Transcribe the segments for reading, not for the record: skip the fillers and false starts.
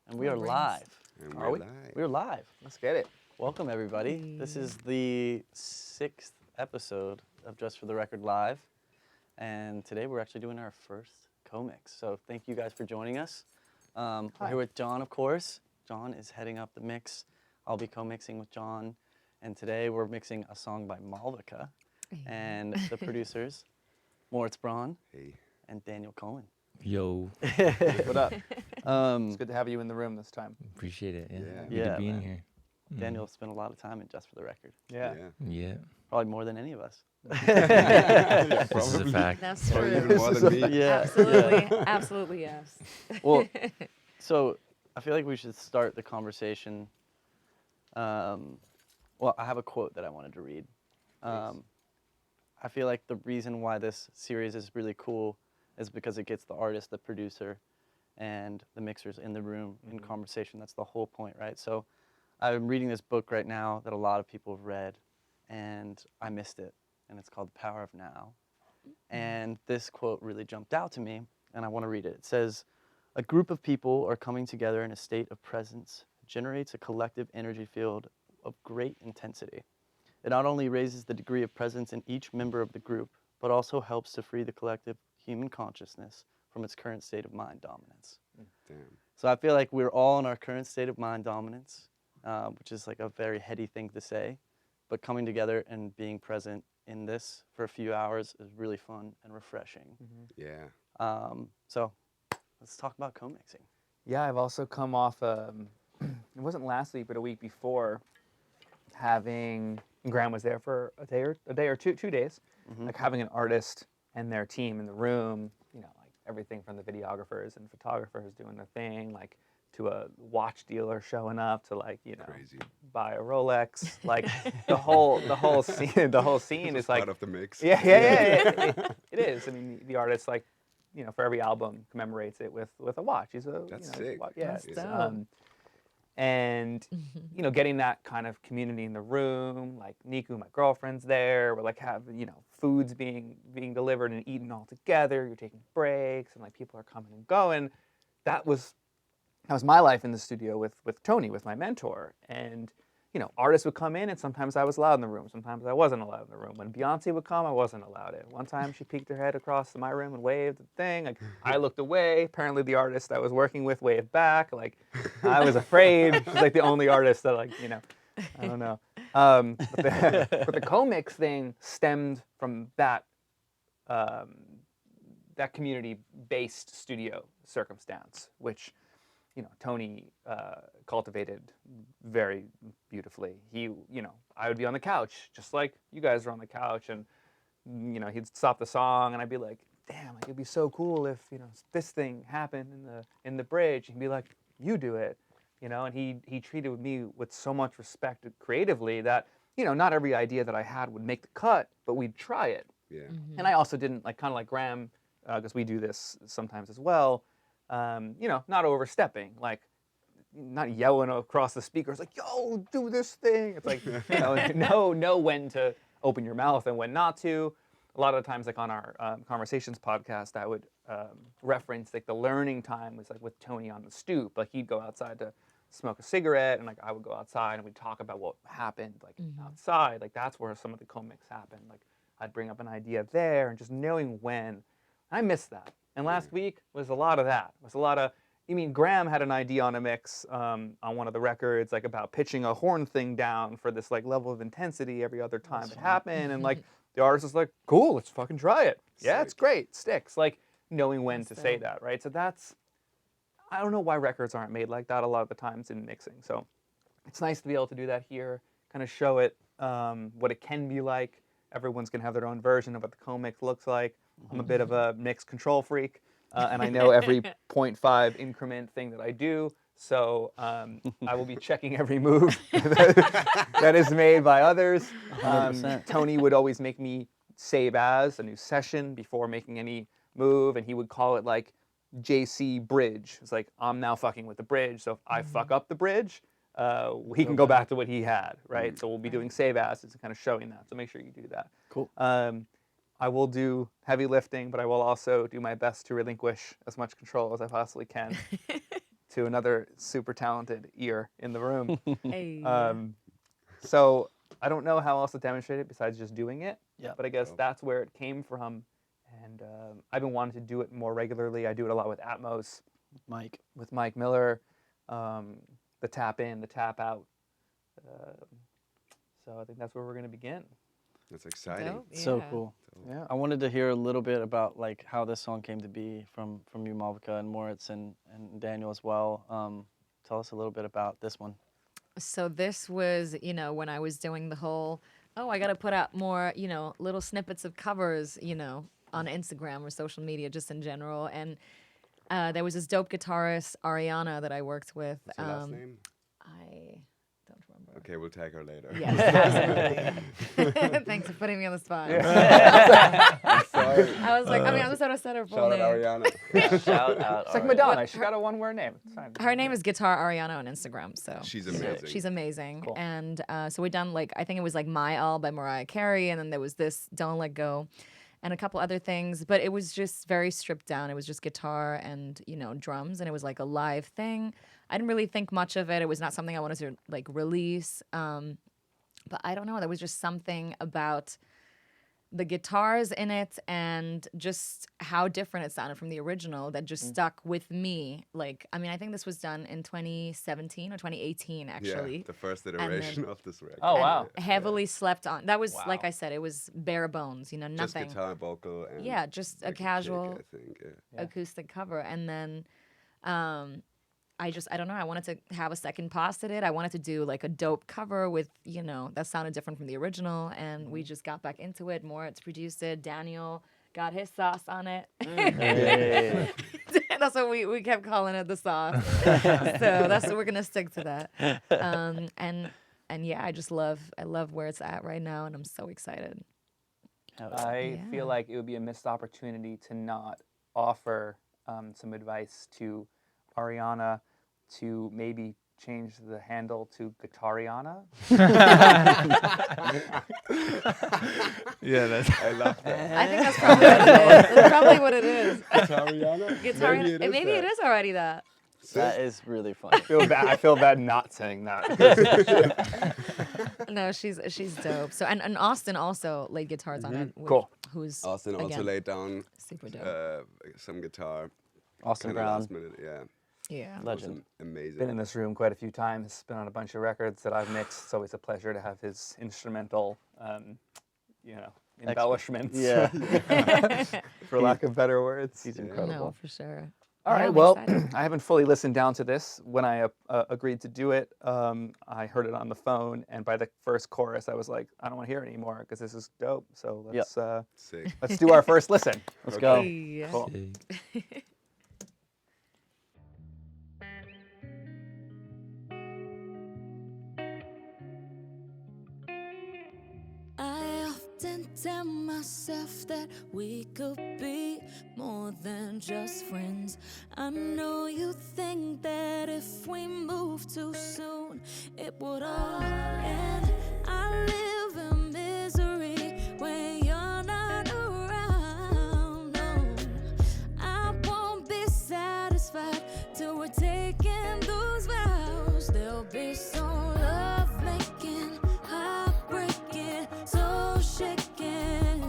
And we are live. And Are we? live. We're live. Let's get it. Welcome, everybody. This is the 6th episode of Just for the Record Live. And today we're actually doing our first co-mix. So thank you guys for joining us. We're here with Jon, of course. Jon is heading up the mix. I'll be co-mixing with Jon. And today we're mixing a song by Malavika. And the producers, Moritz, Braun, Hey. and Daniel Cullen. Yo, What up? It's good to have you in the room this time. appreciate it. Yeah, Yeah. good Yeah, to be in man. here. Daniel spent a lot of time in Just for the Record. Yeah. Yeah, Probably more than any of us. this is a fact. That's Or true. even more than me. Yeah. Absolutely, absolutely yes. Well, so I feel like we should start the conversation. Well, I have a quote that I wanted to read. I feel like the reason why this series is really cool is because it gets the artist, the producer, and the mixers in the room in conversation. That's the whole point, right? So I'm reading this book right now that a lot of people have read, and I missed it, and it's called The Power of Now. And this quote really jumped out to me, and I want to read it. It says, "A group of people are coming together in a state of presence, generates a collective energy field of great intensity. It not only raises the degree of presence in each member of the group, but also helps to free the collective human consciousness from its current state of mind dominance." Damn. So I feel like we're all in our current state of mind dominance, which is like a very heady thing to say, but coming together and being present in this for a few hours is really fun and refreshing. Yeah. So let's talk about co-mixing. Yeah, I've also come off, it wasn't last week, but a week before, having, Graham was there for a day or two days, like having an artist and their team in the room, you know, like everything from the videographers and photographers doing their thing, like to a watch dealer showing up to like, you know, Crazy. buy a Rolex, like the whole scene is like Part of the mix. Yeah, it is. I mean, the artist, like, you know, for every album commemorates it with a watch. He's a That's you know, sick. Yeah, That's it's, dope. and you know, getting that kind of community in the room, like Niku, my girlfriend's there. We're like having, you know, foods being delivered and eaten all together. You're taking breaks, and like people are coming and going. That was my life in the studio with Tony, with my mentor. And you know, artists would come in, and sometimes I was allowed in the room, sometimes I wasn't allowed in the room. When Beyonce would come, I wasn't allowed in. One time she peeked her head across my room and waved the thing. Like, I looked away. Apparently the artist I was working with waved back. Like, I was afraid. She's like the only artist that, like, you know, I don't know. But the co-mix thing stemmed from that that community-based studio circumstance, which, you know, Tony cultivated very beautifully. He, you know, I would be on the couch, just like you guys are on the couch, and, you know, he'd stop the song, and I'd be like, damn, like, it'd be so cool if, you know, this thing happened in the bridge. He'd be like, you do it, you know, and he treated me with so much respect creatively that, you know, not every idea that I had would make the cut, but we'd try it. Yeah. And I also didn't, like, kind of like Graham, because we do this sometimes as well, you know, not overstepping, like not yelling across the speakers, like, yo, do this thing. It's like, you know when to open your mouth and when not to. A lot of the times, like on our Conversations podcast, I would reference like the learning time was like with Tony on the stoop. Like he'd go outside to smoke a cigarette, and like I would go outside and we'd talk about what happened like outside. Like that's where some of the co-mix happened. Like I'd bring up an idea there, and just knowing when. I miss that. And last week was a lot of that. It was a lot of, you mean, Graham had an idea on a mix on one of the records, like about pitching a horn thing down for this like level of intensity every other time it happened. And like the artist was like, cool, let's fucking try it. Yeah, it's great, sticks. Like knowing when to say that, right? So that's, I don't know why records aren't made like that a lot of the times in mixing. So it's nice to be able to do that here, kind of show it what it can be like. Everyone's gonna have their own version of what the co-mix looks like. I'm a bit of a mix control freak, and I know every 0.5 increment thing that I do, so I will be checking every move that is made by others. 100%. Tony would always make me save as a new session before making any move, and he would call it like JC bridge. It's like, I'm now fucking with the bridge, so if I fuck up the bridge, he can go back to what he had, right? So we'll be doing save as and kind of showing that, so make sure you do that. Cool. I will do heavy lifting, but I will also do my best to relinquish as much control as I possibly can. to another super talented ear in the room. Hey. So I don't know how else to demonstrate it besides just doing it. Yeah. But I guess that's where it came from. And I've been wanting to do it more regularly. I do it a lot with Atmos, Mike. with Mike Miller, the tap in, the tap out. So I think that's where we're going to begin. That's exciting. Dope, So yeah. cool. Yeah. I wanted to hear a little bit about like how this song came to be from you, Malavika, and Moritz, and Daniel as well. Tell us a little bit about this one. So this was, you know, when I was doing the whole, oh, I got to put out more, you know, little snippets of covers, you know, on Instagram or social media just in general. And there was this dope guitarist, Ariana, that I worked with. What's your last name? I don't remember. Okay, we'll tag her later. Yes, absolutely. Thanks for putting me on the spot. Sorry. I was like, I mean, I'm just going to set her full Shout out name. Ariana. Shout out. It's like Madonna. She got a one-word name. It's fine. Her name is Guitar Ariana on Instagram. So She's amazing. she's amazing. Cool. And so we done like, I think it was like My All by Mariah Carey. And then there was this Don't Let Go and a couple other things. But it was just very stripped down. It was just guitar and, you know, drums. And it was like a live thing. I didn't really think much of it. It was not something I wanted to like release. But I don't know. There was just something about the guitars in it and just how different it sounded from the original that just stuck with me. Like, I mean, I think this was done in 2017 or 2018, actually. Yeah, the first iteration of this record. Oh, wow. Heavily slept on. That was, Wow. like I said, it was bare bones, you know, Just nothing. guitar, vocal, and Yeah, just a like kick, casual I think. Yeah. acoustic cover. And then I don't know, I wanted to have a second pass at it. I wanted to do like a dope cover with, you know, that sounded different from the original. And we just got back into it. Moritz produced it. Daniel got his sauce on it. Hey. That's what we kept calling it, the sauce. So that's what we're gonna stick to that. And yeah, I love where it's at right now, and I'm so excited. I Yeah. feel like it would be a missed opportunity to not offer some advice to Ariana to maybe change the handle to Guitariana. Yeah, that's. I love that. I think that's probably what it is. That's probably what it is. Guitariana? Guitar, maybe that. it is already that. That is really funny. I feel bad not saying that. No, she's dope. So and Austin also laid guitars on it. Cool. Who's Austin also again, laid down super dope. some guitar. Austin Kinda Brown, last minute, yeah. Yeah. It was legend. amazing. Been in this room quite a few times. Been on a bunch of records that I've mixed. It's always a pleasure to have his instrumental, you know, embellishments. Yeah. For lack of better words. He's No, incredible. for sure. All Yeah, right. I'm Well, excited. I haven't fully listened down to this. When I agreed to do it, I heard it on the phone, and by the first chorus, I was like, I don't want to hear it anymore because this is dope. So Sick. let's do our first listen. Let's go. Yeah. Cool. I often tell myself that we could be more than just friends. I know you think that if we move too soon, it would all end. I live in misery when you're not around. No, I won't be satisfied till we're taking those vows. There'll be some love making, heartbreaking, soul shaking.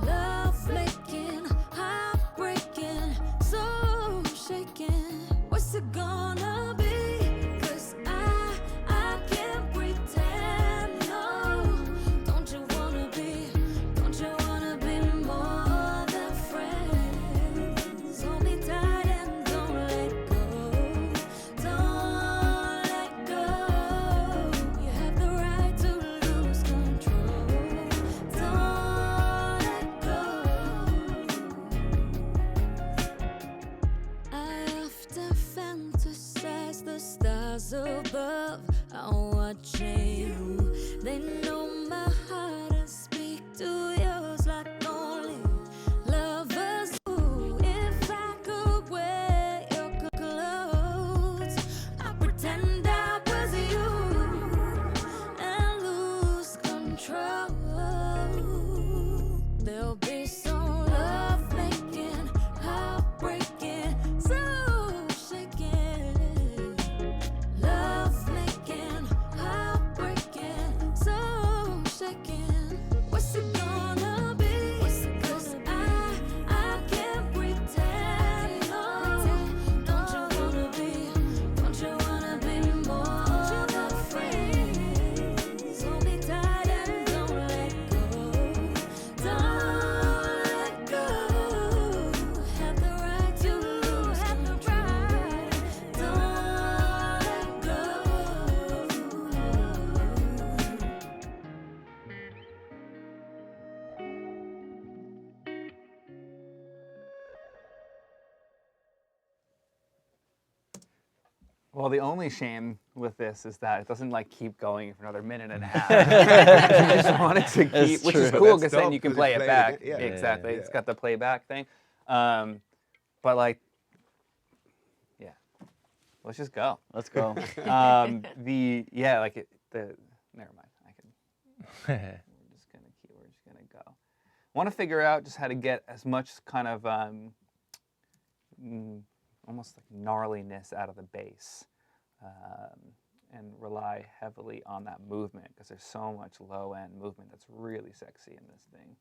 Love making, heartbreaking, soul shaking. What's it gonna be? 'Cause I can't pretend, no. Don't you wanna be more than friends? Hold me tight and don't let go. Don't let go. You have the right to lose control. Don't let go. I often fantasize the stars above are watching you. They know my heart and speak to yours like only lovers do. If I could wear your clothes, I'd pretend I was you and lose control. There'll be some love making, heartbreaking, soul shaking. Well, the only shame with this is that it doesn't like keep going for another minute and a half. I just wanted to keep, which is true. cool That's because then dope, you can 'cause play you it play it back. again. Yeah. Exactly. Yeah. It's got the playback thing. But like, yeah, let's just go. Let's go. Never mind. I can. We're just gonna go. Want to figure out just how to get as much kind of almost like gnarliness out of the bass, and rely heavily on that movement because there's so much low end movement that's really sexy in this thing.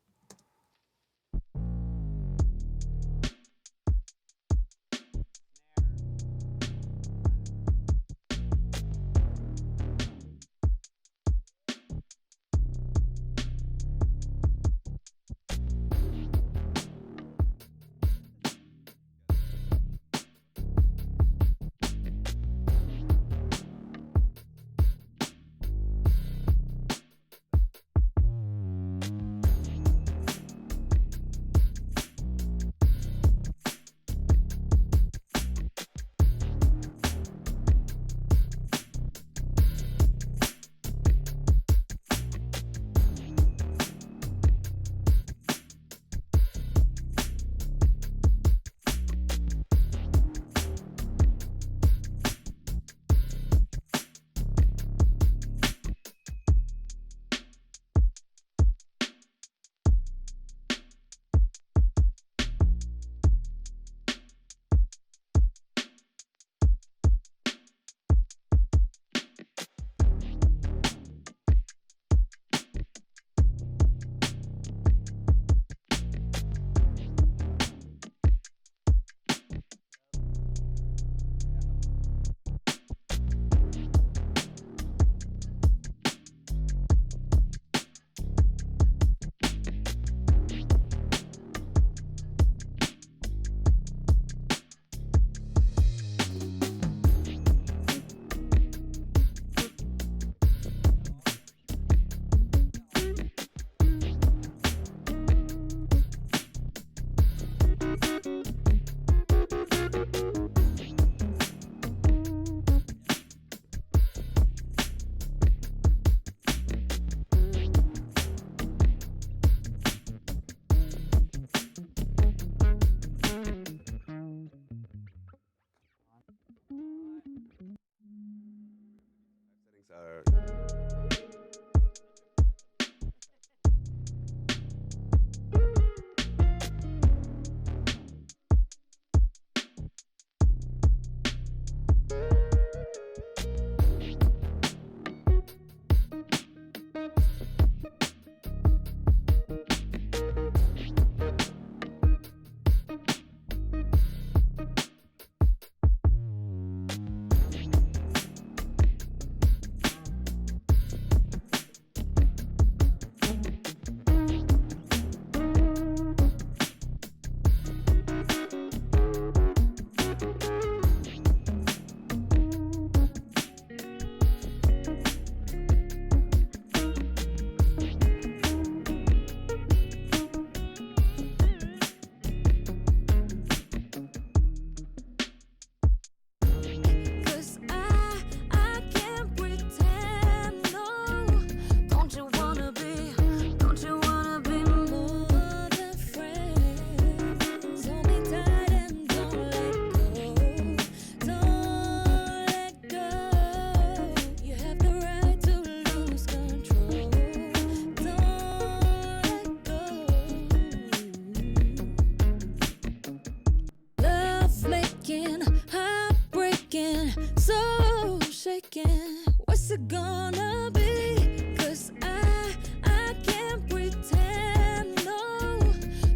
What's it gonna be? 'Cause I can't pretend, no.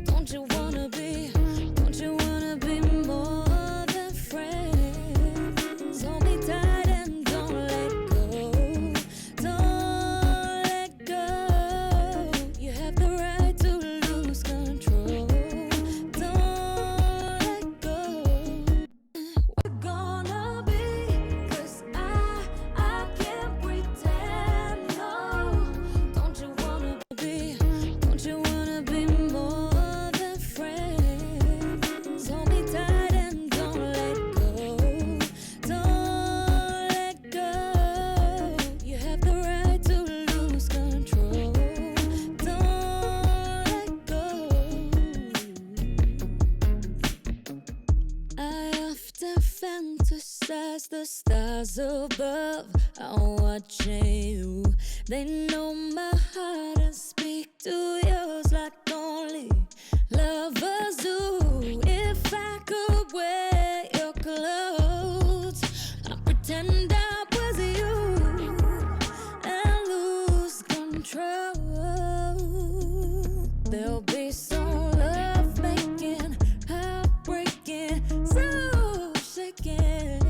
Don't you wanna be more than friends? Hold me tight and don't let go. Don't let go. You have the right to lose control. Don't let go. What's it gonna be? 'Cause I can't pretend. synthesize the stars above. I'm watching you. They know my heart and speak to yours like only lovers do. If I could wear your clothes, I'd pretend I was you and lose control. There'll be some love making, heartbreaking, so shaking.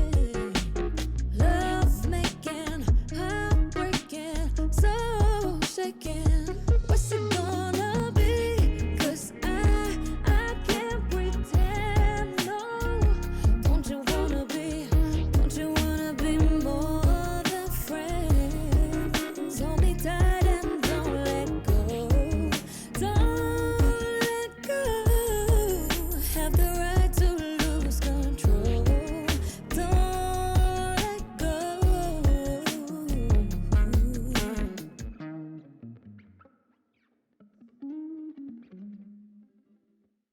Love making, heartbreaking, so shaking. What's it gonna be? 'Cause I can't pretend, no. Don't you wanna be more than friends? Hold me tight and don't let go. Don't let go. Have the right to lose control. Don't let go.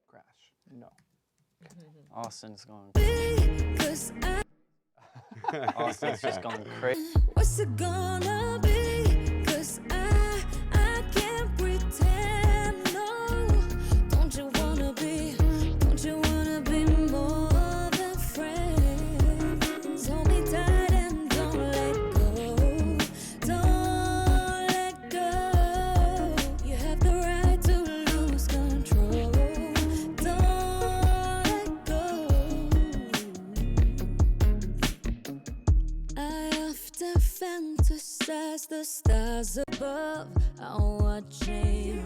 Crash. No. Austin's going. Because Austin's just going crazy. what's it gonna be? 'Cause I can't pretend, no. Don't you wanna be more than friends? Hold me tight and don't let go. Don't let go. You have the right to lose control. Don't let go. I often fantasize the stars above. I'm watching you.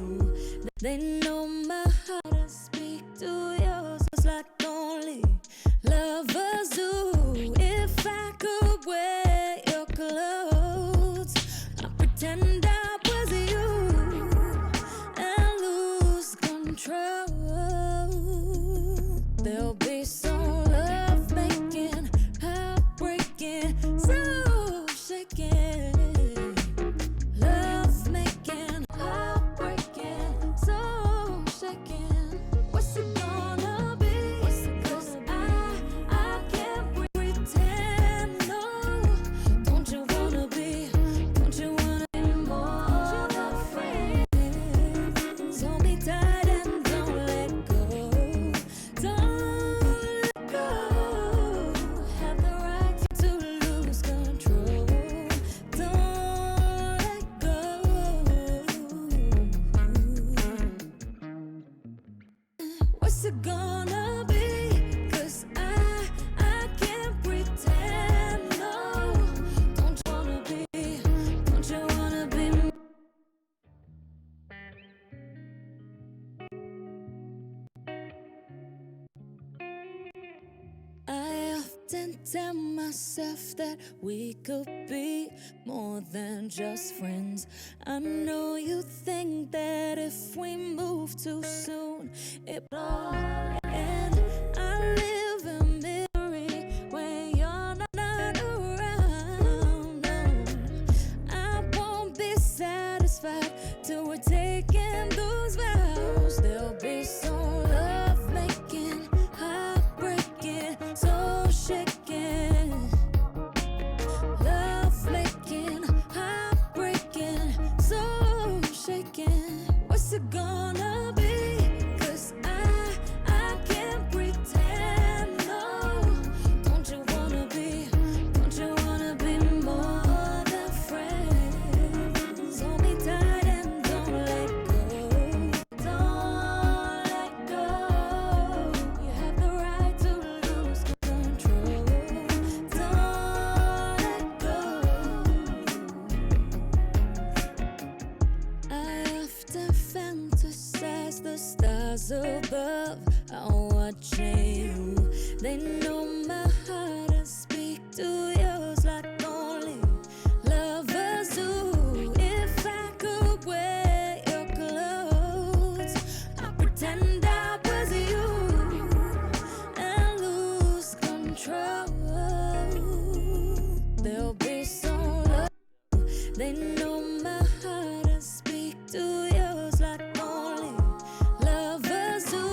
They know my heart and speak to yours like only lovers do. If I could wear your clothes, I'd pretend I was you and lose control. There'll be some love making, heartbreaking, so shaking. Love making, heartbreaking, so shaking. What's it gonna be? 'Cause I can't pretend, no. Don't you wanna be more than friends? Hold me tight and don't let go. Don't let go. Have the right to lose control. Don't let go. What's it gonna be? 'Cause I can't pretend, no. Don't you wanna be I often tell myself that we could be more than just friends. I know you think that if we move too soon, it all end. I live in misery when you're not around. No, I won't be satisfied till we're taking those vows. There'll be some love making, heartbreaking, so shaking. Love making, heartbreaking, so shaking. What's it gonna be? 'Cause I can't pretend, no. Don't you wanna be more than friends? Hold me tight and don't let go. Don't let go. You have the right to lose control. Don't let go. I often fantasize the stars above. I'm watching you. They know my heart and speak to yours like only lovers do. If I could wear your clothes, I'd pretend I was you and lose control. There'll be some love. They know my heart and speak to yours like only lovers do.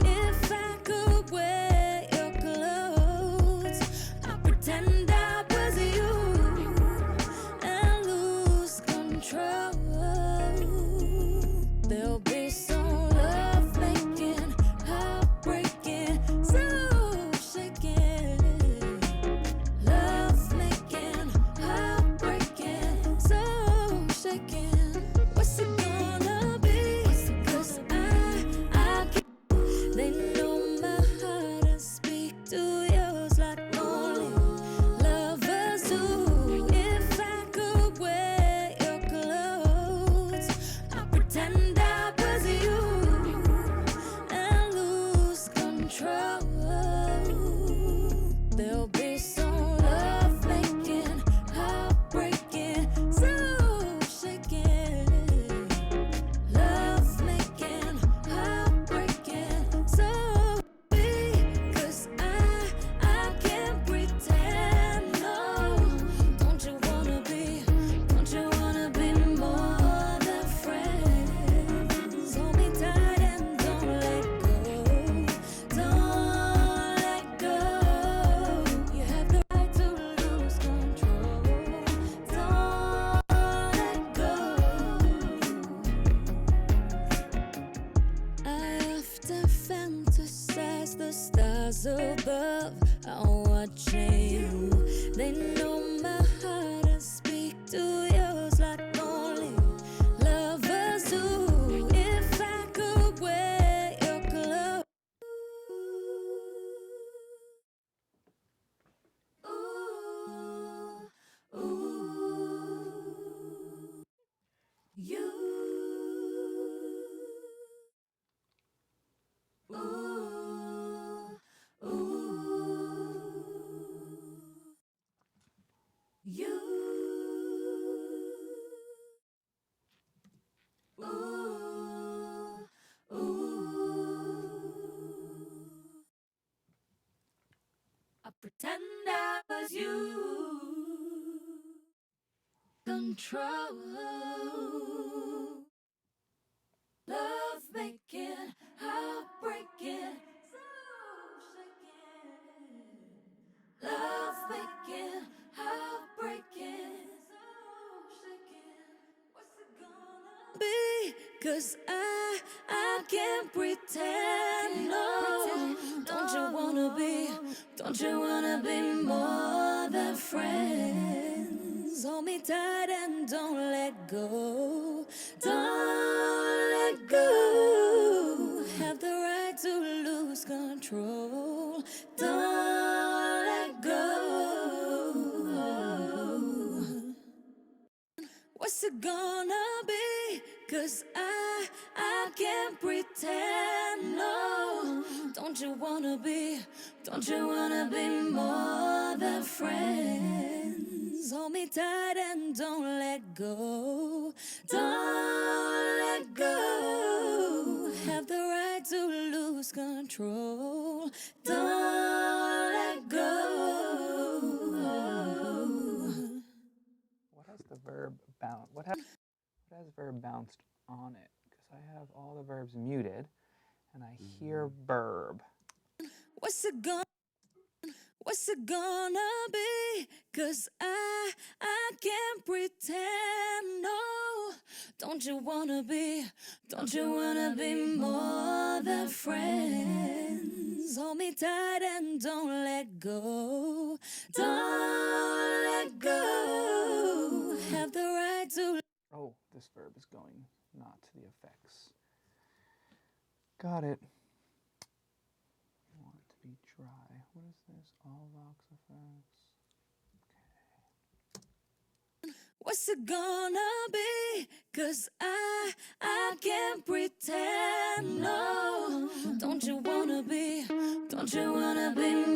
If I could wear your clothes, I'd pretend They know my heart, I speak to yours like only lovers do. If I could wear your clothes, ooh, ooh, you, ooh, ooh, you, ooh, ooh. I pretend I was you. Control. Love making, heartbreaking. So shaking. Love making, heartbreaking. So shaking. What's it gonna be? 'Cause I can't pretend. No, don't you wanna be more than friends? Hold me tight and don't let go. Don't let go. Have the right to lose control. Don't let go. What's it gonna be? 'Cause I can't pretend. No, don't you wanna be more than friends? Hold me tight and don't let go. Don't let go. Have the right to lose control. Don't let go. What has the verb bound? What has verb bounced on it? Because I have all the verbs muted, and I hear verb. What's it gonna be? 'Cause I can't pretend. No, don't you wanna be more than friends? Hold me tight and don't let go. Don't let go. Have the right to. Oh, this verb is going not to the effects. Got it. Want to be dry. What is this? All Vox effects. What's it gonna be? 'Cause I can't pretend. No, don't you wanna be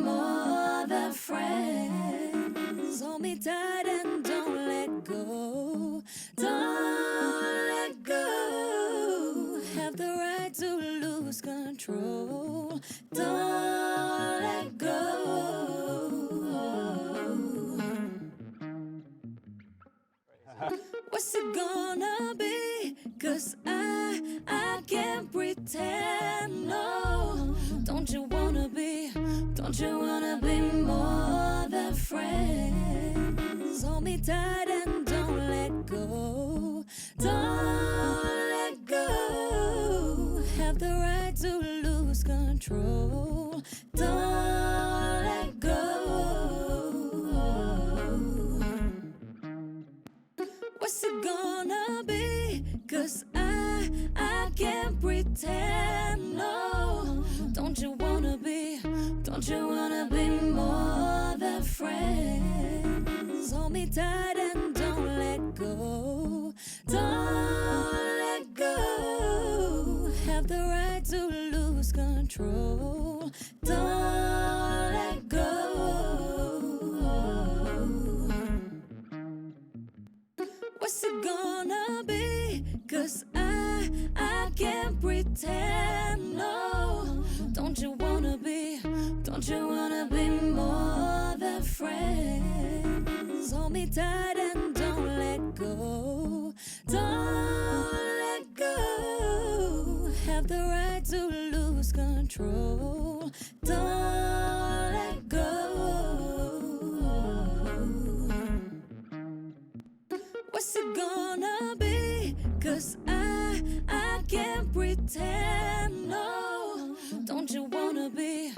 more than friends? Hold me tight and don't let go. Don't let go. Have the right to lose control. Don't let go. What's it gonna be? 'Cause I can't pretend. No, don't you wanna be more than friends? Hold me tight and don't let go. Don't let go. Have the right to lose control. Don't let go. What's it gonna be? 'Cause I can't pretend. No, don't you wanna be more than friends? Hold me tight and don't let go. Don't let go. Have the right to lose control. Don't let go. What's it gonna be? 'Cause I can't pretend. No, don't you wanna be more than friends? Hold me tight and don't let go. Don't let go. Have the right to lose control. Don't let go. What's it gonna be? 'Cause I can't pretend. No, don't you wanna be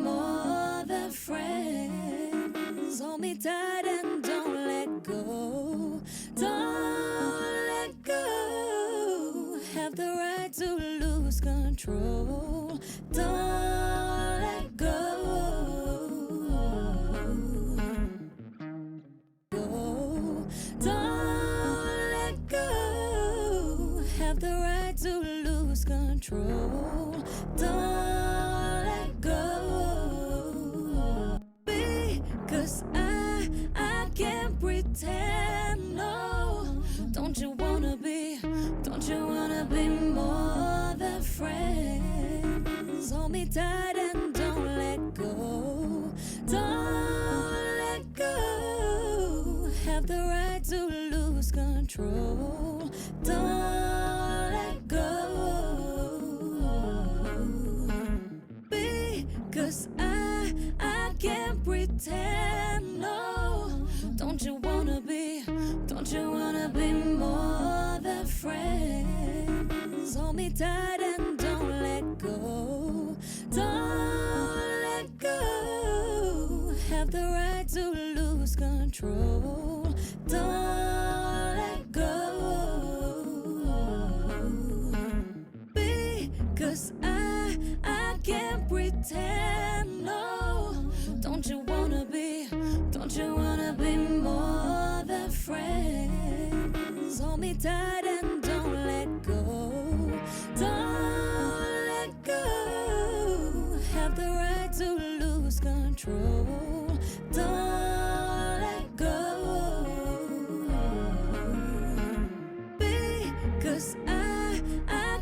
more than friends? Hold me tight and don't let go. Don't let go. Have the right to lose control. Don't let go. Don't let go. Have the right to lose control. Don't let go. Because I can't pretend, no. Don't you wanna be more than friends? Hold me tight and don't let go. Don't let go. Have the right to lose control. Don't let go. Because I can't pretend, no. Don't you wanna be more than friends? Hold me tight and don't let go. Don't let go. Have the right to lose control. Don't let go. Because I can't pretend, no. Don't you wanna be more than friends? Hold me tight and don't let go. Don't let go. Have the right to lose control. Don't let go. Because I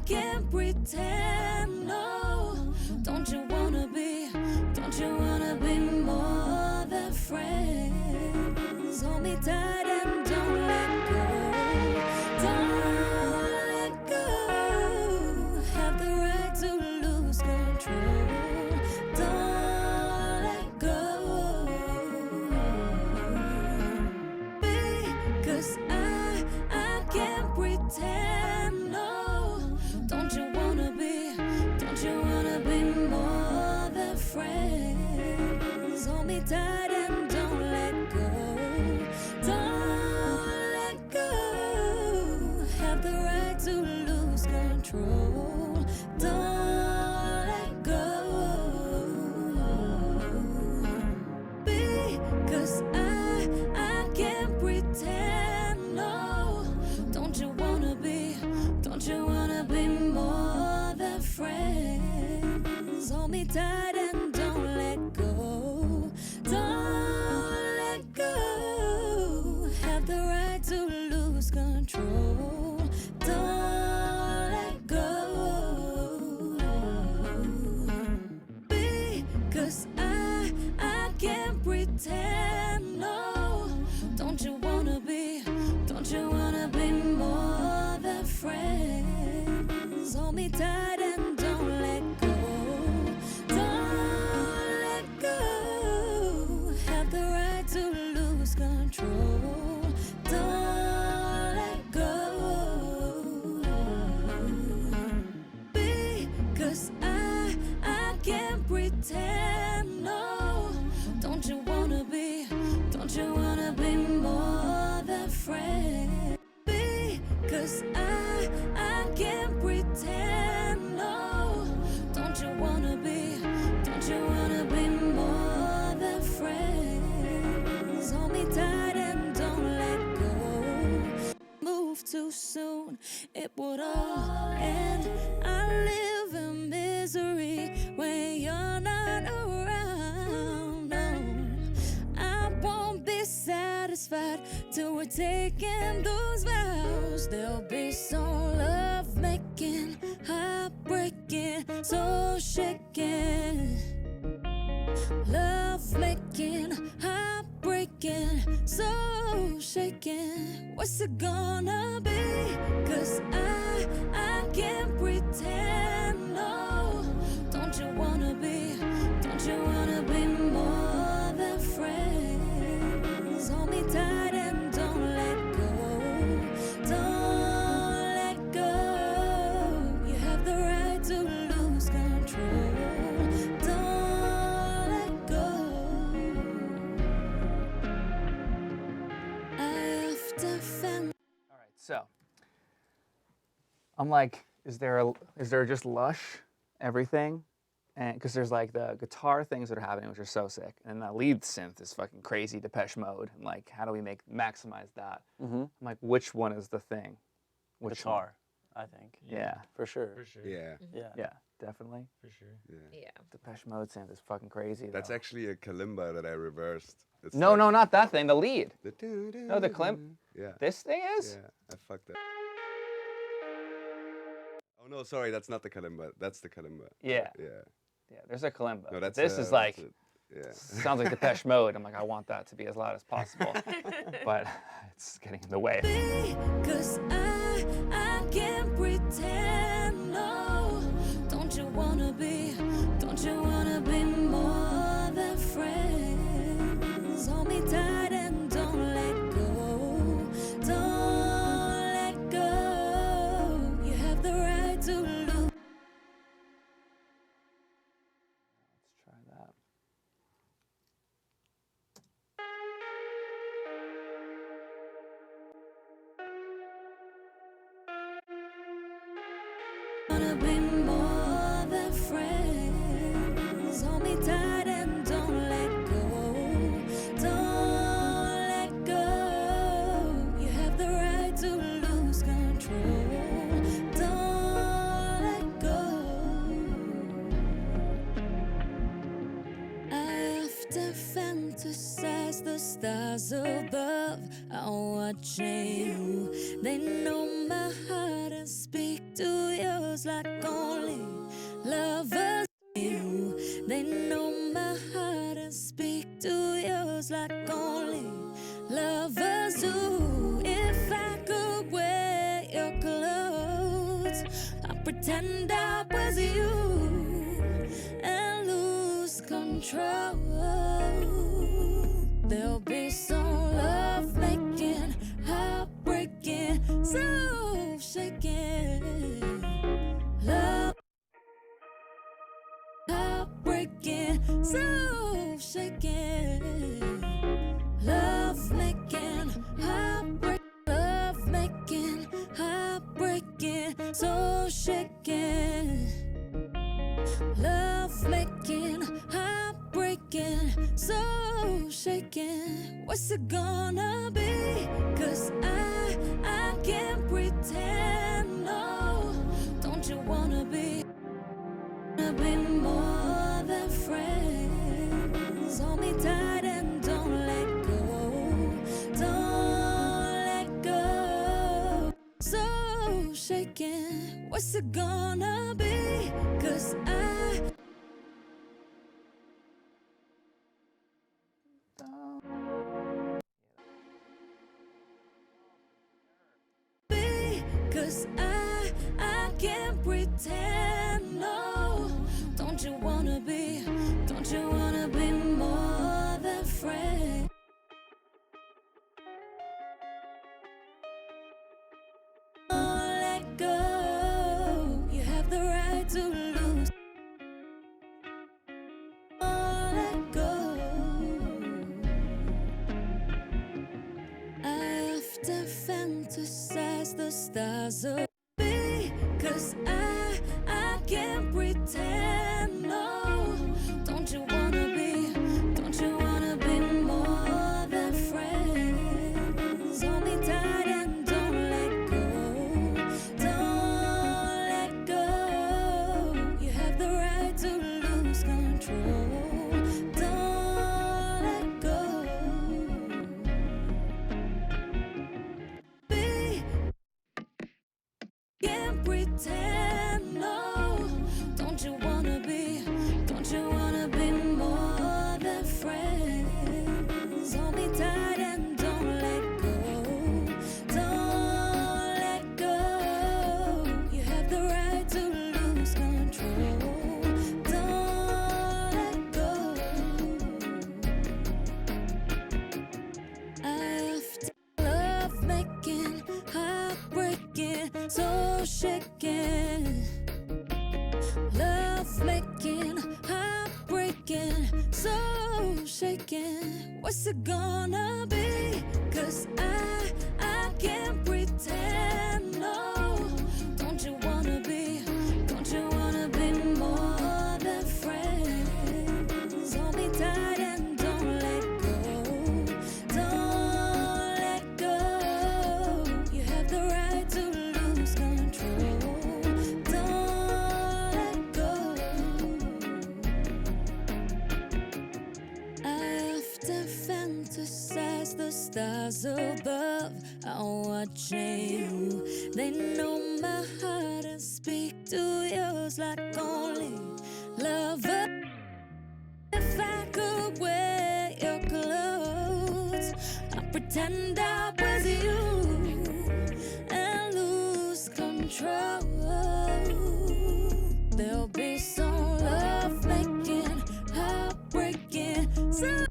can't pretend, no. Don't you wanna be more than friends? Hold me tight and don't let go. Don't let go. Have the right to lose control. Don't let go. Because I can't pretend, no. Don't you wanna be more than friends? Hold me tight and don't let go. Don't let go. Have the right to lose control. Don't let go. Because I can't pretend, no. Don't you wanna be more than friends? Hold me tight and don't let go. Don't let go. Have the right to lose control. Don't let go. Because I can't pretend, no. Don't you wanna be more than friends? Hold me tight and don't let go. Don't let go. Have the right to lose control. Don't let go. Because I can't pretend, no. Don't you wanna be more than friends? Because I can't pretend, no. Don't you wanna be more than friends? Hold me tight and don't let go. Move too soon, it would all end. I live in misery when you're not around, no. I won't be satisfied till we're taking those vows. There'll be some love making, heartbreaking, soul shaking. Love making, heartbreaking, soul shaking. What's it gonna be? 'Cause I can't pretend, no. Don't you wanna be more than friends? Hold me tight and don't let go. Don't let go. You have the right to lose control. Don't let go. So I'm like, is there just lush everything? And because there's like the guitar things that are happening, which are so sick, and the lead synth is fucking crazy, Depeche Mode. And like, how do we maximize that? I'm like, which one is the thing? Which Guitar, I think. One? Yeah. For sure. For sure. Yeah. Yeah, definitely. For sure. Yeah. Yeah. Depeche Mode synth is fucking crazy. That's though. actually a kalimba that I reversed. It's No, like no, not that thing. The lead. the No, the climp. Yeah. This thing is. Yeah, I fucked up. Oh no, sorry, that's not the kalimba. That's the kalimba. Yeah. Yeah. Yeah. There's a kalimba. No, that's this is like. Yeah. Sounds like Depeche Mode. I'm like, I want that to be as loud as possible, but it's getting in the way. Cause I can't pretend, no. Don't you wanna be more than friends? Hold me tight and don't let go. Don't let go. You have the right to lose. Let's try that. Wanna be more than friends. Hold me tight and don't let go. Don't let go. You have the right to lose control. Don't let go. I often fantasize the stars above are watching you. They know my heart and speak to yours like only lovers do. They know my heart and speak to yours like only lovers do. If I could wear your clothes, I'd pretend I was you and lose control. There'll be some love making, heartbreaking, so shaking. Love, heartbreaking, so shaking. Love making, heartbreaking. Love making, heartbreaking, so shaking. Love making, heartbreaking, so shaking. What's it gonna be? Cause I can't pretend, no. Don't you wanna be more than friends? Hold me tight and don't let go. Don't let go. So shaking. What's it gonna be? Cause Cause I can't pretend, no. Don't you wanna be more than friends? Don't let go. You have the right to lose. Don't let go. I often fantasize the stars above me. Cause I can't pretend, no. Don't you wanna be more than friends? Hold me tight and don't let go. Don't let go. You have the right to lose control. Don't let go. Can't pretend, no. Don't you wanna be more than friends? Hold me tight and don't let go. Don't let go. You have the right to lose control. Don't let go. I often love making, heartbreaking, so shaking. Love making, heartbreaking, so shaking. What's it gonna be? Cause I can't pretend. fantasize the stars above are watching you. They know my heart and speak to yours like only love. If I could wear your clothes, I'd pretend I was you and lose control. There'll be some love making, heartbreaking, so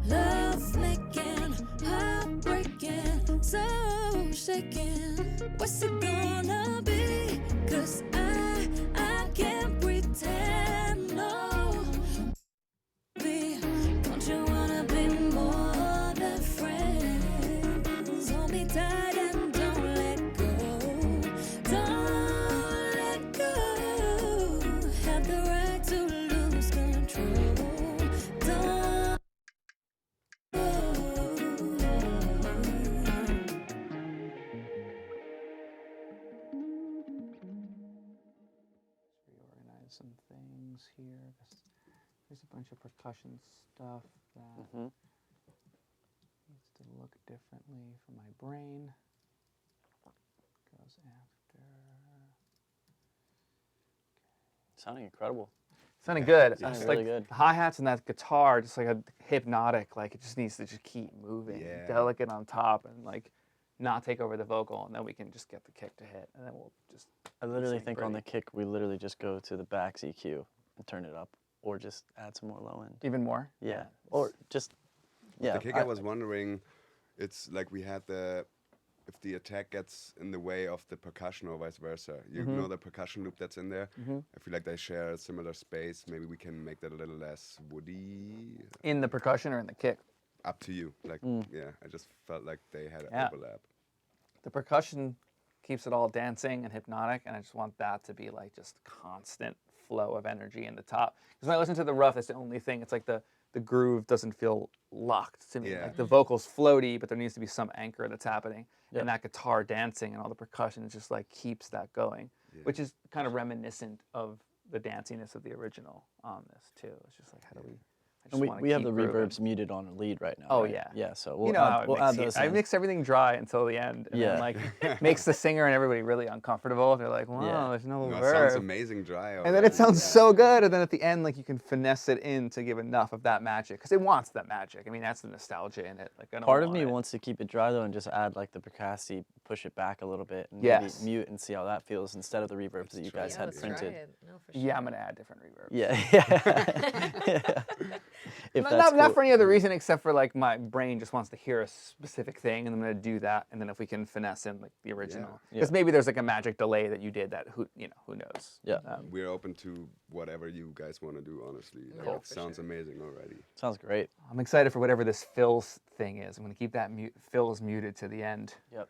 love making, heartbreaking, so shaking. What's it gonna be? 'Cause I can't pretend, no. Don't you wanna be more than friends? Hold me tight and don't let go. Don't let go. Have the right to lose control. Don't. Reorganize some things here. There's a bunch of percussion stuff that Mhm. needs to look differently for my brain. Goes after. Sounding incredible. Sounding good. Sounding It's really like good. the hi-hats and that guitar, just like a hypnotic. Like it just needs to just keep moving, Yeah. delicate on top, and like not take over the vocal, and then we can just get the kick to hit, and then we'll just. I literally Sing think on the pretty. kick, we literally just go to the back EQ and turn it up, or just add some more low end. Even more. Yeah, or just, yeah. The kick, I was wondering, it's like we had if the attack gets in the way of the percussion or vice versa. You know the percussion loop that's in there? I feel like they share a similar space. Maybe we can make that a little less woody. In the percussion or in the kick. Up to you. Like, yeah, I just felt like they had an Yeah. overlap. The percussion keeps it all dancing and hypnotic, and I just want that to be like just constant flow of energy in the top. Because when I listen to the rough, that's the only thing. It's like the groove doesn't feel locked to me. Yeah. Like the vocal's floaty, but there needs to be some anchor that's happening. Yep. And that guitar dancing and all the percussion just like keeps that going, which is kind of reminiscent of the danciness of the original on this too. It's just like, how do we? I just And wanna we have keep the grooving. reverbs muted on a lead right now. Oh, right? yeah. Yeah, so we'll You know how we'll add those I in. mix everything dry until the end, and then Yeah. like makes the singer and everybody really uncomfortable. They're like, "Wow, Yeah. there's no No, it sounds verb," amazing dry. and then it already. sounds so good. And then at the end, like you can finesse it in to give enough of that magic, because it wants that magic. I mean, that's the nostalgia in it. Like I don't Part of want me it. wants to keep it dry though and just add like the percussi, push it back a little bit, and Yes. maybe mute and see how that feels instead of the reverbs that you try guys it. had let's printed. try it. No, for sure. Yeah, I'm gonna add different reverb. Yeah, yeah. If that's Not cool. for any other reason except for like my brain just wants to hear a specific thing, and I'm gonna do that. And then if we can finesse in like the original, because Yeah. maybe there's like a magic delay that you did that who knows. Yeah. We're open to whatever you guys want to do, honestly. Like, Cool. it sounds amazing already. Sounds great. I'm excited for whatever this fills thing is. I'm gonna keep that fills muted to the end. Yep.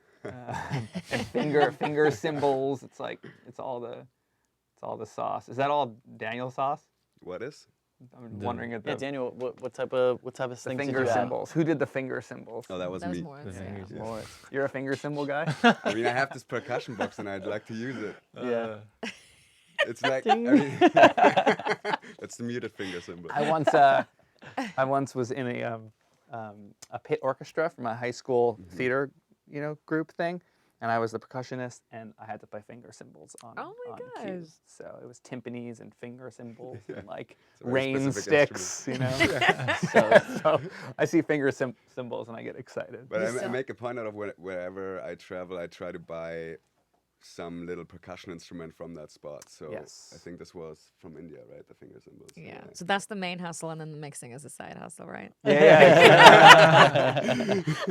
And finger cymbals. It's like it's all the sauce. Is that all Daniel sauce? What is? I'm wondering at Yeah, the Daniel, what type of the things did finger you add? cymbals. Who did the finger cymbals? Oh, that was That was me. Moritz. Yeah. Moritz. You're a finger cymbal guy? I mean, I have this percussion box and I'd like to use it. Yeah. It's like, I mean, that's the muted finger symbol. I once was in a pit orchestra from a high school theater, group thing, and I was the percussionist, and I had to play finger cymbals on Oh my on gosh. cues. So it was timpanis and finger cymbals and like a very rain specific sticks, so I see finger cymbals and I get excited. But I So- make a point out of wherever I travel, I try to buy some little percussion instrument from that spot. So Yes. I think this was from India, right? The finger cymbals. Yeah. So that's the main hustle, and then the mixing is a side hustle, right? Yeah.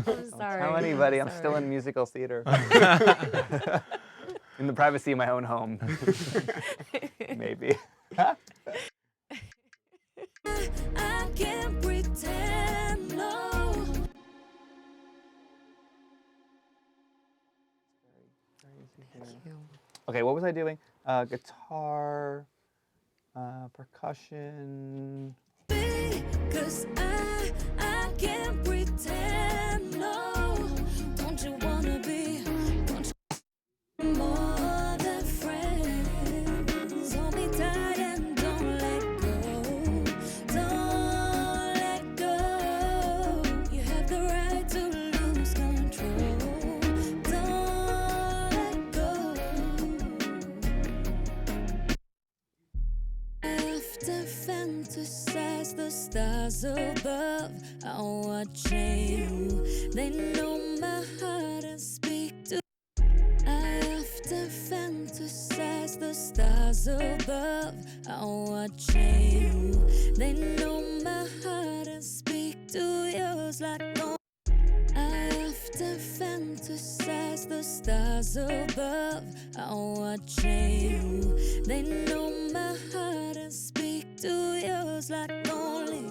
I'm sorry. Tell anybody, I'm Sorry. still in musical theater. In the privacy of my own home. Maybe. I can't pretend, no. Thank you. Okay, what was I doing? Guitar, percussion. Cause I can't pretend, no. Don't you wanna be more than friends? Hold me tight and don't let go. Don't synthesize the stars above. I'm watching you. They know my heart and speak to. I often fantasize the stars above. I'm watching you. They know my heart and speak to yours like no. I often fantasize the stars above. I'm watching you. They know my heart and speak to yours like only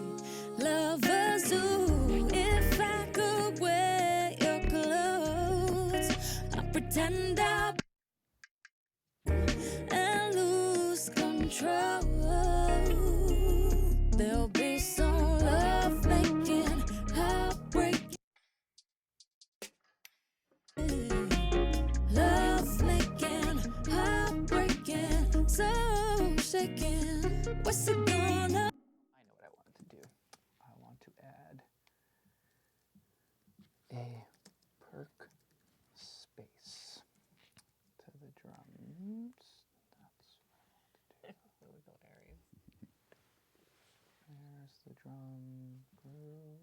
lovers do. If I could wear your clothes, I'd pretend I'll and lose control. There'll be some love making, heartbreaking. Love making, heartbreaking, so shaking. What's it gonna? I know what I wanted to do. I want to add a perk space to the drums. That's what I want to do. There we go, Aries. There's the drum group.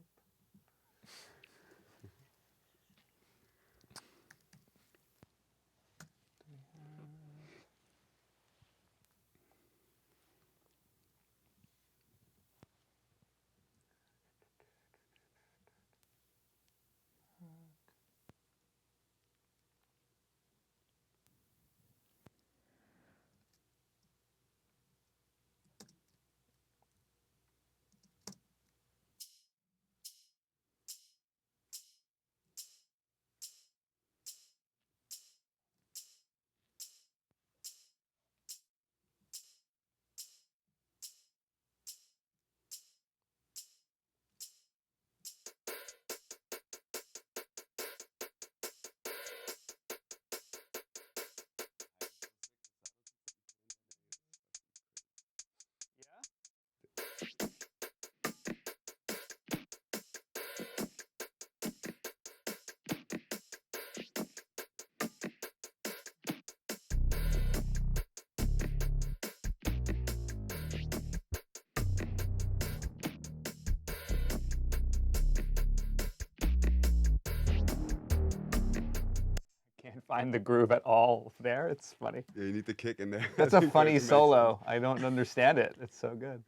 Can't find the groove at all there. It's funny. Yeah, you need the kick in there. That's a funny solo. I don't understand it. It's so good.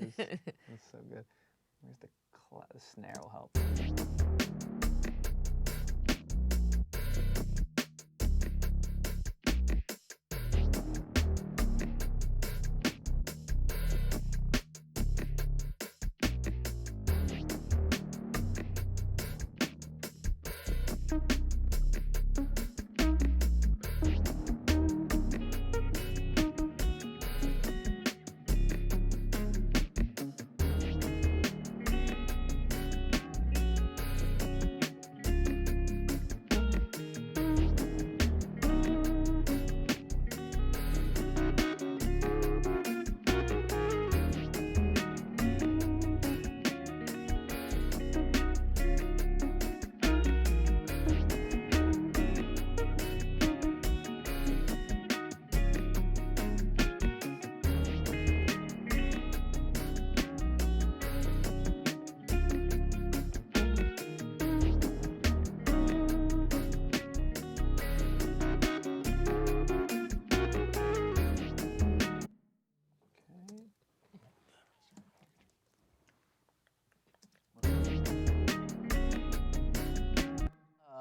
It's so good. Where's the snare will help.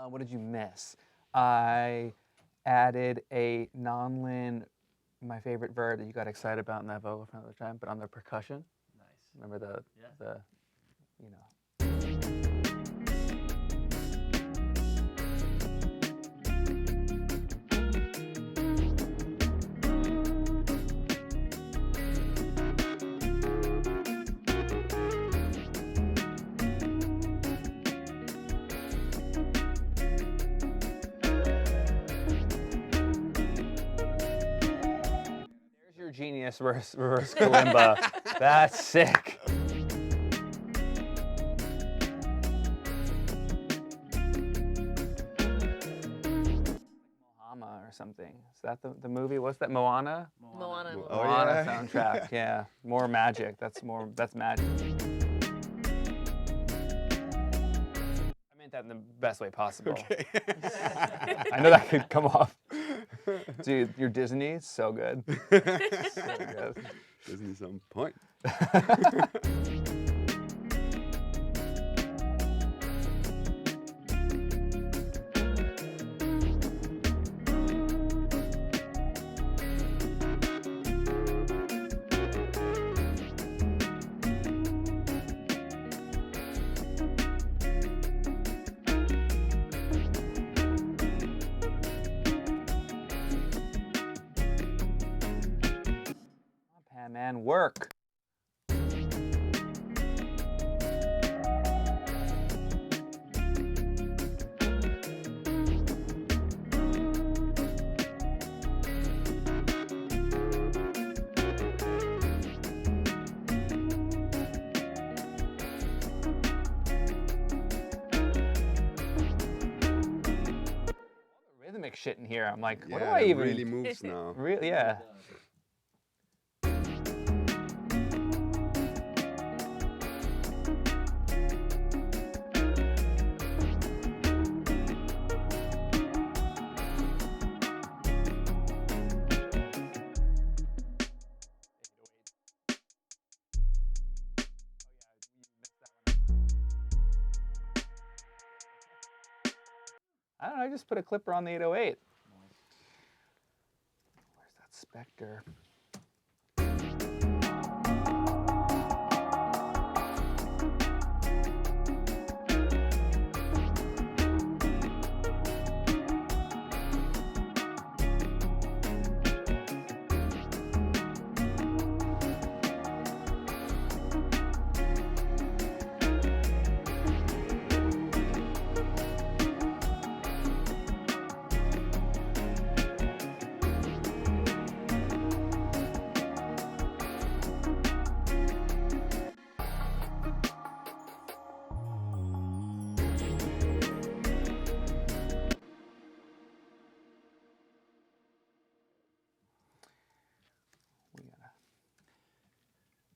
What did you miss? I added a non-lin, my favorite verb that you got excited about in that vocal from the time, but on the percussion. Nice. Remember the, you know. Genius reverse kalimba. That's sick. Mohama or something. Is that the movie? What's that? Moana? Moana. Oh, Moana yeah. soundtrack. Yeah, more magic. That's magic. I meant that in the best way possible. Okay. I know that could come off. Dude, your Disney is so good. So good. Disney some point. Man, work. Rhythmic shit in here. I'm like, what do Yeah, I it even really moves now. Really? Yeah. I don't know, I just put a clipper on the 808. Where's that Spectre?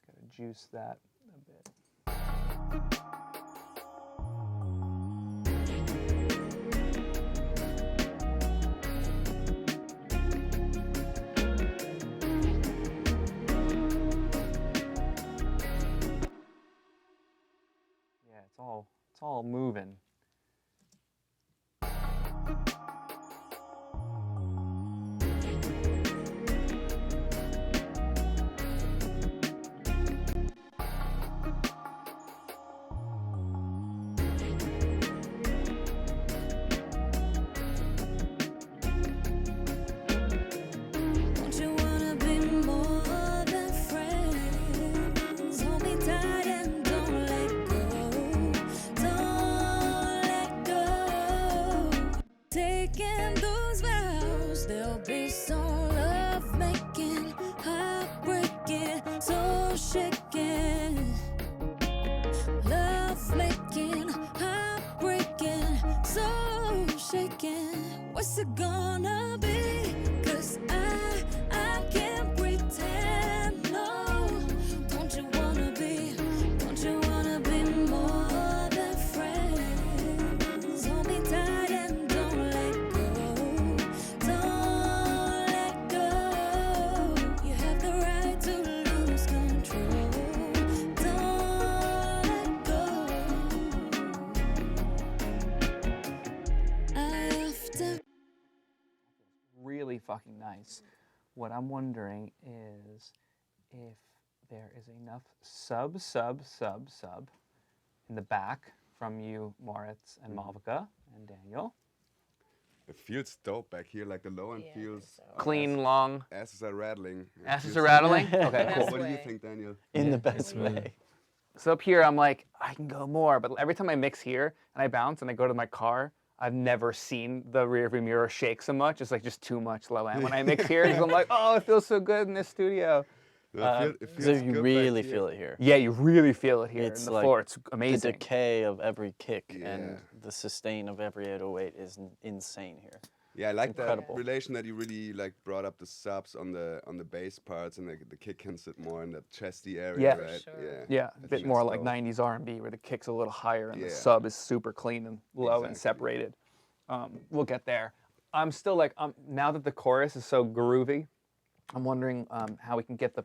Gotta juice that a bit. Yeah, it's all moving. Don't you wanna be more than friends? Hold me tight and don't let go. Don't let go. Taking those vows, there'll be some love making, heartbreaking, soul shaking. Love making, heartbreaking, soul shaking. What's it gonna be? 'Cause I can't pretend, no. Don't you wanna be more than friends? Hold me tight and don't let go. Don't let go. You have the right to lose control. Don't let go. I often Really fucking nice. What I'm wondering is if there is enough sub in the back from you, Moritz and Malavika and Daniel. It feels dope back here, like the low end Yeah, I feels think so. Clean, long. asses are rattling. It Asses feels- are rattling? Okay, Best cool. What do you way. think, Daniel? In the best way. So up here, I'm like, I can go more. But every time I mix here and I bounce and I go to my car, I've never seen the rearview mirror shake so much. It's like just too much low end. When I mix here, 'cause I'm like, oh, it feels so good in this studio. No, it feels So good you back really here. feel it here. Yeah, you really feel it here It's in the like floor. It's The amazing. decay of every kick Yeah. and the sustain of every 808 is insane here. Yeah, I like that incredible. relation that you really like brought up the subs on the bass parts, and the kick can sit more in that chesty area, Yeah. right? sure. Yeah, I a think bit more that's like dope. 90s R&B where the kick's a little higher and the Yeah. sub is super clean and low and Exactly. separated. We'll get there. I'm still like, now that the chorus is so groovy, I'm wondering how we can get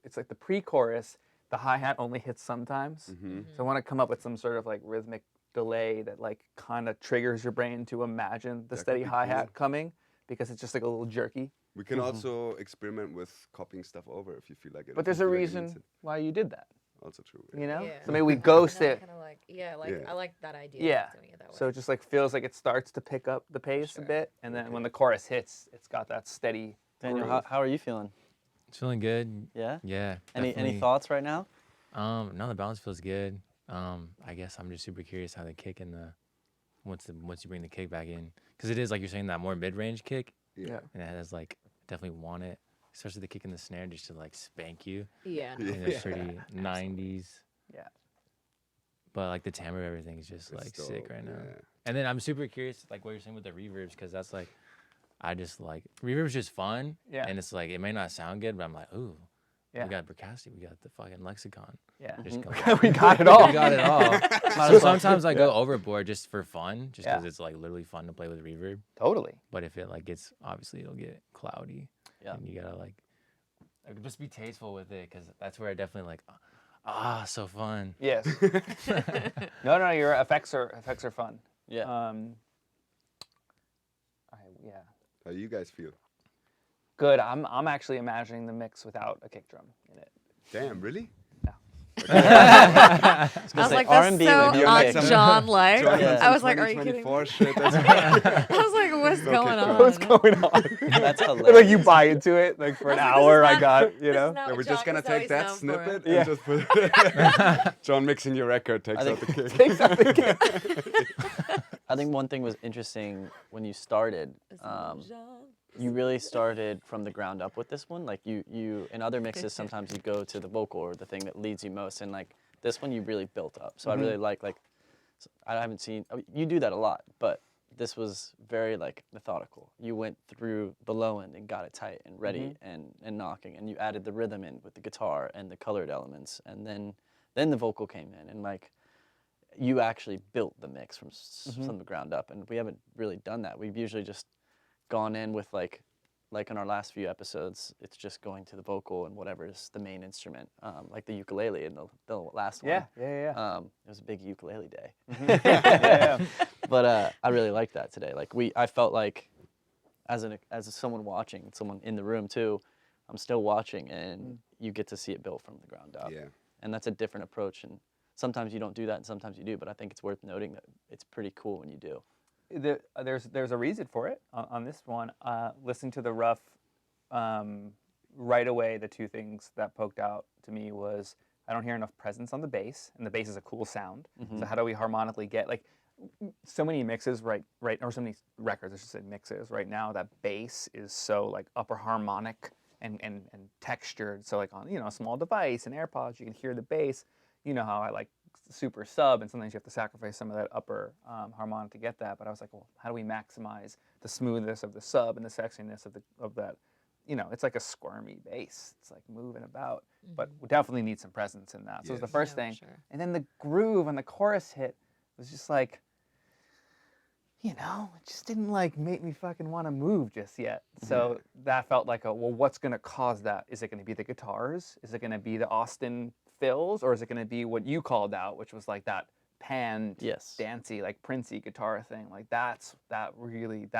it's like the pre-chorus, the hi-hat only hits sometimes. Mm-hmm. So I want to come up with some sort of like rhythmic delay that like kind of triggers your brain to imagine the That steady could be hi-hat cool. coming because it's just like a little jerky. We can also experiment with copying stuff over if you feel like it. But if there's you a feel like it needs reason why you did that, it. Also true. you know? Yeah. So maybe we ghost it. Kind of like, Yeah. I like that idea. Yeah. Of doing it that way. So it just like feels like it starts to pick up the pace a Sure. bit, and then when the chorus hits, it's got that steady. Daniel, groove. how are you feeling? It's feeling good. Yeah. Yeah. Any definitely. thoughts right now? No, the balance feels good. I guess I'm just super curious how the kick and once you bring the kick back in, because it is like you're saying that more mid-range kick, Yeah. and it has like definitely want it, especially the kick in the snare just to like spank you. yeah. And it's pretty 90s. Yeah. But like the timbre of everything is just It's like sick dope, right now. yeah. And then I'm super curious like what you're saying with the reverbs, because that's like I just like reverb's just fun. Yeah. And it's like it may not sound good, but I'm like, ooh, Yeah. we got Percussion, we got the fucking lexicon. Yeah. Just Mhm. going. We got it all. We got it all. So sometimes I go overboard just for fun, just because Yeah. it's like literally fun to play with reverb. Totally. But if it like gets, obviously it'll get cloudy. Yeah. And you gotta like just be tasteful with it, because that's where I definitely like, so fun. Yes. No, your effects are fun. Yeah. Yeah. How you guys feel? Good. I'm actually imagining the mix without a kick drum in it. Damn, really? I was say like, R&B that's with so your kick. John like. Jon Yeah. on I some was like, are you kidding me? 2024 shit. That's I was like, what's going on? What's going on? That's Like hilarious. you buy into it, like for an I was like, this hour, is I not- got, you this know. is not Yeah, what we're just Jon gonna is take always that known for. snippet Yeah. and just put Jon mixing your record, takes I out the kick. Takes out the kick. I think one thing was interesting when you started. You really started from the ground up with this one. Like you in other mixes, sometimes you go to the vocal or the thing that leads you most, and like this one you really built up. So I really like I haven't seen you do that a lot, but this was very like methodical. You went through the low end and got it tight and ready and knocking, and you added the rhythm in with the guitar and the colored elements, and then the vocal came in, and like you actually built the mix from the ground up, and we haven't really done that. We've usually just gone in with like in our last few episodes, it's just going to the vocal and whatever is the main instrument, like the ukulele in the last one. Yeah. It was a big ukulele day. Yeah. But I really liked that today. Like I felt like as someone watching, someone in the room too, I'm still watching, and you get to see it built from the ground up. Yeah. And that's a different approach, and sometimes you don't do that and sometimes you do, but I think it's worth noting that it's pretty cool when you do. There's a reason for it on this one. Listening to the rough, right away, the two things that poked out to me was I don't hear enough presence on the bass, and the bass is a cool sound. So how do we harmonically get like so many mixes right or so many records, I should say mixes right now, that bass is so like upper harmonic and textured. So like on a small device and AirPods, you can hear the bass. You know how I like super sub, and sometimes you have to sacrifice some of that upper harmonic to get that. But I was like, well, how do we maximize the smoothness of the sub and the sexiness of that? It's like a squirmy bass. It's like moving about, but we definitely need some presence in that. So it was the first thing. Sure. And then the groove when the chorus hit was just like, it just didn't like make me fucking want to move just yet. So that felt like what's gonna cause that? Is it gonna be the guitars? Is it gonna be the Austin fills, or is it going to be what you called out, which was like that panned, dancey, like Princey guitar thing? Like that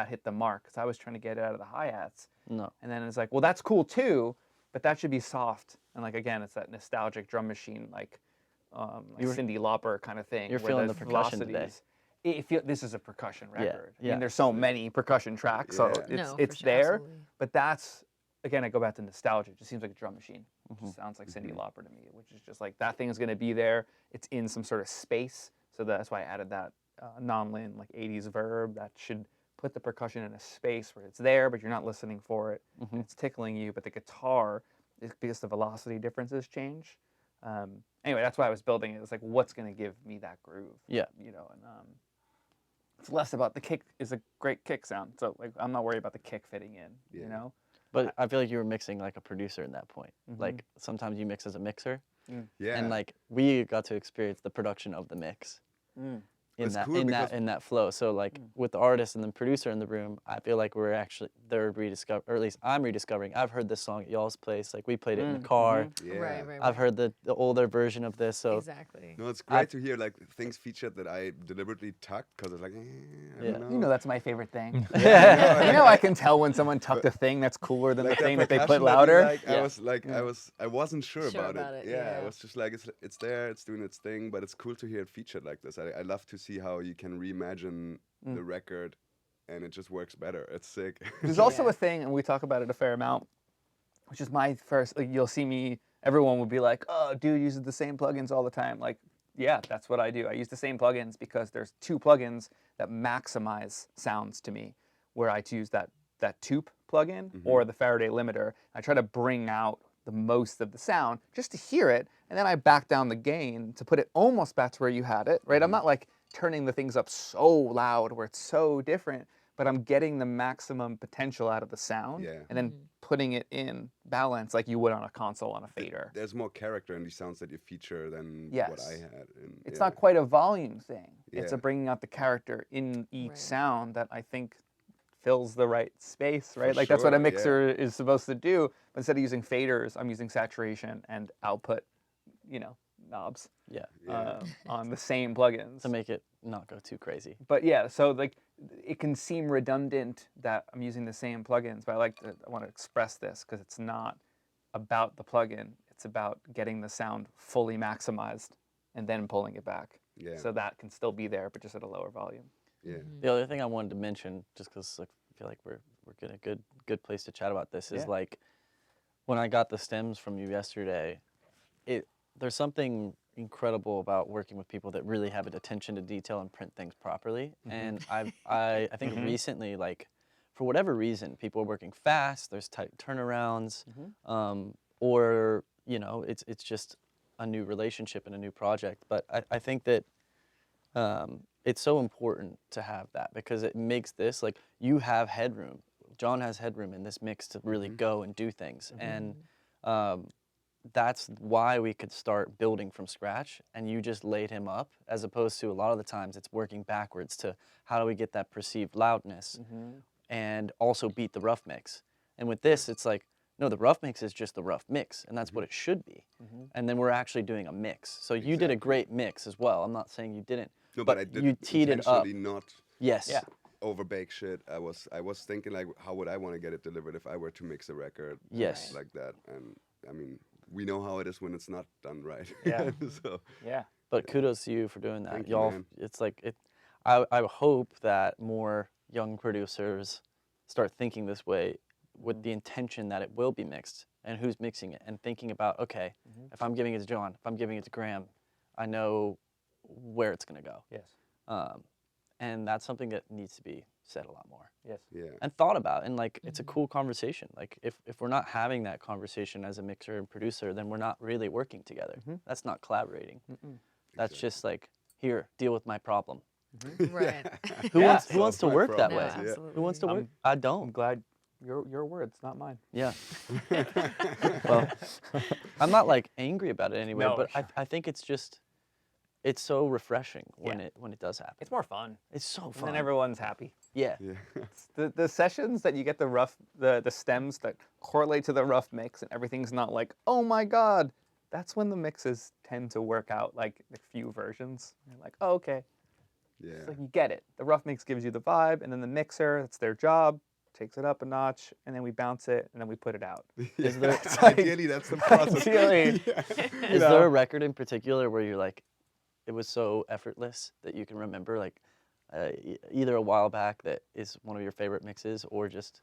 hit the mark, because I was trying to get it out of the hi-hats. No. And then it's like, well, that's cool too, but that should be soft. And like again, it's that nostalgic drum machine, like Cyndi Lauper kind of thing. You're where feeling the percussion velocities- This is a percussion Yeah, record. I yeah. mean, there's so many percussion tracks, so Yeah. No, it's for sure, there. absolutely. But that's, again, I go back to nostalgia. It just seems like a drum machine. It Mm-hmm. just sounds like Cyndi Lauper to me, which is just like that thing is going to be there. It's in some sort of space. So that's why I added that non-lin, like 80s verb that should put the percussion in a space where it's there, but you're not listening for it. Mm-hmm. It's tickling you, but the guitar, because the velocity differences change. Anyway, that's why I was building it. It's like, what's going to give me that groove? Yeah. And it's less about the kick is a great kick sound. So like I'm not worried about the kick fitting in, you Yeah. know? But I feel like you were mixing like a producer in that point. Like sometimes you mix as a mixer, Yeah. and like we got to experience the production of the mix in It's that cool in because- that in that flow. So like with the artist and the producer in the room, I feel like they're rediscovering, or at least I'm rediscovering. I've heard this song at y'all's place. Like we played it in the car. Yeah. Right. I've heard the older version of this. So Exactly. No, it's great to hear like things featured that I deliberately tucked because it's like, I Yeah. don't know. You know that's my favorite thing. Yeah, You know I can tell when someone tucked a thing that's cooler than like the thing that they percussion put you louder. like, Yeah. I wasn't sure Sure about about it. it, Yeah, yeah. I was just like, it's there, it's doing its thing, but it's cool to hear it featured like this. I love to see how you can reimagine the record, and it just works better. It's sick. There's also a thing, and we talk about it a fair amount, which is my first, like, you'll see me, everyone will be like, oh, dude uses the same plugins all the time. Like, yeah, that's what I do. I use the same plugins because there's two plugins that maximize sounds to me, where I choose that tube plugin or the Faraday limiter. I try to bring out the most of the sound just to hear it, and then I back down the gain to put it almost back to where you had it, right? I'm not like turning the things up so loud where it's so different, but I'm getting the maximum potential out of the sound Yeah. and then putting it in balance like you would on a console on a fader. There's more character in these sounds that you feature than what Yes. I had. And, It's yeah. not quite a volume thing. It's a Yeah. bringing out the character in each Right. sound that I think fills the right space, right? For Like that's what a sure, yeah. mixer is supposed to do. But instead of using faders, I'm using saturation and output, knobs Yeah. on the same plugins. To make it not go too crazy. But yeah, so like it can seem redundant that I'm using the same plugins, but I want to express this because it's not about the plugin. It's about getting the sound fully maximized and then pulling it back. Yeah. So that can still be there, but just at a lower volume. Yeah. The other thing I wanted to mention, just because I feel like we're getting a good place to chat about this, is Yeah. like when I got the stems from you yesterday, there's something incredible about working with people that really have an attention to detail and print things properly. And I think recently, like for whatever reason, people are working fast. There's tight turnarounds, or it's just a new relationship and a new project. But I think that it's so important to have that because it makes this like you have headroom. Jon has headroom in this mix to really go and do things, and that's why we could start building from scratch. And you just laid him up, as opposed to a lot of the times it's working backwards to how do we get that perceived loudness and also beat the rough mix. And with this, it's like, no, the rough mix is just the rough mix, and that's what it should be. And then we're actually doing a mix. So you did a great mix as well. I'm not saying you didn't. No, but I did you teed it up. intentionally not Yes. Yeah. overbake shit. I was thinking like, how would I want to get it delivered if I were to mix a record? Yes. Like that. And I mean, we know how it is when it's not done right. Yeah. So Yeah. But kudos to you for doing that. Thank you, Y'all, man. it's like I hope that more young producers start thinking this way with the intention that it will be mixed and who's mixing it, and thinking about, okay, if I'm giving it to Jon, if I'm giving it to Graham, I know where it's gonna go. Yes. And that's something that needs to be said a lot more Yes. yeah. and thought about. And like, it's a cool conversation. Like if we're not having that conversation as a mixer and producer, then we're not really working together. That's not collaborating. That's just like, here, deal with my problem. Right. Who Yeah. wants to my work that No, way? absolutely. Who wants to work? I'm- I I'm don't. glad your words, not mine. Yeah. Well, I'm not like angry about it anyway, No, but sure. I think it's just, it's so refreshing when Yeah. it does happen. It's more fun. It's so And fun. then everyone's happy. Yeah. Yeah. The sessions that you get the stems that correlate to the rough mix and everything's not like, oh my god, that's when the mixes tend to work out like a few versions. You're like, oh, okay. Yeah. It's like you get it. The rough mix gives you the vibe, and then the mixer, that's their job, takes it up a notch, and then we bounce it, and then we put it out. Is there Ideally, that's the process. Ideally. is there a record in particular where you're like, it was so effortless that you can remember, like either a while back that is one of your favorite mixes, or just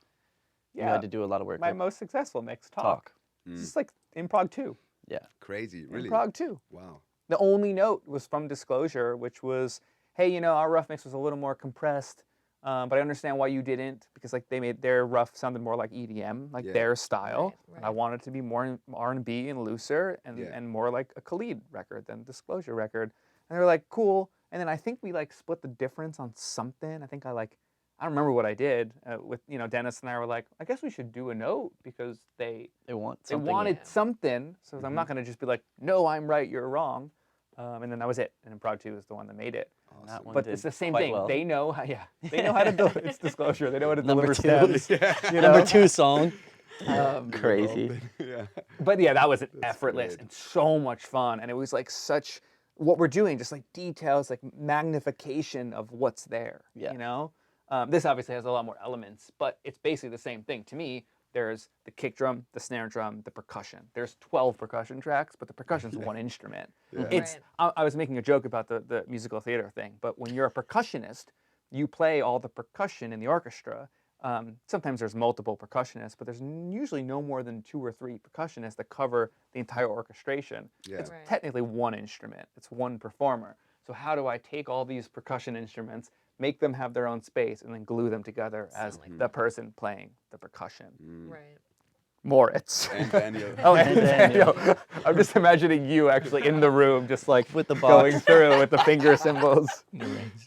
you Yeah. had to do a lot of work My to most successful mix, talk? It's just like Improg 2. Yeah. Crazy, really. Improg 2. Wow. The only note was from Disclosure, which was, hey, our rough mix was a little more compressed, but I understand why you didn't, because like they made their rough sounded more like EDM, like Yeah. their style. Right, And I right. wanted it to be more R&B and looser and, Yeah. and more like a Khalid record than Disclosure record. And they were like, cool. And then I think we like split the difference on something. I think I don't remember what I did with, you know, Dennis and I were like, I guess we should do a note because they wanted something. So I'm not going to just be like, no, I'm right, you're wrong. And then that was it. And Improv 2 is the one that made it. That one But did it's the same quite thing. well. They know how, they know how to it's disclosure. They know how to Number deliver 2. stems. You know? Number 2 song. Crazy. But yeah, that was effortless and so much fun. And it was like such what we're doing, just like details, like magnification of what's there. Yeah. You know? This obviously has a lot more elements, but it's basically the same thing. To me, there's the kick drum, the snare drum, the percussion. There's 12 percussion tracks, but the percussion's one instrument. Yeah. It's I was making a joke about the musical theater thing, but when you're a percussionist, you play all the percussion in the orchestra. Sometimes there's multiple percussionists, but there's usually no more than 2 or 3 percussionists that cover the entire orchestration. Yeah. It's technically one instrument. It's one performer. So how do I take all these percussion instruments, make them have their own space, and then glue them together as the person playing the percussion? Right. Moritz. And Daniel. Oh, and Daniel. I'm just imagining you actually in the room, just like With the going box. through with the finger symbols.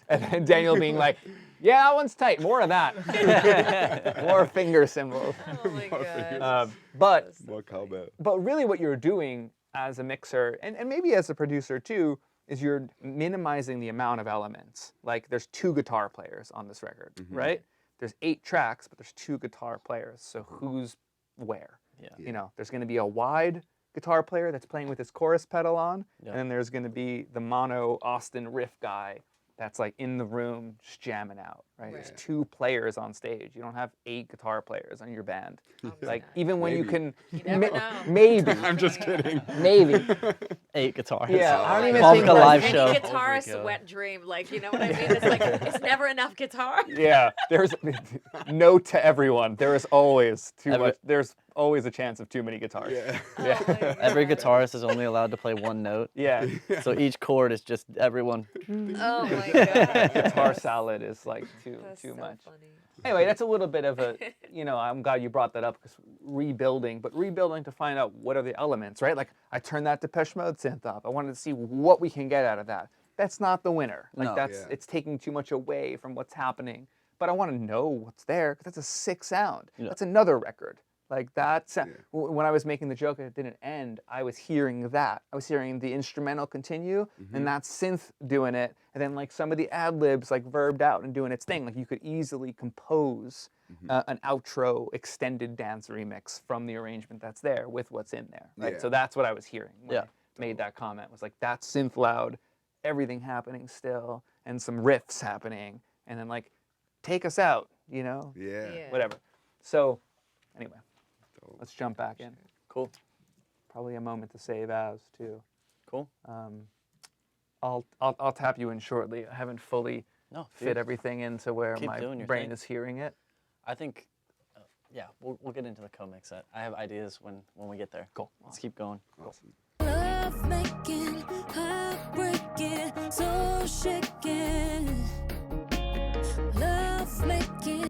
And then Daniel being like, yeah, that one's tight. More of that. More finger symbols. Oh my god. But More cowbell. really what you're doing as a mixer, and maybe as a producer too, is you're minimizing the amount of elements. Like there's 2 guitar players on this record, right? There's 8 tracks, but there's 2 guitar players. So who's where? Yeah. You know, there's going to be a wide guitar player that's playing with his chorus pedal on, and then there's going to be the mono Austin riff guy that's like in the room just jamming out, right? There's 2 players on stage. You don't have 8 guitar players on your band. Like even when you can, never know. maybe. I'm just kidding. Maybe. 8 guitars. Yeah, I don't even Malavika think like- live Any show. guitarist's Overkill. wet dream, like, you know what I mean? It's like it's never enough guitar. Yeah, there's note to everyone. There is always too much. There's always a chance of too many guitars. Yeah. Oh my God. Every guitarist is only allowed to play 1 note. Yeah. So each chord is just everyone. Oh my god. Guitar salad is like too That's so much. funny. Anyway, that's a little bit of a, you know, I'm glad you brought that up because rebuilding to find out what are the elements, right? Like I turned that Depeche Mode synth up. I wanted to see what we can get out of that. That's not the winner. Like No. that's it's taking too much away from what's happening. But I want to know what's there because that's a sick sound. Yeah. That's another record. Like that's when I was making the joke and it didn't end, I was hearing that. I was hearing the instrumental continue and that synth doing it, and then like some of the ad-libs like verbed out and doing its thing. Like you could easily compose an outro extended dance remix from the arrangement that's there with what's in there. Right. Yeah. So that's what I was hearing when Yeah. I made that comment. Was like that synth loud, everything happening still, and some riffs happening, and then like take us out, you know? Yeah. Yeah. Whatever. So anyway, let's jump back in. Cool. Probably a moment to save as too. Cool. I'll tap you in shortly. I haven't fully No, fit dude. everything into where Keep my doing your brain thing. is hearing it. I think, yeah, we'll get into the co-mix set. I have ideas when we get there. Cool. Let's keep going. Awesome. Love making, heartbreaking, soul shaking. Love making.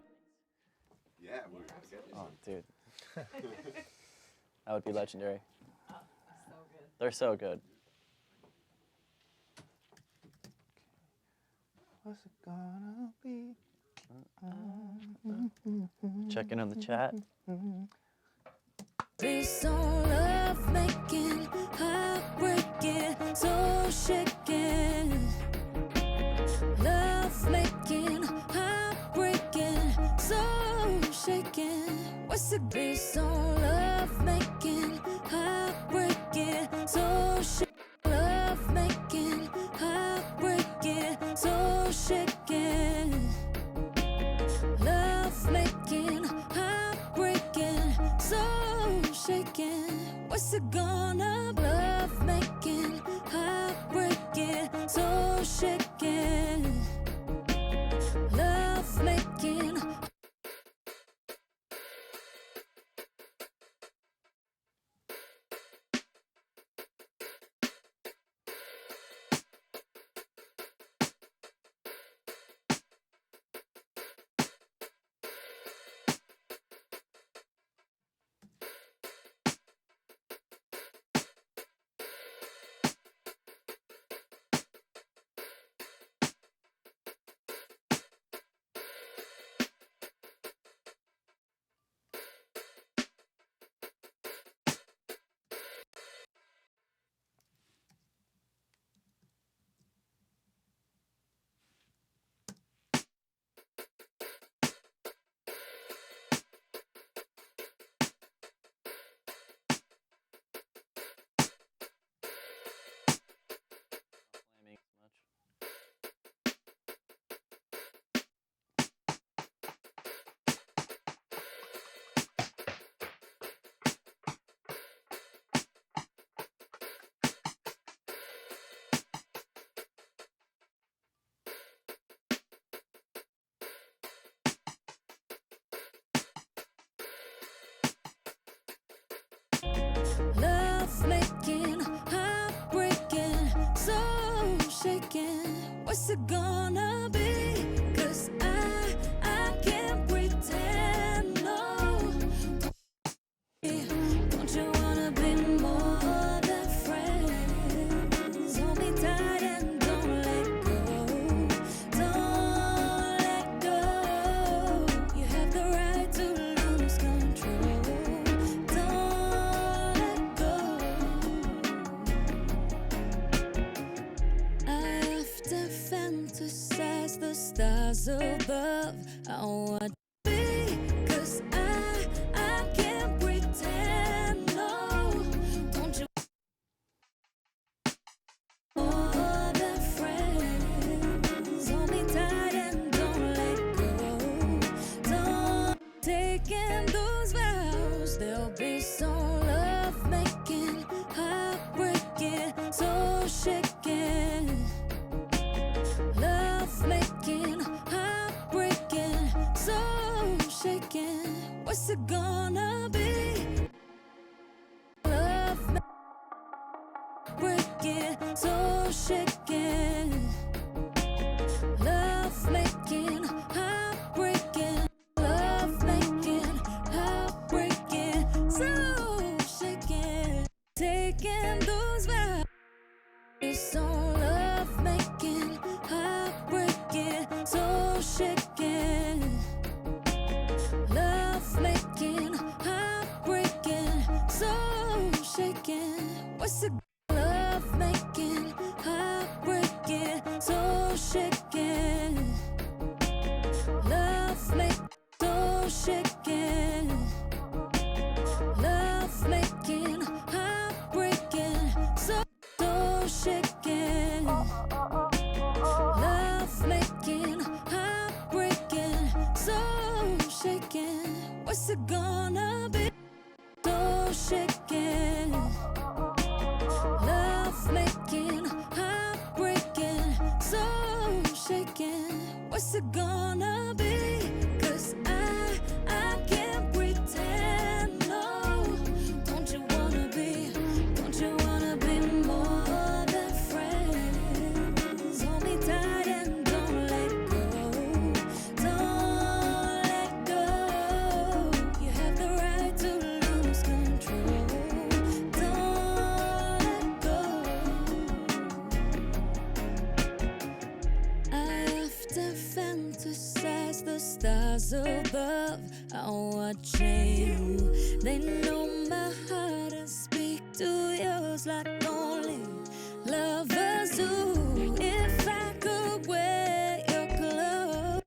Yeah, we're gonna get Oh, dude. That would be legendary. They're so good. What's it gonna be? Checking on the chat. Based on love making, heartbreaking, soul shaking. Love making, heartbreaking, soul shaking. What's it based on love making, heartbreaking, soul shaking. Love making, heartbreaking, soul shaking. Love making, heartbreaking, soul shaking. What's it gonna be? Love making, heartbreaking, soul shaking. Love making. What's it gonna be? 'Cause I can't pretend, no. Don't you wanna be more than friends? Hold me tight and don't let go. Don't let go. You have the right to lose control. Don't let go. I often fantasize the stars above. I want to be, 'cause I can't pretend, no. Don't you more than friends? Hold me tight and don't let go. Don't taking those vows. There'll be some love making, heartbreaking, so shaking. Love making, heartbreaking, so shaking. What's it gonna be? Love breaking, so shaking. Love making, heartbreaking. Love making, heartbreaking, so shaking. Taking those vows. It's all love making, heartbreaking, so shaking. Love making, heartbreaking, so shaking. What's it? Love making, heartbreaking, so shaking. Love making, so shaking. Love making, heartbreaking, so shaking. Love making, heartbreaking, so shaking. What's it gonna be? So shaking. Love making, heartbreaking, so shaking. What's it gonna be? 'Cause I can't pretend, no. Don't you wanna be more than friends? Hold me tight and don't let go. Don't let go. You have the right to lose control. Don't let go. I often fantasize the stars above are watching. They know my heart and speak to yours like only lovers do. If I could wear your clothes,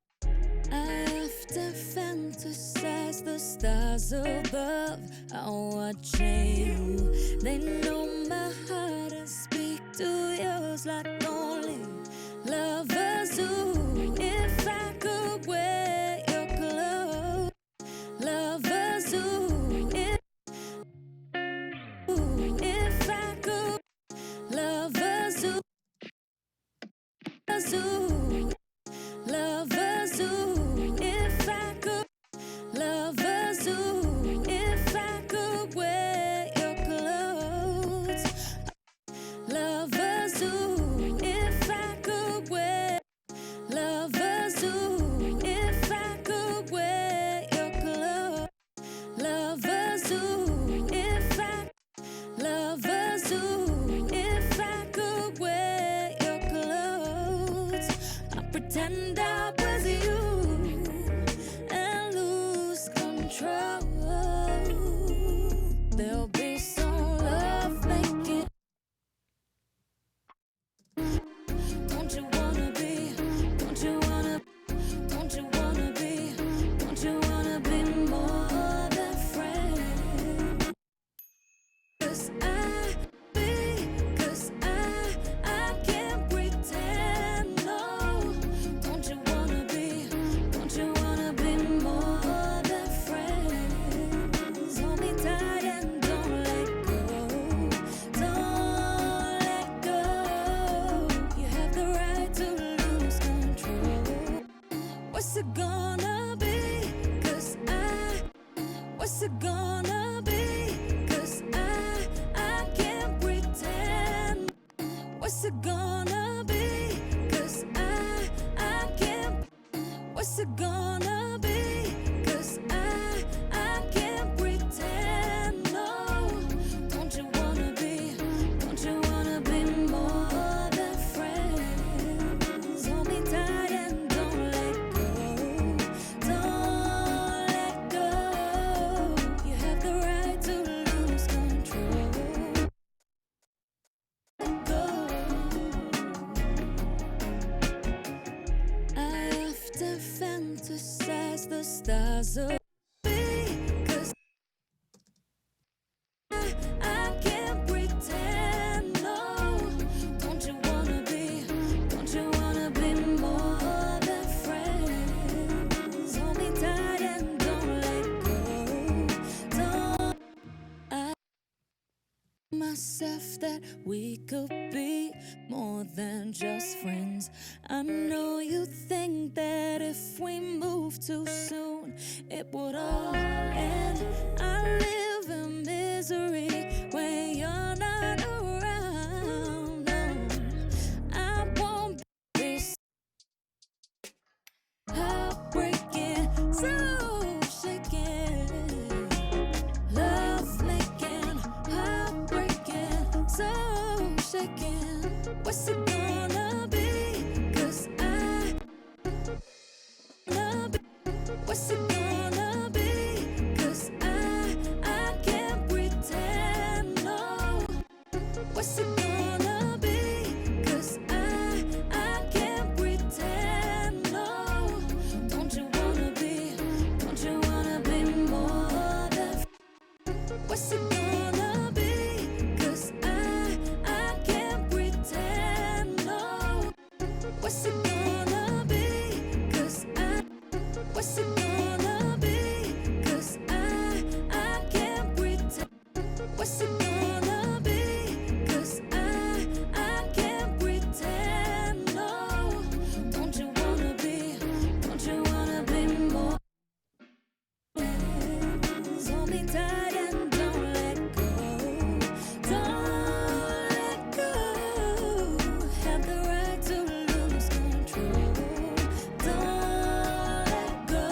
I often fantasize the stars above are watching. They know my heart and speak to yours like only lovers do. If I could wear your clothes, lovers do. If I could, lovers do. Lovers do. If I could, lovers do. If I could wear your clothes, lovers do. If I could wear, lovers do. If I could wear your clothes, lovers do. If I, lovers do. If I could wear your clothes, I pretend I was you and lose control. There'll be some love making. Don't you wanna be? Don't you wanna? Don't you wanna be? Don't you wanna be more than friends? 'Cause I can't pretend, no. Don't you wanna be? Don't you wanna be more than friends? Hold me tight and don't let go. Don't let go. You have the right to lose control. What's it gonna be? 'Cause what's it gonna be? 'Cause I can't pretend. What's it gonna be? 'Cause What's it gonna be? 'Cause I can't pretend, no. Don't you wanna be more than friends? Hold me tight and don't let go. Don't let go. You have the right to lose control. Let go. I often fantasize the stars of me, 'cause I can't pretend, no. Don't you wanna be more than friends? Hold me tight and don't let go. Don't I myself that we could be more than just friends. I know you think that if we move too soon, it would all end. I live in misery when you're not around. No, I won't be heartbreaking, so shaking, love making, heartbreaking, so shaking. What's it gonna be? 'Cause what's it gonna be? 'Cause I can't pretend, no. What's it gonna be? 'Cause I can't pretend, no. Don't you wanna be more than? What's it gonna be? 'Cause I can't pretend, no. What's it gonna be? 'Cause what's it gonna be? 'Cause I can't pretend. What's it gonna be? 'Cause I can't pretend, no. Don't you wanna be more? Hold me tight and don't let go. Don't let go. Have the right to lose control. Don't let go.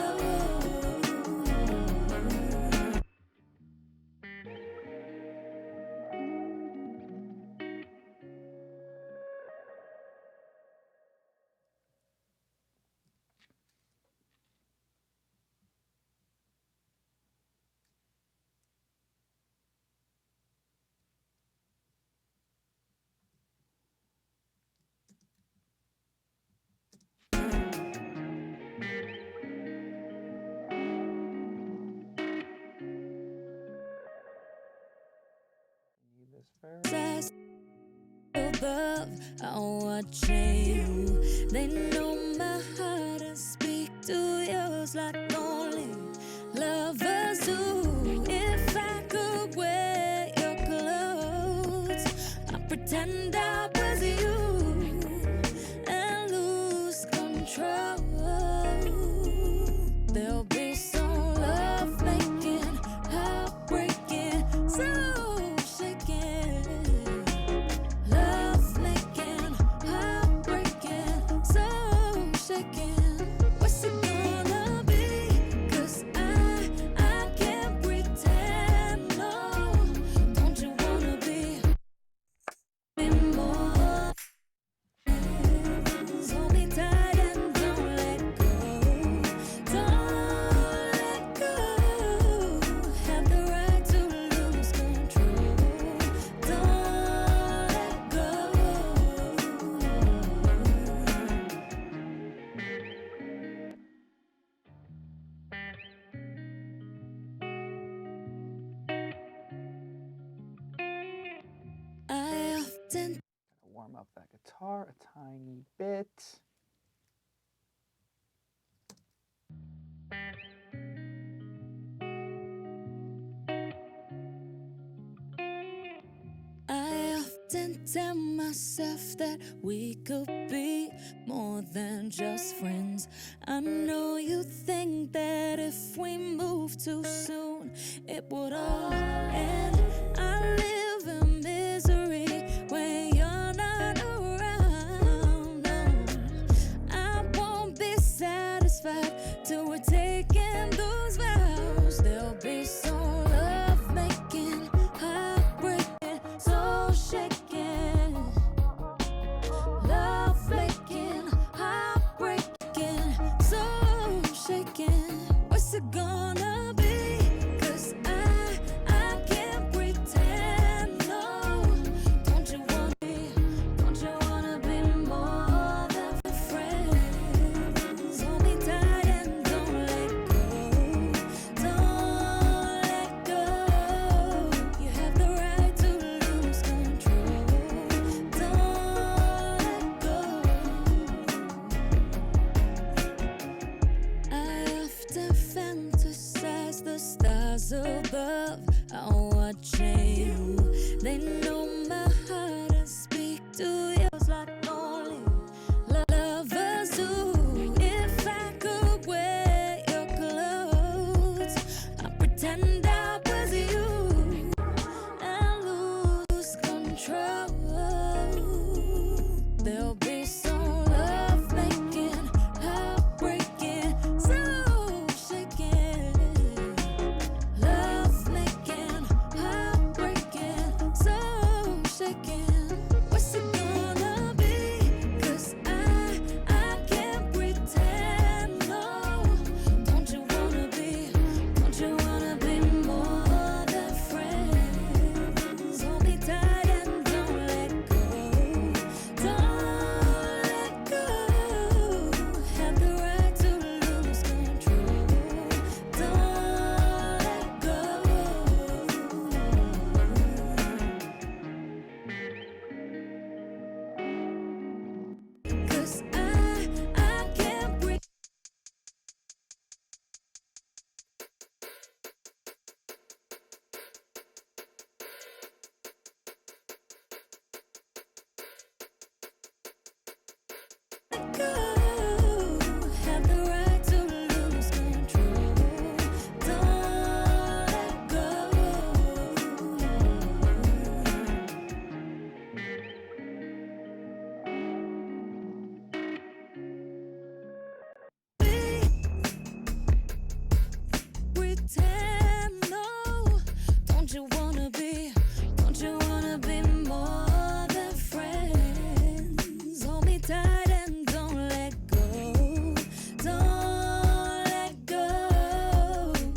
Need this for Says above, I'm watching you. They know my heart and speak to yours like only lovers do. If I could wear your clothes, I'd pretend I was you and lose control. There'll be some love making, heartbreaking, so shaking. Love making, heartbreaking, so shaking. What's it gonna be? 'Cause I can't pretend, no. Don't you wanna be more? Hold me tight and don't let go. Don't let go. Have the right to lose control. Don't let go. I often warm up that guitar a tiny bit. I often tell myself that we could be more than just friends. I know you think that if we move too soon, it would all end. I live in misery when you're not around. No, I won't be satisfied watching you. They know my heart and speak to yours like only lovers do. If I could wear your clothes, I'd pretend I was you and lose control. There'll be some love making, heartbreaking, so shaking. Love making, heartbreaking, so shaking. What's it gonna be? 'Cause I can't pretend, no. Don't you wanna be more than friends? Hold me tight and don't let go. Don't let go. Have the right to lose control. Don't let go. 'Cause I can't breathe. Go. Have the right to lose control. Don't let go. Pretend, no. Don't you wanna be more than friends? Hold me tight and don't let go. Don't let go.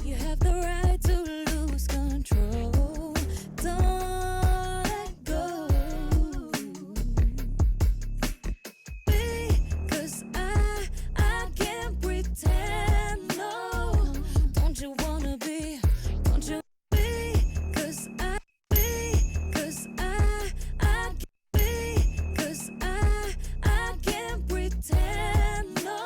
You have the right to lose control. Don't let go. 'Cause I can't pretend, no. Don't you wanna be? 'Cause I can't pretend, no.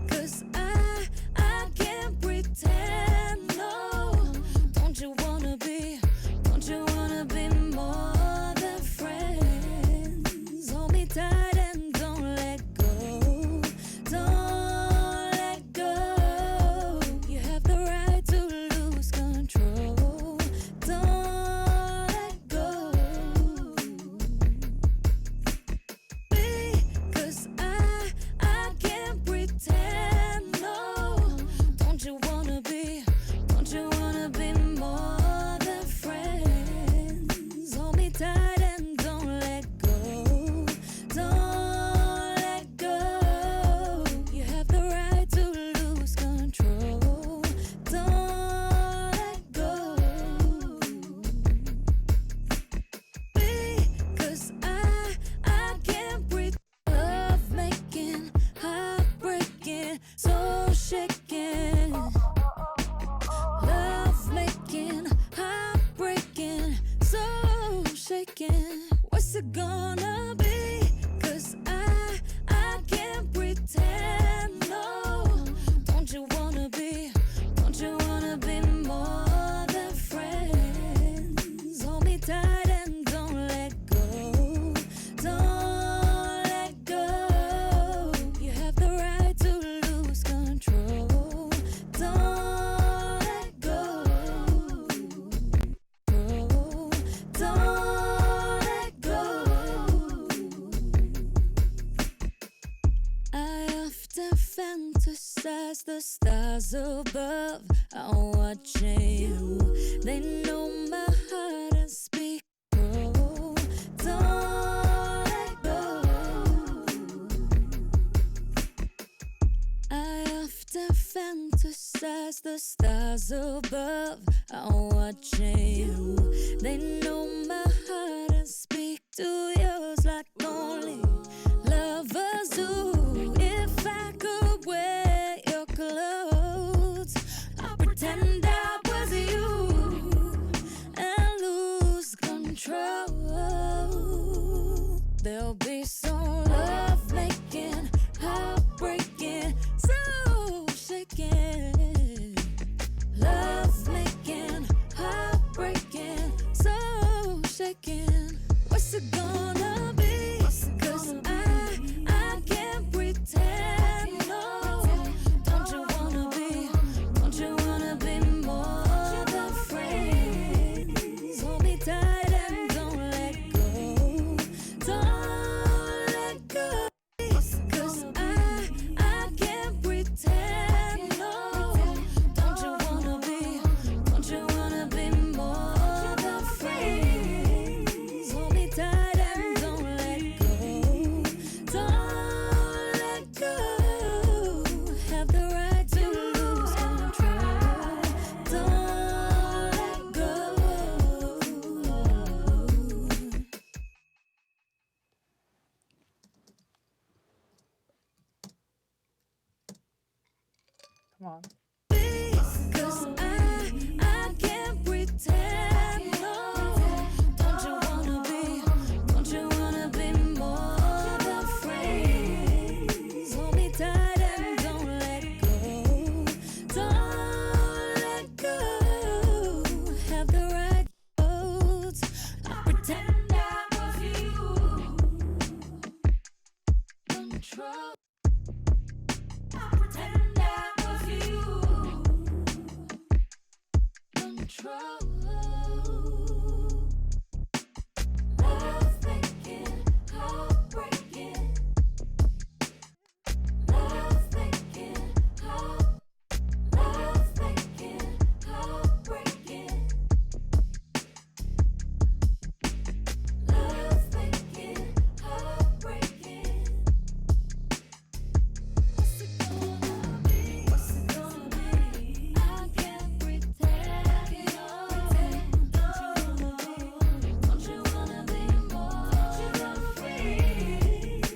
'Cause I can't pretend, no. Don't you wanna be more than friends? Hold me tight and don't let go. Don't let go. You have the right to lose control. Don't let go. 'Cause I can't pretend, no. Don't you wanna be more than friends? Hold me tight and don't let go. Don't let go. You have the right to lose control. Don't let go. 'Cause I can't breathe. Love making, heartbreaking, so shaking. Love making, heartbreaking, so shaking. What's it gonna be? 'Cause I can't pretend, no. Don't you wanna be more than friends? Hold me tight and don't let go. Don't let go. You have the right to lose control. Don't let go. Don't let go. I often fantasize the stars above are watching you. They know my heart and speak. Oh, don't let go. I often fantasize the stars above are watching you. They know my heart and speak to yours like only lovers do. If I could wear your clothes, I'd pretend I was you and lose control. There'll be some love making, heartbreaking, so making. What's it gonna be? 'Cause I can't pretend. No, don't you wanna be more than friends? Hold me tight and don't let go. Don't let go. 'Cause I can't pretend. No, don't you wanna be more than friends? Hold me tight and don't let go. Don't let go. Have the right to lose control. Don't let go. Come on. 'Cause I can't pretend. No, don't you wanna be more than friends? Hold me tight and don't let go. Don't let go. Have the right words. I pretend I was you. Control. I pretend I was you. Control. Love making, heartbreaking. Love making, love making, heartbreaking. Love making, heartbreaking. What's it gonna be? What's it gonna be? I can't pretend. Don't you wanna be more than friends?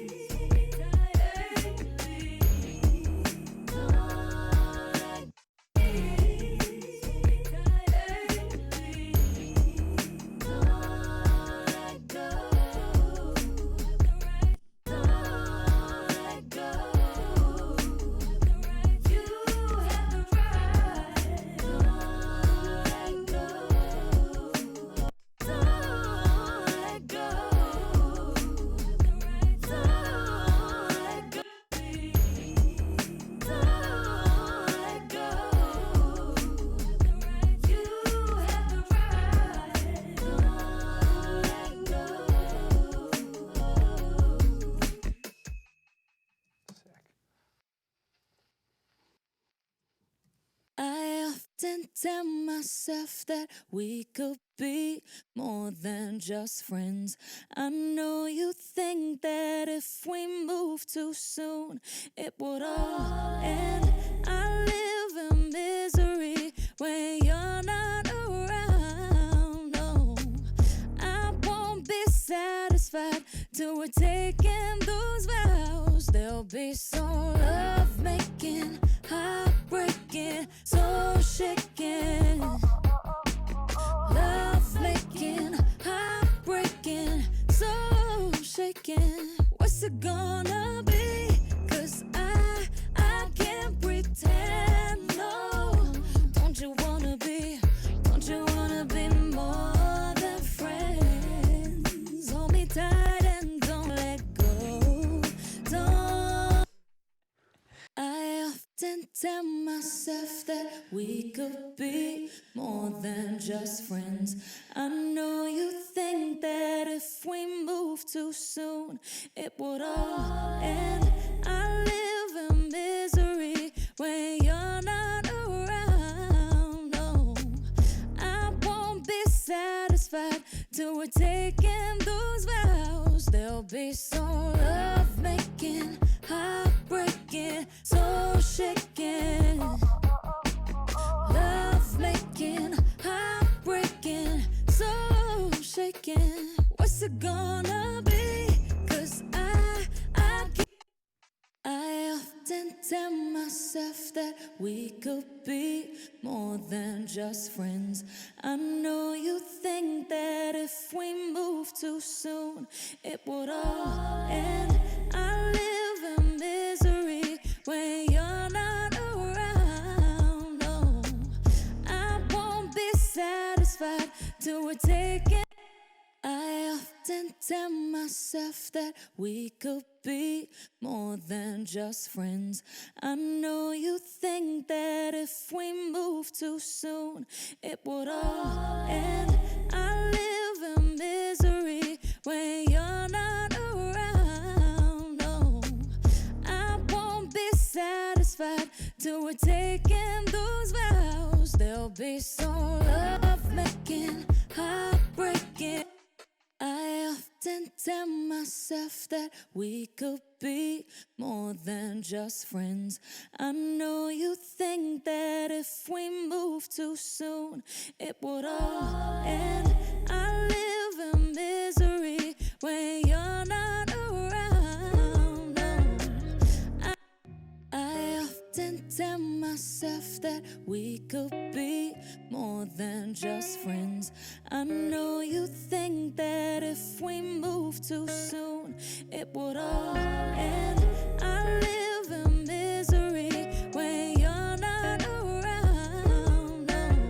I often tell myself that we could be more than just friends. I know you think that if we move too soon, it would all end. I live in misery when you're not around. No, I won't be satisfied till we're taking those vows. There'll be some love making, heartbreaking, soul shaking. Love making, heartbreaking, soul shaking. What's it gonna be? 'Cause I can't pretend. No, don't you wanna be more than friends? Hold me tight and don't let go. Don't. I often tell myself that we could be more than just friends. I know you think that if we move too soon, it would all end. I live in misery when you're not around. No, I won't be satisfied till we're taking those vows. There'll be some love making, heartbreaking, soul shaking. Love making, heartbreaking, soul shaking. What's it gonna be? 'Cause I often tell myself that we could be more than just friends. I know you think that if we move too soon, it would all end. I live in misery when you're not around. No, I won't be satisfied till we're taking. I often tell myself that we could be more than just friends. I know you think that if we move too soon, it would all end. I live in misery when you're not around. No, I won't be satisfied till we're taking those vows. There'll be some love making, heartbreaking. I often tell myself that we could be more than just friends. I know you think that if we move too soon, it would all end. I live in misery when you're not around. No, I often tell myself that we could be more than just friends. I know you think that if we move too soon, it would all end. I live in misery when you're not around. No,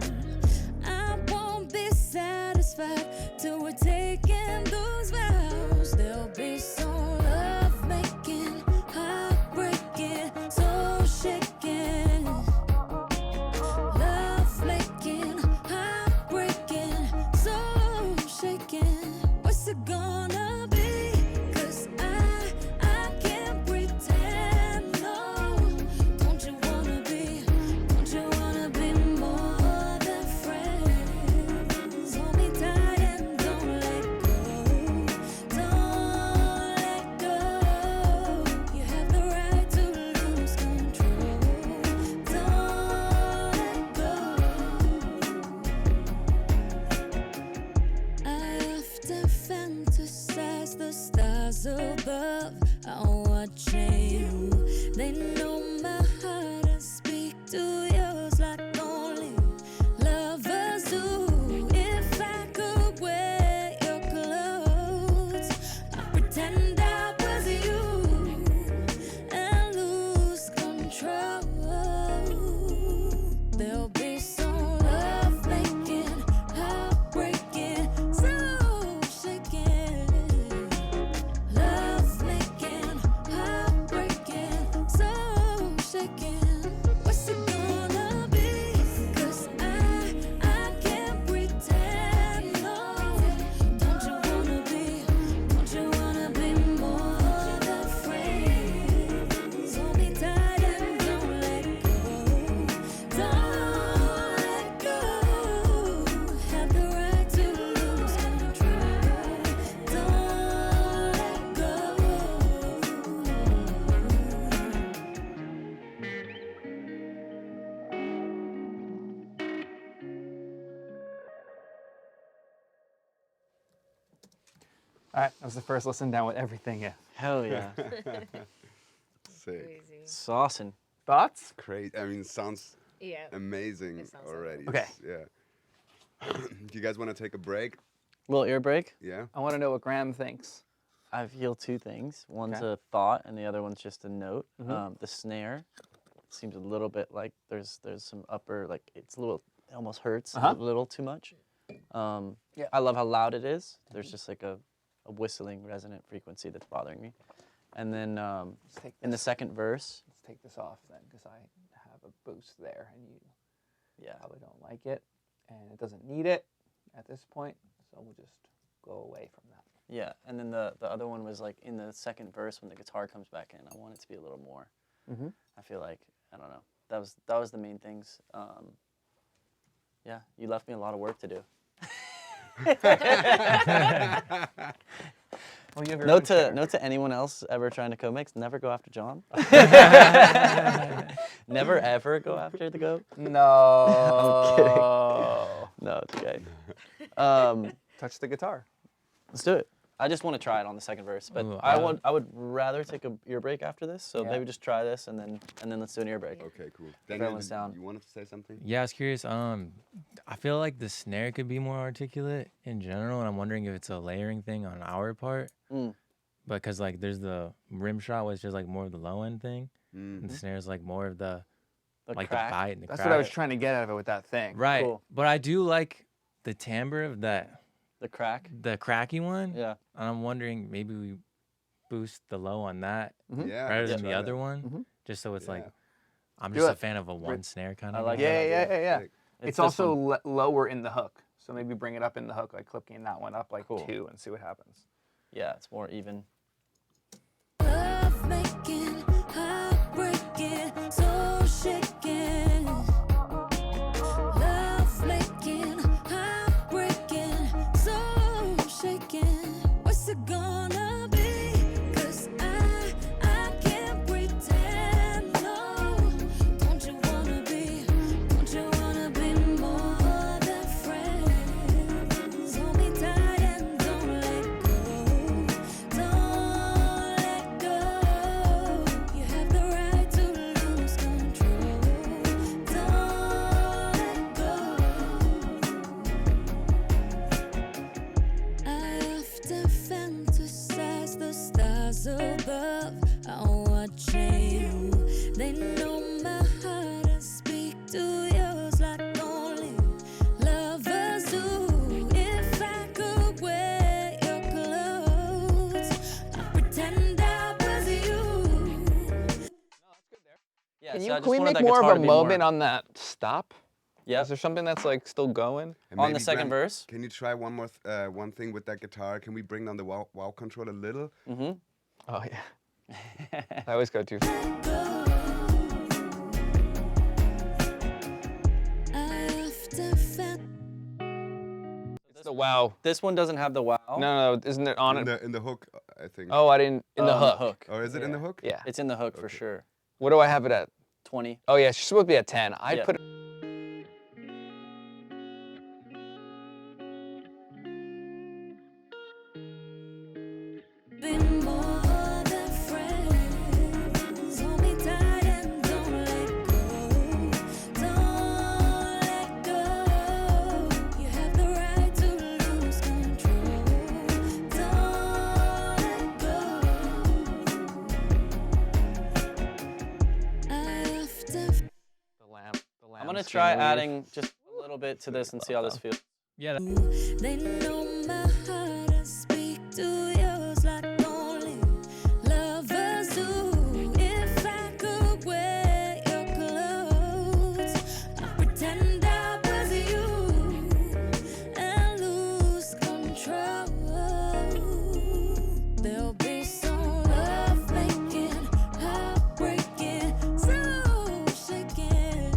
I won't be satisfied till we're taking those vows. There'll be some love making, heartbreaking, soul shaking. Love making, heartbreaking, soul shaking. What's it gonna be? 'Cause I can't pretend, no. Don't you wanna be more than friends? Hold me tight and don't let go. Don't let go. You have the right to lose control. Don't let go. I often fantasize the stars above are watching you. They know my heart and speak to yours like only lovers do. If I could wear your clothes, I'd pretend I was you and lose control. There'll be some love making, heartbreaking, soul shaking. Love making, heartbreaking, soul shaking. What's it gonna be? 'Cause I can't pretend, no. Don't you wanna be more than friends? Hold me tight and don't let go. Don't let go. Have the right to lose control. Don't let go. All right, that was the first listen down with everything in. Hell yeah. Sick. Saucing. Thoughts? Great. I mean, it sounds Yeah. amazing It sounds so already. good. Okay. Yeah. Do you guys want to take a break? Little ear break. Yeah. I want to know what Graham thinks. I feel two things. One's Okay. a thought, and the other one's just a note. The snare seems a little bit like there's some upper, like it's a little, it almost hurts a little too much. Yeah. I love how loud it is. There's just like a whistling resonant frequency that's bothering me. And then Let's take in the this. second verse, Let's take this off then, because I have a boost there, and you yeah, probably don't like it, and it doesn't need it at this point, so we'll just go away from that. yeah. And then the other one was like in the second verse when the guitar comes back in. I want it to be a little more. I feel like, I don't know. That was the main things. Yeah, you left me a lot of work to do. Well, you have your own Note chair. to anyone else ever trying to co-mix, never go after Jon. Never ever go after the goat. No. No, it's okay. Touch the guitar. Let's do it. I just want to try it on the second verse, but Ooh, I would rather take a ear break after this. So Yeah. maybe just try this and then let's do an ear break. Okay, cool. Everyone's down. You wanted to say something? Yeah, I was curious. I feel like the snare could be more articulate in general, and I'm wondering if it's a layering thing on our part. Because like there's the rim shot, which is like more of the low end thing, and the snare is like more of the like crack. the bite and the That's crack. what I was trying to get out of it with that thing. Right. Cool. But I do like the timbre of that The crack. the cracky one. Yeah. And I'm wondering maybe we boost the low on that Yeah. rather let's than the try other that. one, just so it's like Yeah. I'm Do just it. a fan of a one snare kind I of. like guy. that. Yeah. Sick. It's this also one. lower in the hook, so maybe bring it up in the hook, like clip gain that one up like Cool. 2 and see what happens. Yeah, it's more even. Love making, heartbreaking, soul shaking. Love making, heartbreaking, soul shaking. What's it gonna be? 'Cause I can't pretend, no. Don't you wanna be more than friends? Hold me tight and don't let go. Don't let go. You have the right to lose control. Don't let go. I often fantasize the stars above are watching you. They know my heart and speak to yours like only lovers do. If I could wear your clothes, I'd pretend I was you. Yeah. Can, so you, I can just we wanted make that more guitar of to a be more- moment on that stop? Yeah. Is there something that's like still going? And On the maybe, second Graham, verse. Can you try one thing with that guitar? Can we bring down the wow control a little? Mm-hmm. Oh yeah. I always go too. I often It's the wow. This one doesn't have the wow. No, isn't it on In it? the hook, I think. Oh, I didn't. In the Oh, hook. Or is it in the hook? Yeah. It's in the hook for Okay. sure. What do I have it at? 20. Oh yeah, she's supposed to be at 10. I Yeah. put it. be more than friends. Hold me tight and don't let go. Don't let go. You have the right to lose control. Don't let go. I often The lamp. I'm gonna try adding just a little bit to this and see how this feels. Yeah. They know my heart and speak to yours like only lovers do. If I could wear your clothes, I'd pretend I was you and lose control. There'll be some love making, heartbreaking, soul shaking.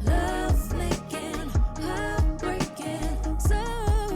Love making, heartbreaking, soul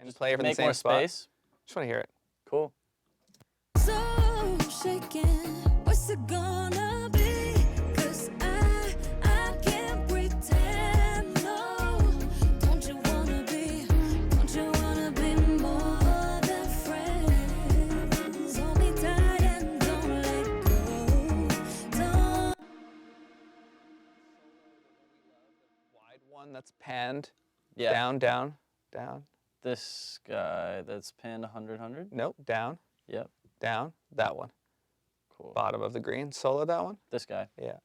and play from the Make same more spot. space. Just want to hear it. Cool. So shaking, what's it gonna be? 'Cause I can't pretend, no. Don't you wanna be more than friends? Hold me tight and don't let go. Don't. Wide one that's panned. Yeah. Down, down, down. This guy that's pinned 100. Nope, down, Yep. down. That one. Cool. Bottom of the green. Solo that one? This guy. Yeah.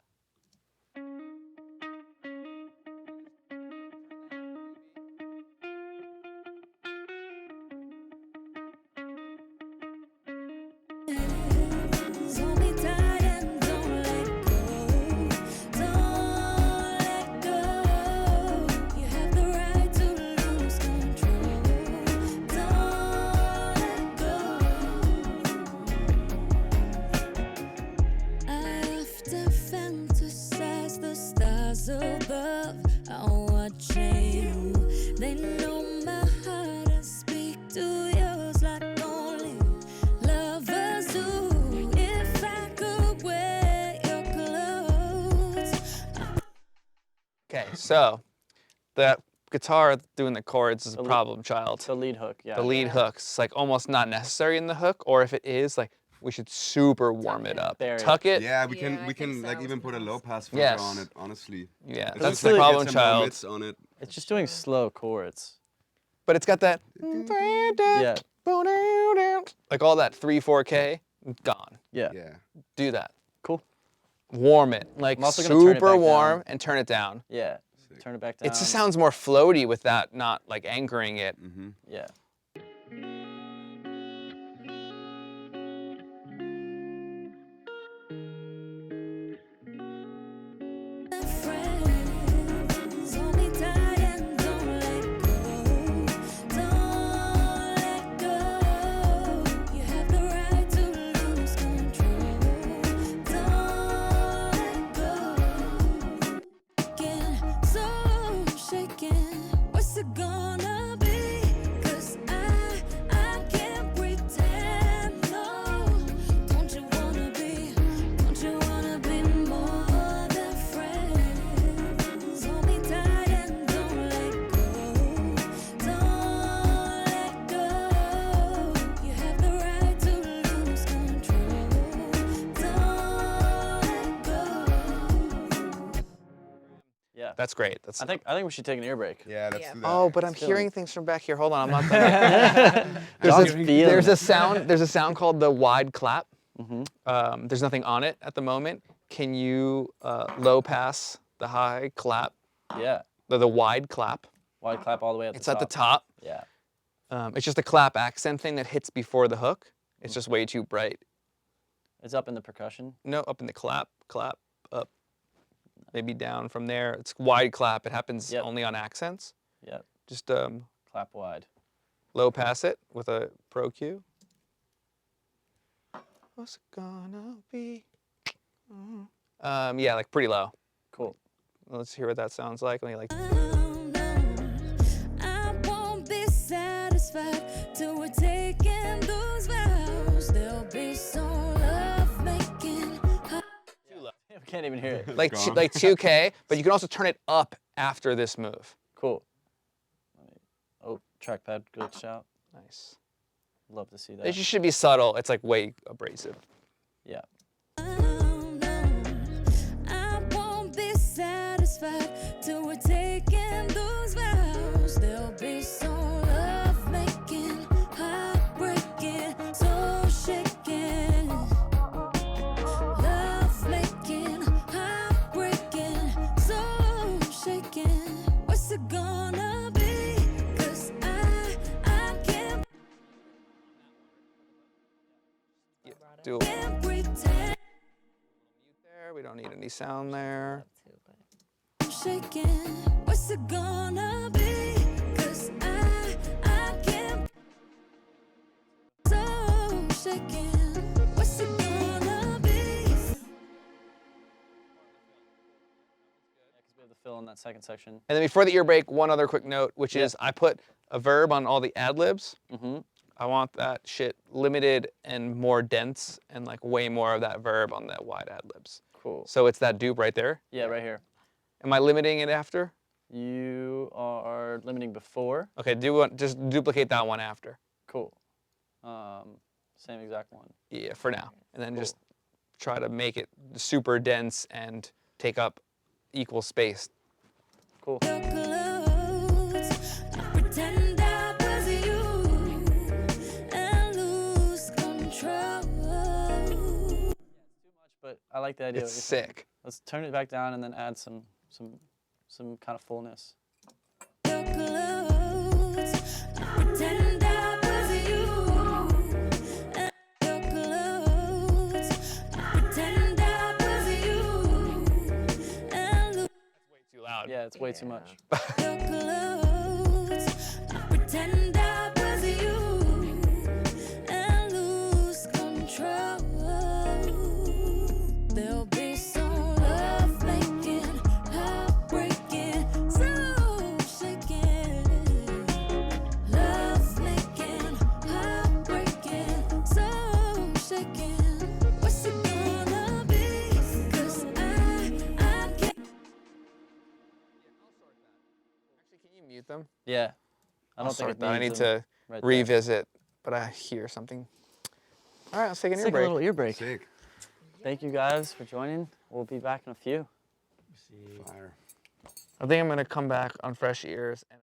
Hold me tight and don't let go. Don't let go. You have the right to lose control. Don't let go. I often fantasize the stars above are watching. They know my heart and speak to yours like only lovers do. If I could wear your clothes. Okay, so that guitar doing the chords is a The lead- problem child. The lead hook. Yeah. The lead hooks, like almost not necessary in the hook, or if it is, like we should super warm it up. Bury it. Tuck it. Yeah, we Yeah, can I we think can like so. even put a low pass filter Yes. on it. Honestly. Yeah, It's that's just the like get problem some more child. mids on it. It's just doing slow chords. But it's got that. Yeah. Like all that 3/4K, gone. Yeah. Yeah. Do that. Cool. Warm it, like I'm also gonna turn it super back warm, down. and turn it down. Yeah. Turn it back down. It just sounds more floaty with that, not like anchoring it. Mm-hmm. Yeah. Friends, hold me tight and don't let go. Don't let go. You have the right to lose control. Don't let go. Shaking, what's it gonna be? 'Cause I can't pretend, no. Don't you wanna be more than friends? Hold me tight and don't let go. Don't let go. You have the right to lose control. Don't let go. Yeah. That's great. That's. I think we should take an ear break. Yeah, let's Yeah. do that. Oh, but I'm Let's do hearing it. things from back here. Hold on, I'm not done. John's feeling There's it. a sound. There's a sound called the wide clap. Mm-hmm. There's nothing on it at the moment. Can you low pass the high clap, Yeah. the wide clap? Wide clap all the way at It's the at top. the top. Yeah. It's just a clap accent thing that hits before the hook. It's just way too bright. It's up in the percussion. No, up in the clap, clap, up. Maybe down from there. It's wide clap. It happens Yep. only on accents. Yep. Just Clap wide. low pass it with a Pro Q. What's it gonna be? Yeah, like pretty low. Cool. Let's hear what that sounds like. Let me like. I won't be satisfied till we're taking those vows. There'll be some love making. We can't even hear it. Like gone. like 2K, but you can also turn it up after this move. Cool. Oh, trackpad glitched out. Nice. Love to see It that. just should be subtle. It's like way abrasive. Yeah. I won't be satisfied till we're taking those vows. There'll be some love making, heartbreaking, soul shaking. Love making, heartbreaking, soul shaking. What's it gonna be? 'Cause I can't Do pretend. there. We don't need any sound there. Shaking, what's it gonna be? 'Cause I can't. So shaking, what's it gonna be? Because we have the fill in that second section. And then before the ear break, one other quick note, which is I put a verb on all the ad-libs. Mm-hmm. I want that shit limited and more dense and like way more of that verb on the wide ad-libs. Cool. So it's that dupe right there. Yeah, right here. Am I limiting it after? You are limiting before. Okay, just duplicate that one after. Cool. Same exact one. Yeah, for now. And then Cool. just try to make it super dense and take up equal space. Cool. clothes. I pretend I was you and lose control. But I like the idea. It's of what you're saying. sick. Let's turn it back down and then add some kind of fullness. Clothes. I pretend I was you and clothes. I pretend I was you and lose Way too loud. Yeah, it's way too much. clothes. I pretend I was you and lose control. There'll be some love making, heartbreaking, soul shaking. Love making, heartbreaking, soul shaking. What's it gonna be? 'Cause I can't. Actually, can you mute them? Yeah. I I'll don't think sort it that. I need needs them to right there. revisit, but I hear something. All right, let's take an Let's ear take a break. little ear break. Sick. Thank you guys for joining. We'll be back in a few. Fire. I think I'm gonna come back on fresh ears. And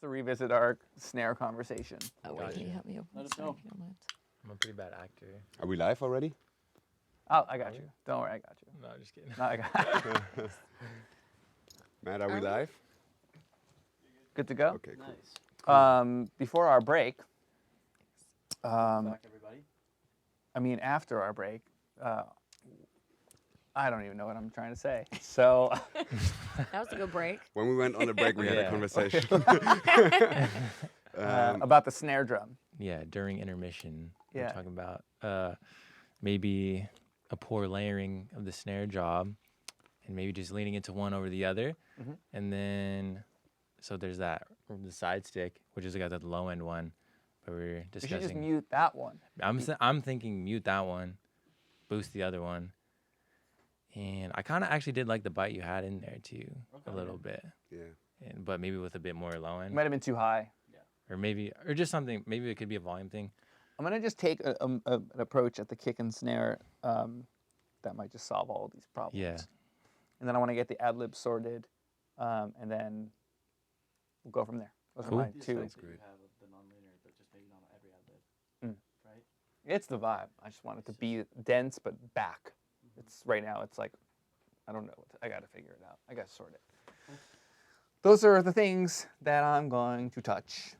to revisit our snare conversation. Oh, wait, can you help me open Let this us know. if you don't mind? I'm a pretty bad actor. Are we live already? Oh, I got you. Don't worry, I got you. No, just kidding. No, I got Matt, are we live? Good to go? Okay, cool. Nice. Before our break, Back, everybody. I mean, after our break, I don't even know what I'm trying to say. So, That was a good break. When we went on the break, we had a Yeah. conversation. about the snare drum. Yeah, during intermission, we Yeah. we're talking about maybe a poor layering of the snare job, and maybe just leaning into one over the other, and then so there's that the side stick, which is got the low end one, but we're You should just discussing. mute that one. I'm thinking mute that one, boost the other one, and I kind of actually did like the bite you had in there too, a little bit, Yeah. but maybe with a bit more low It end, might have been too high. or just something. Maybe it could be a volume thing. I'm gonna just take an approach at the kick and snare that might just solve all of these problems. Yeah. And then I want to get the ad-libs sorted, and then we'll go from there. Those Cool. are my two. That's great. You have the non-linear, but just maybe not on every ad-lib. Right? It's the vibe. I just want it to be dense but back. It's right now. It's like I don't know. I got to figure it out. I got to sort it. Those are the things that I'm going to touch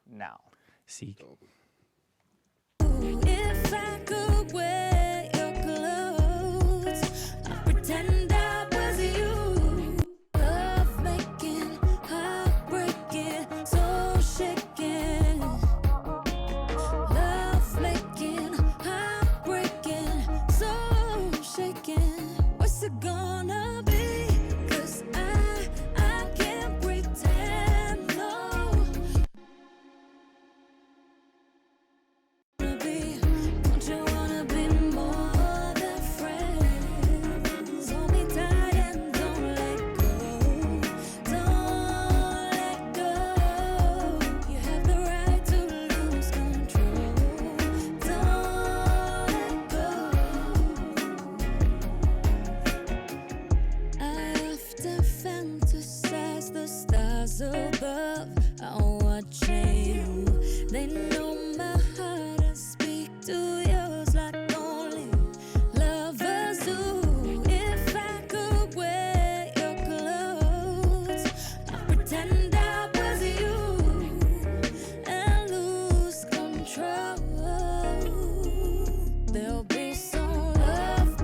now. Seek. If I could wear your clothes, I'd pretend I was you. Love making, heartbreaking, soul shaking. Love making, heartbreaking, soul shaking. What's it gonna be? 'Cause I can't pretend, no. Don't you wanna be more than friends? Hold me tight and don't let go. Don't let go. You have the right to lose control. Don't let go. I often fantasize the stars above are watching you. They know my heart and speak to yours like only lovers do. If I could wear your clothes, I'd pretend I was you and lose control. There'll be some love.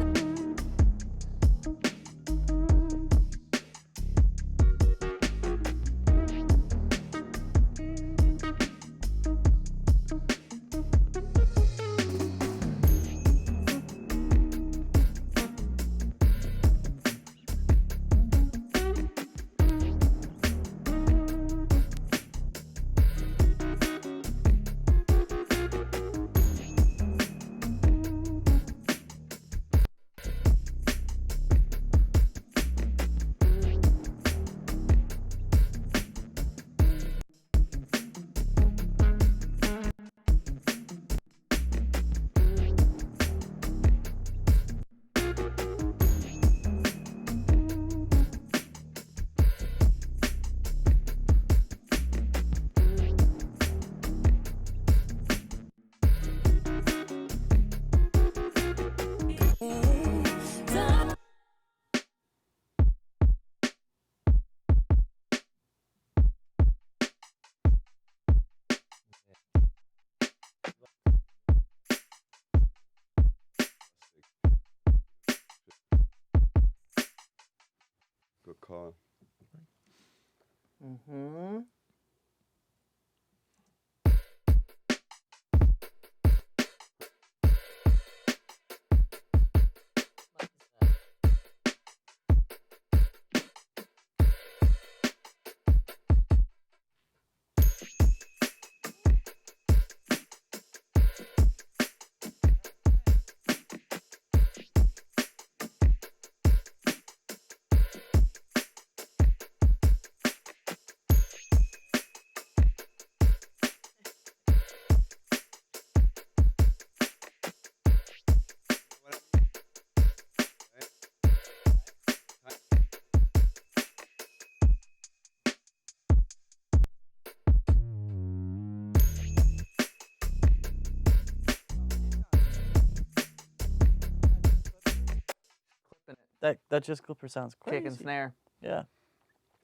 that just clipper sounds crazy. Kick and snare. Yeah.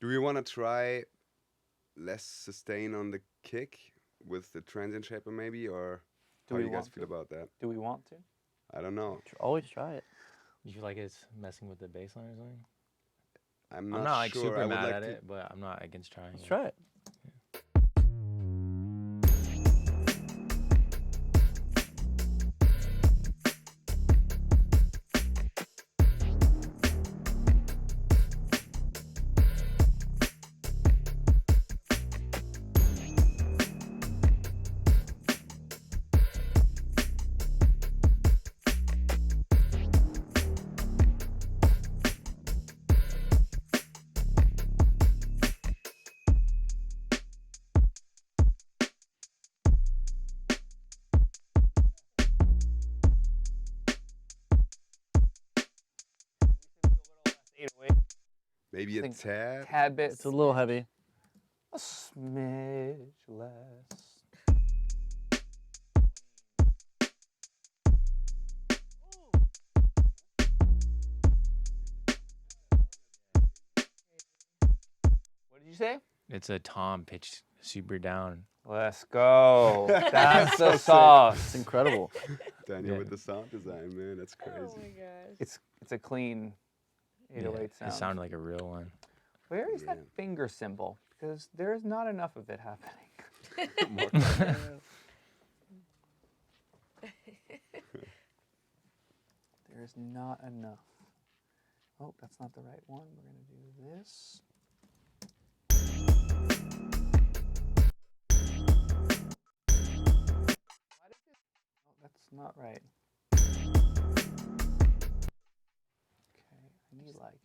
Do we want to try less sustain on the kick with the transient shaper maybe, or how do you guys feel about that? Do we want to? I don't know. Always try it. You feel like it's messing with the bass line or something? I'm I'm not not like sure. super I would mad like at to- it, but I'm not against trying Let's it. try it. Maybe a think tad. Tad bit. It's a little heavy. A smidge less. What did you say? It's a tom pitched super down. Let's go. That's so It's soft. incredible. Daniel Yeah. with the sound design, man. That's crazy. gosh. It's a clean 808 sound. It sounded like a real one. Where is that Yeah. finger symbol? Because there is not enough of it happening. There's not enough. Oh, that's not the right one. We're going to do this. Oh, that's not right. Okay, I need like.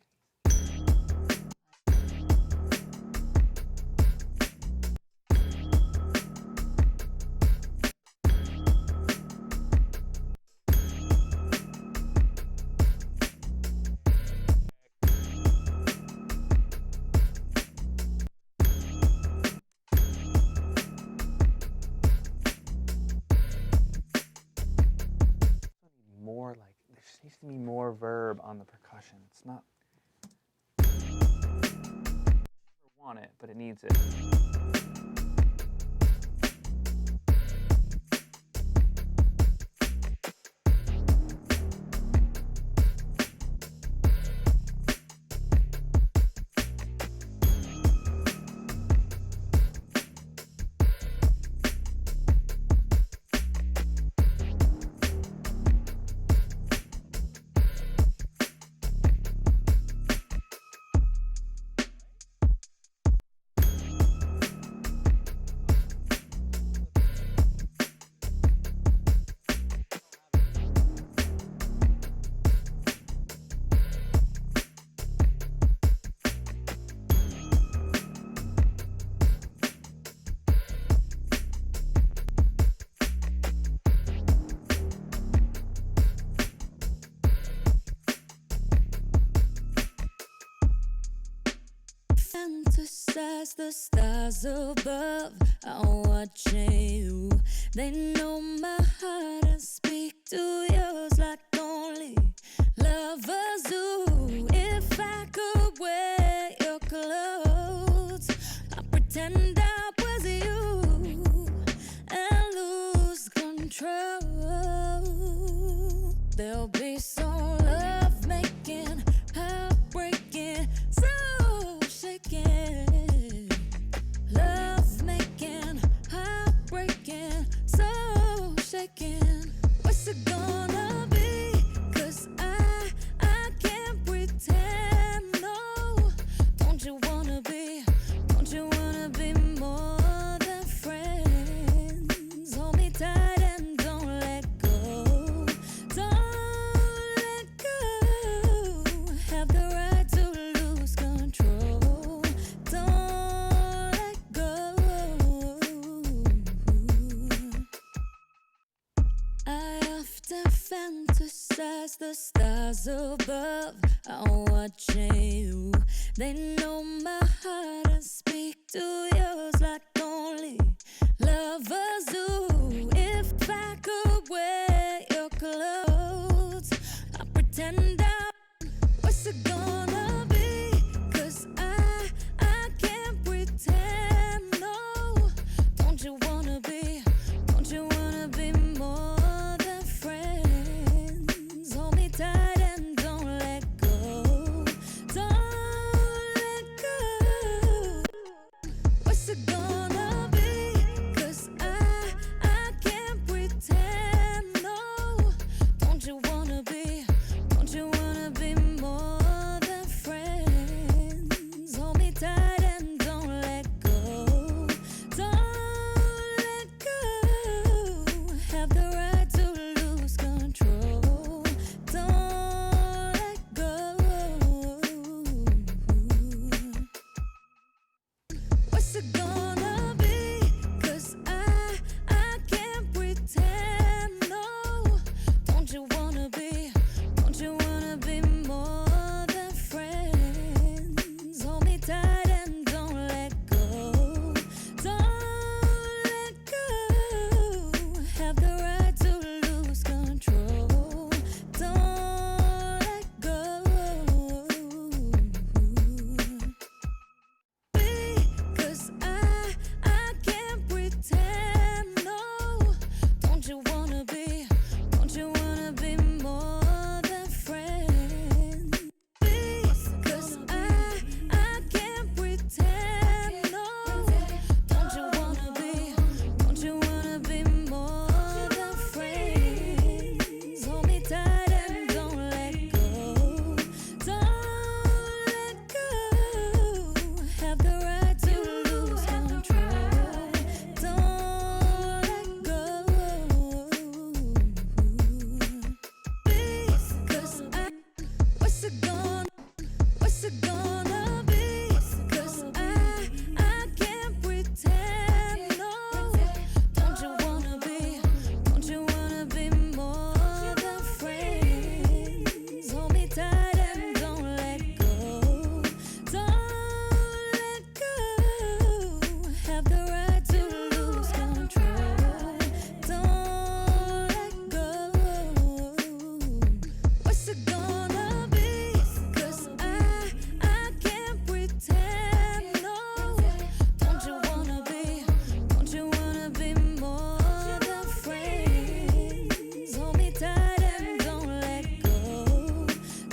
More like there just needs to be more verb on the percussion. It's not. I never want it, but it needs it. Fantasize the stars above. I'm watching you. They know my heart and speak to yours like only lovers do. If I could wear your clothes, I'd pretend I was you and lose control. There'll be some love making, heartbreaking, so shaking. Love making, heartbreaking, so shaking. What's it gonna be? 'Cause I can't pretend, no. Don't you wanna be more than friends? Hold me tight and don't let go. Don't let go. Have the right to lose control. Don't let go. I often fantasize the stars above. I'm watching you. They know my heart and speak to yours like only lovers do. If I could wear your clothes, I'd pretend I. What's it it gonna be? 'Cause I can't pretend, no. Don't you wanna be more than friends? Hold me tight and don't let go. Don't let go. What's it gonna be? 'Cause I can't pretend, no. Don't you wanna be more than friends? Hold me tight and don't let go. Don't let go. Have the right to lose control. Don't let go. What's it gonna be? 'Cause I can't pretend, no. Don't you wanna be more than friends? Hold me tight and don't let go. Don't let go. Have the right to lose control. Don't let go. 'Cause I can't pretend, no. Don't you wanna be more than friends? 'Cause I can't pretend, no. Don't you wanna be more than friends? Hold me tight and don't let go. Don't let go. Have the right to lose control. Don't let go. 'Cause what's it gonna be? 'Cause I can't pretend, no. Don't you wanna be more than friends? Hold me tight and don't let go. Don't let go. Have the right to lose control. Don't let go. What's it gonna be? 'Cause I can't pretend, no. Don't you wanna be more than friends? Hold me tight and don't let go.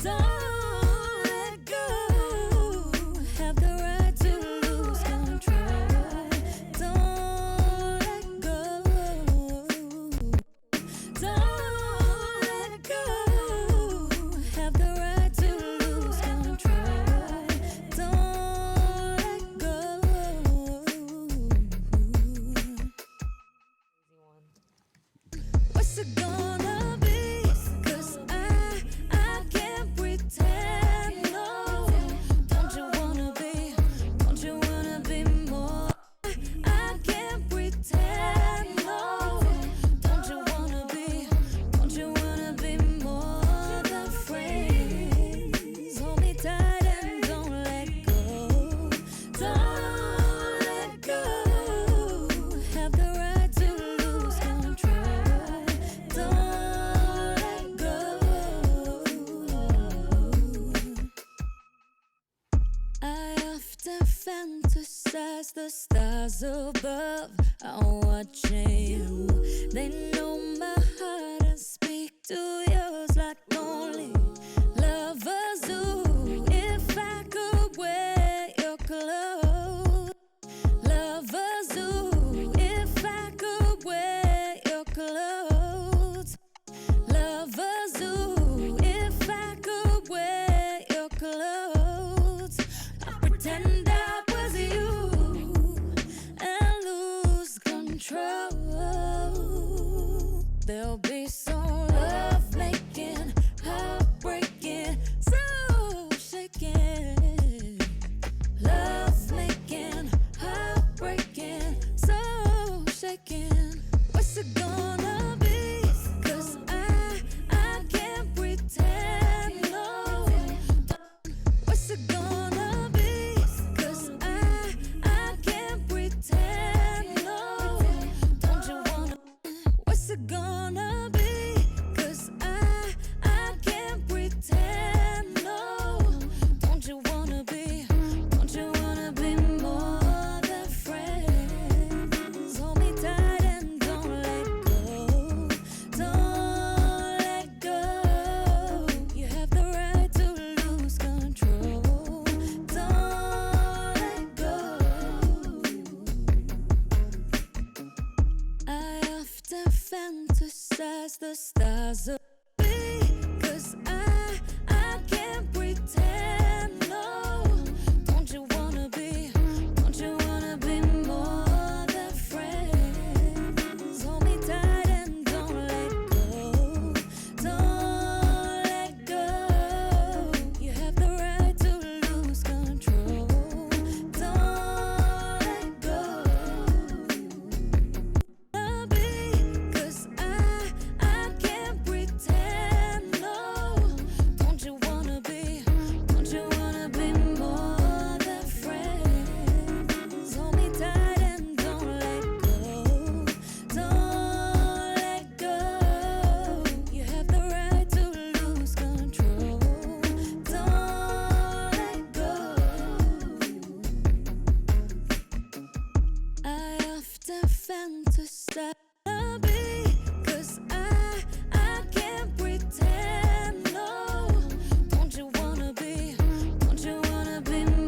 Don't let go. Have the right to lose control. Don't let go. Don't let go. Have the right to lose control. Don't let go. What's it gonna be? 'Cause I can't pretend, no. Don't you wanna be more? I can't pretend, no. Don't you wanna be more than friends? Hold me tight and don't let go. Don't let go. Have the right to lose control. Don't let go. I often fantasize the stars above are watching you. They know my heart and speak to yours like lonely lovers do. If I could wear your clothes, lovers do. If I could wear your clothes, lovers do. If I could wear your clothes, I pretend I was you and lose control. There'll be some love making, heartbreaking, so shaking. Love making, heartbreaking, so shaking. What's it gonna be? 'Cause I can't pretend, no. What's it gonna be? 'Cause I can't pretend, no. Don't you wanna? What's it gonna be? 'Cause I can't pretend, no. fantasize the stars of me, 'cause I can't pretend, no. Don't you wanna be more than friends? Hold me tight and don't let go. Don't let go. You have the right to lose control. Don't let go. Because I can't pretend, no. Don't you wanna be more than friends? Hold me tight and don't let go. Don't let go. You have the right to lose control. Don't let go. I often fantasize because I can't pretend, no. Don't you wanna be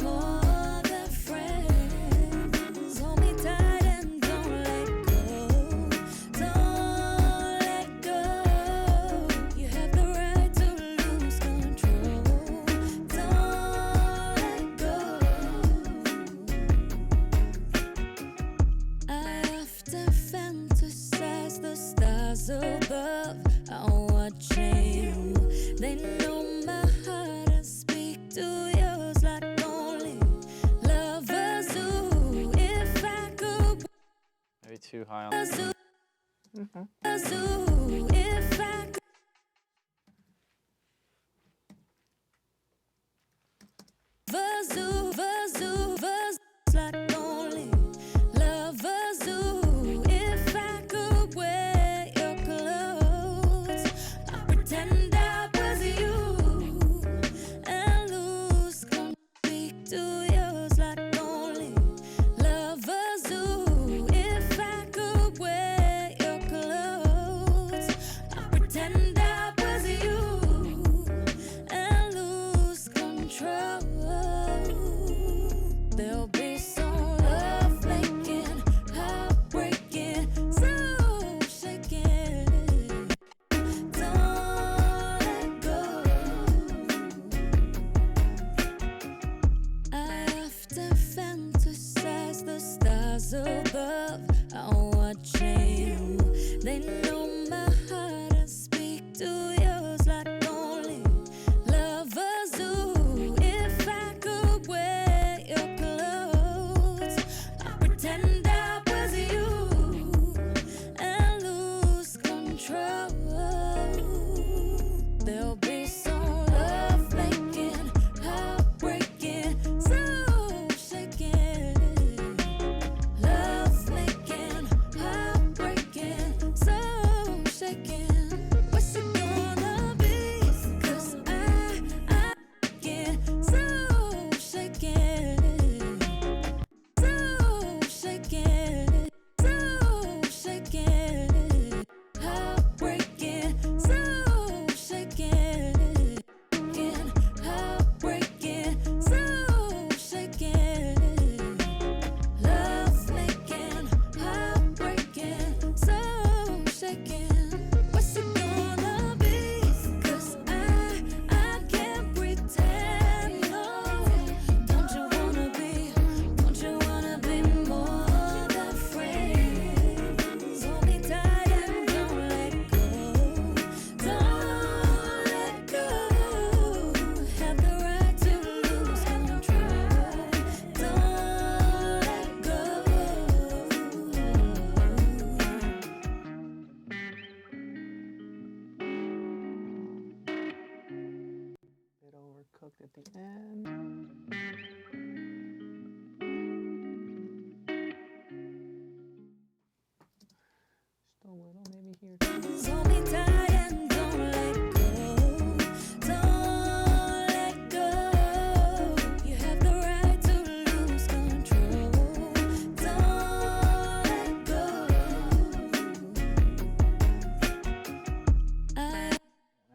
more than friends? Hold me tight and don't let go. Don't let go. You have the right to lose control. Don't let go. I often fantasize the stars above are watching. They know my heart and speak to yours like only lovers do. If I could Maybe too high on. do, if I could Vazoo, like only lovers do. If I could wear your clothes, I pretend I was you and lose control. Speak to yours like only lovers do. If I could wear your clothes, I pretend I was you and lose control. There'll be some love making, heartbreaking, so shaking. Don't let go. I often fantasize the stars above are watching. They know my heart and speak to yours like only lovers do. If I could wear your clothes, I pretend I was you and lose control. There'll be some love making, heartbreaking, so shaking. Love making, heartbreaking, so shaking. What's it gonna be? 'Cause I get so shaking, so shaking, so shaking. Heartbreaking, so shaking, heartbreaking, so shaking. Love making, heartbreaking, so shaking. What's it gonna be? 'Cause I can't pretend, no. Don't you wanna be more than friends? Hold me tight and don't let go. Don't let go. Have the right to lose control. Don't let go. Bit overcooked at the end. Still a little, maybe here. Hold me tight and don't let go. Don't let go. You have the right to lose control. Don't let go.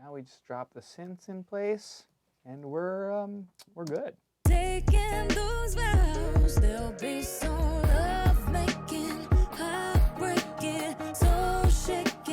Now we just drop the synths in place, and we're good. Taking those vows, there'll be some love making, heartbreaking, so shaking.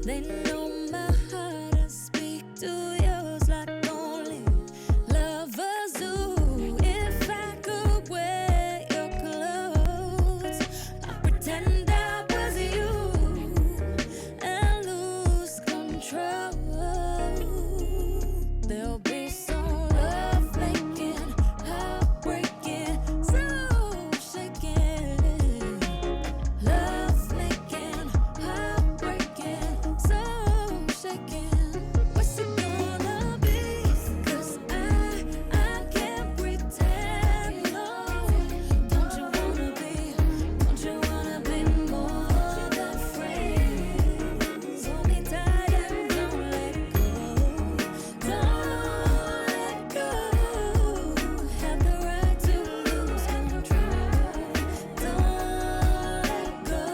They know my heart and speak to yours like only lovers do. If I could wear your clothes, I'd pretend I was you and lose control. There'll be some love making, heartbreaking, so shaking. Love making, heartbreaking, so shaking. What's it gonna be? 'Cause I can't pretend, no. Don't you wanna be more than friends? Hold me tight and don't let go. Don't let go. Have the right to lose control. Don't let go.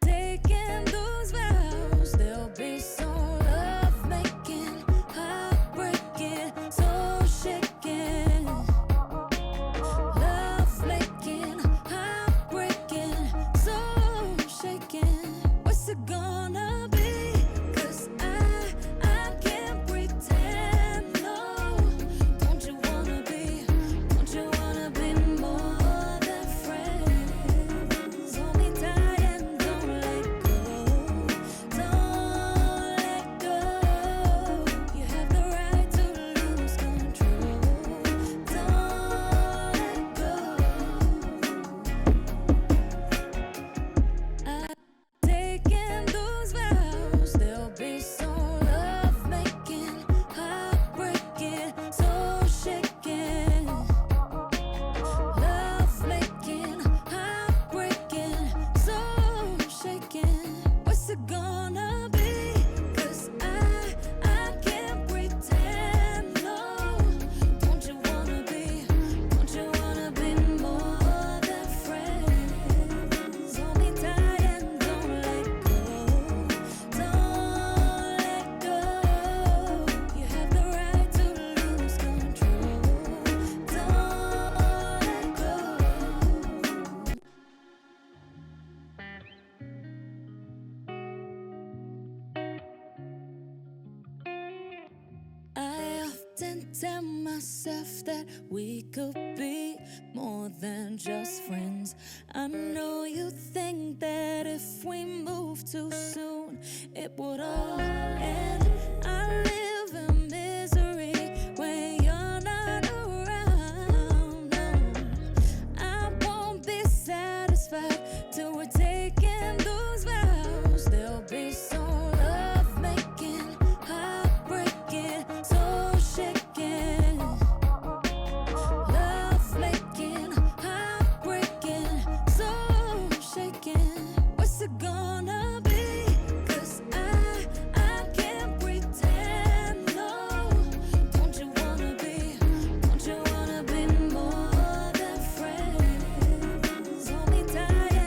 Taking those vows, there'll be some love making, heartbreaking, so shaking. Love making, heartbreaking, so shaking. What's it gonna be? 'Cause I can't pretend, no. Don't you wanna be more than friends? Hold me tight and don't let go. Don't let go. You have the right to lose control. Don't let go. Taking those vows, there'll be some love making, heartbreaking, so shaking. Love making, heartbreaking, so shaking. What's it gonna be? 'Cause I can't pretend, no. Don't you wanna be more than friends? Hold me tight and don't let go. Don't let go. You have the right to lose control. Don't let go. I often tell myself that we could be more than just friends. I know you think that if we move too soon, it would all end. I live in misery when you're not around. No, I won't be satisfied till we're taking those vows. There'll be some love making, heartbreaking, so shaking. Love making, heartbreaking, so shaking. What's it gonna be? 'Cause I can't pretend, no. Don't you wanna be more than friends? Hold me tight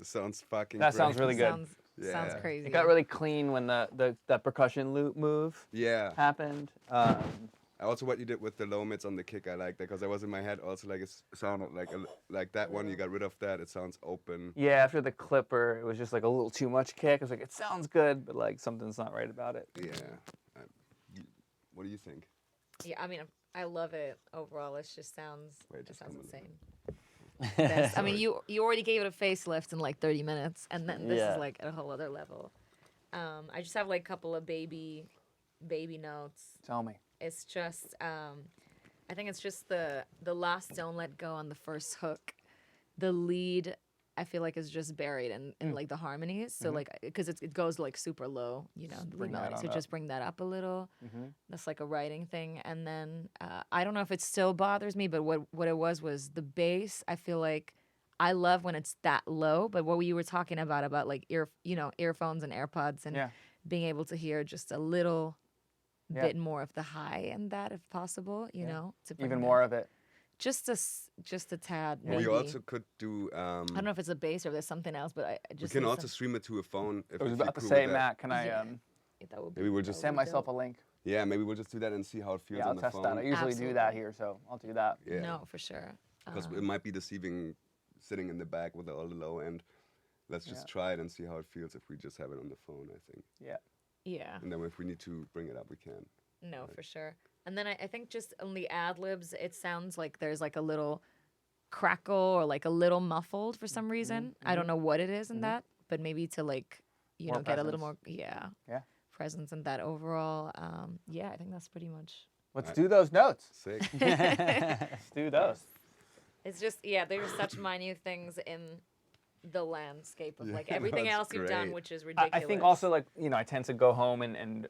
This sounds fucking That great. sounds really good. Sounds Yeah. crazy. It got really clean when the percussion loop move Yeah. happened. Also, what you did with the low mids on the kick, I like that because I was in my head also like it sounded like that one. You got rid of that. It sounds open. Yeah, after the clipper, it was just like a little too much kick. I was like, it sounds good, but like something's not right about it. Yeah. What do you think? Yeah, I mean, I love it overall. It just sounds, Wait, it just sounds come in. insane. Best. I mean, you already gave it a facelift in like 30 minutes, and then this Yeah. is like at a whole other level. I just have like a couple of baby notes. Tell me. It's just, I think it's just the last "Don't Let Go" on the first hook. The lead, I feel like, is just buried in like the harmonies. So like, because it goes like super low, you know, the lead Bring that melody. on So up. just bring that up a little. That's like a writing thing. And then I don't know if it still bothers me, but what it was the bass. I feel like I love when it's that low. But what you were talking about like earphones and AirPods and Yeah. being able to hear just a little Yeah. bit more of the high in that, if possible, you know, to bring Even that- more of it. just a tad. Well, Maybe. we also could do. I don't know if it's a bass or if there's something else, but I We just can think also stream it to a phone. If I was if you're about to cool say, with that. Matt, can I Yeah. that would be. Maybe we'll that just would send be myself a dope. link? Yeah, maybe we'll just do that and see how it feels Yeah, I'll on the test phone. that. I usually do that Absolutely. here, so I'll do that. Yeah. No, for sure. Because it might be deceiving sitting in the back with all the low end. Let's just try it and see how it feels if we just have it on the phone, I think. Yeah. Yeah. And then if we need to bring it up, we can. No, for sure. And then I think just on the ad-libs, it sounds like there's like a little crackle or like a little muffled for some reason. I don't know what it is in that, but maybe to like, More get a little more, presence. yeah, presence in that overall. Yeah, I think that's pretty much. Let's do those notes. Sick. Let's do those. It's just, there's such minute things in the landscape of like Yeah, everything that's else you've done, great. which is ridiculous. I think also like I tend to go home and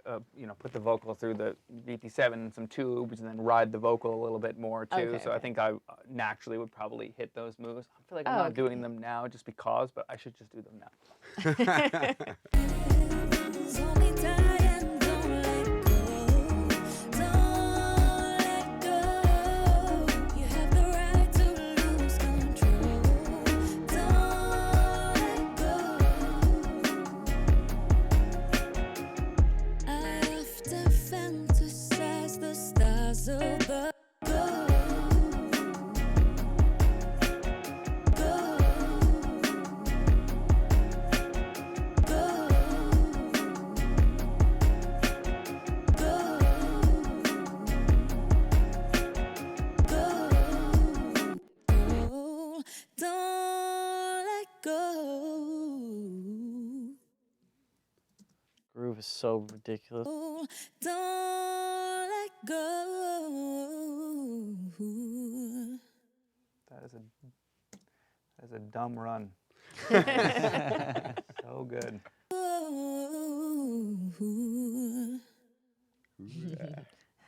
put the vocal through the VP7 and some tubes and then ride the vocal a little bit more too. Okay, So I okay. think I naturally would probably hit those moves. I feel like I'm Oh, not okay. doing them now just because, but I should just do them now. Hold me tight and don't let go. Don't let go. You have the right to lose control. Don't let go. I often fantasize the stars above. Go. Don't let go. Groove is so ridiculous. Don't let go. That is a dumb run. So good.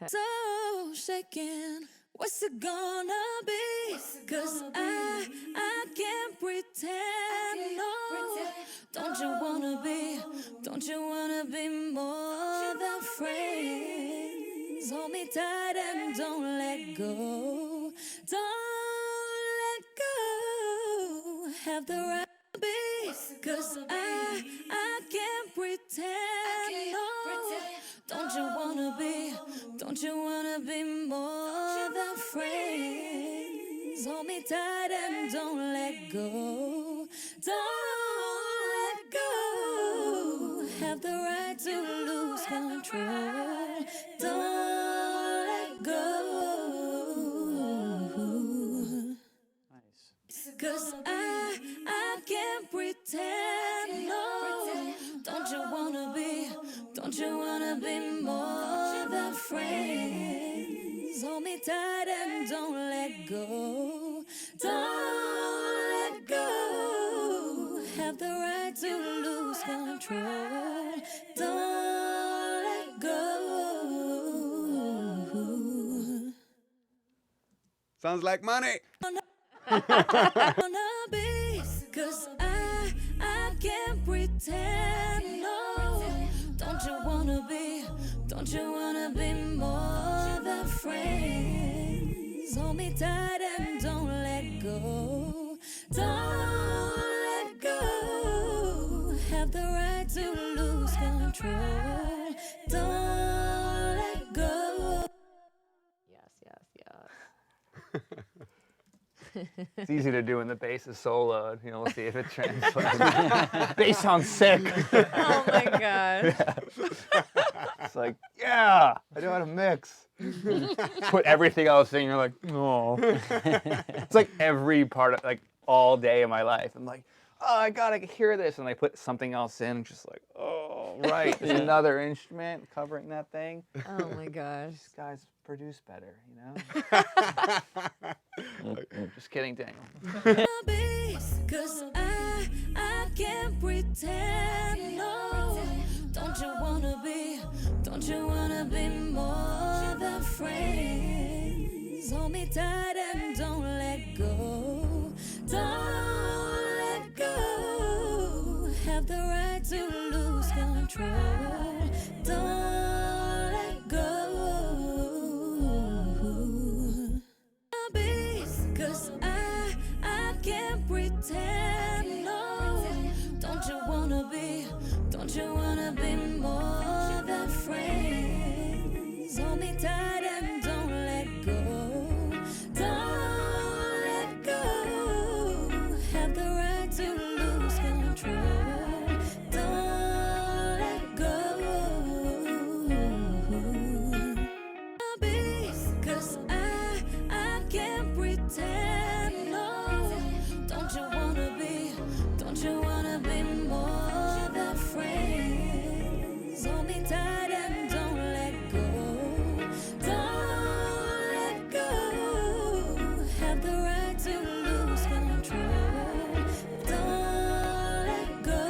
So shaken, what's it gonna be? Cause I can't pretend, no. Don't you wanna be more than friends? Hold me tight and don't let go. Don't let go. Have the right to be. Cause I can't pretend, no. Don't you wanna be more than friends? Hold me tight and don't let go. Don't let go. Have the right to lose control. Don't let go. Nice. Cause I can't pretend, no. Don't you wanna be more than friends? Hold me tight and don't let go. Don't let go. Have the right to lose control. Don't let go. Sounds like money. Wanna be, cause I can't pretend, no. Don't you wanna be more than friends? Hold me tight and don't let go. Don't let go. to lose control. Don't let go. Yes. It's easy to do when the bass is soloed. You know, we'll see if it translates. Bass sounds sick. Oh my god. It's like, yeah, I know how to mix. Put everything else in, you're like, no. It's like every part of, like, all day of my life. I'm like, oh, I can hear this. And I put something else in, just like, oh, right. There's another instrument covering that thing. Oh my gosh. These guys produce better, you know? Just kidding, Daniel. Cause I can't pretend, no. Don't you wanna be more than friends? Hold me tight and don't let go. Don't let go. Have the right to lose control. Don't let go. Cause I can't pretend, no. Don't you wanna be more than friends? Hold me tight and don't let go. Don't let go. Have the right to lose control. Don't let go. Cause I can't pretend, no. Don't you wanna be more than friends? Hold me tight and don't let go. Don't let go. Have the right to lose control. Don't let go.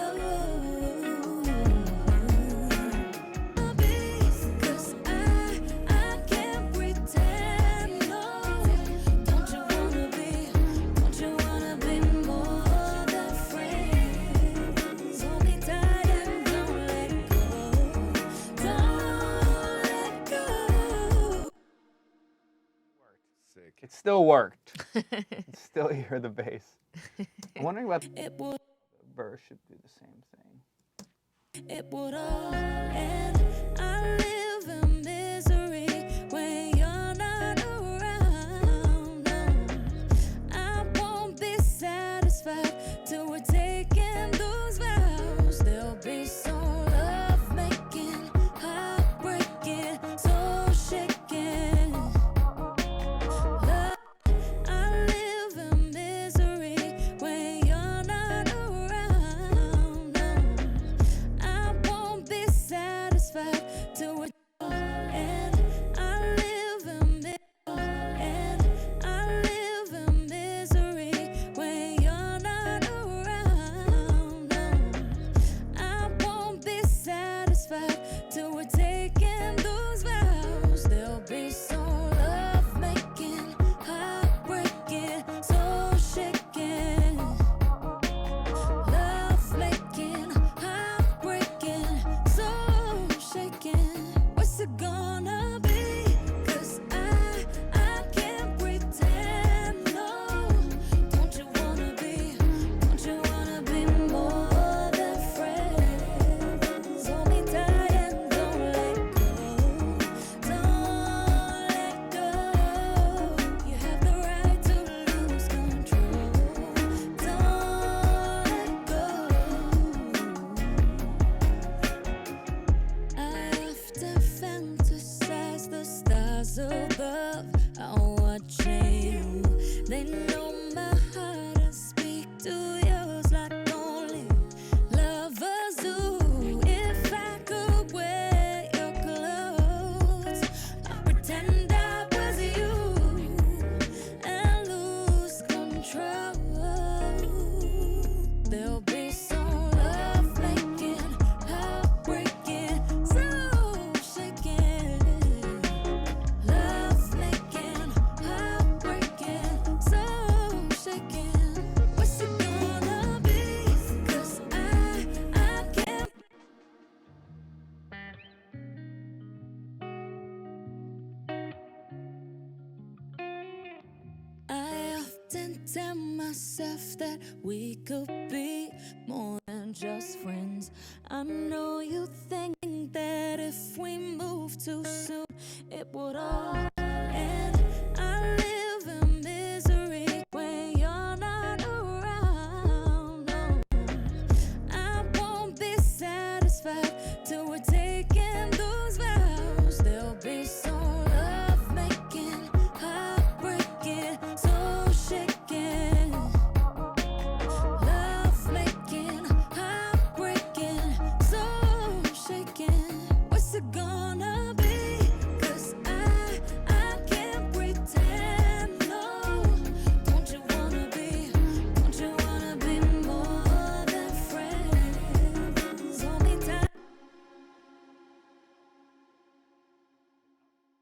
Cause I can't pretend, no. Don't you wanna be more than friends? Hold me tight and don't let go. Don't let go. Sick. It still worked. It's still hear the bass. I'm wondering about the It would verse should do the same thing. It would all end. I live in misery when you're not around. I won't be satisfied till we're taking those vows. There'll be some love making, heartbreaking, soul shaking. Love, I live in misery when you're not around. I won't be satisfied till we're and I live in misery when you're not myself that we could be more than just friends. I know you think that if we move too soon, it would all end. I live in misery when you're not around. No, I won't be satisfied till we're taking those vows. There'll be some love making, heartbreaking, so shaking. Love making, heartbreaking, so shaking. What's it gonna be? 'Cause I can't pretend, no. Don't you wanna be more than friends? Only time.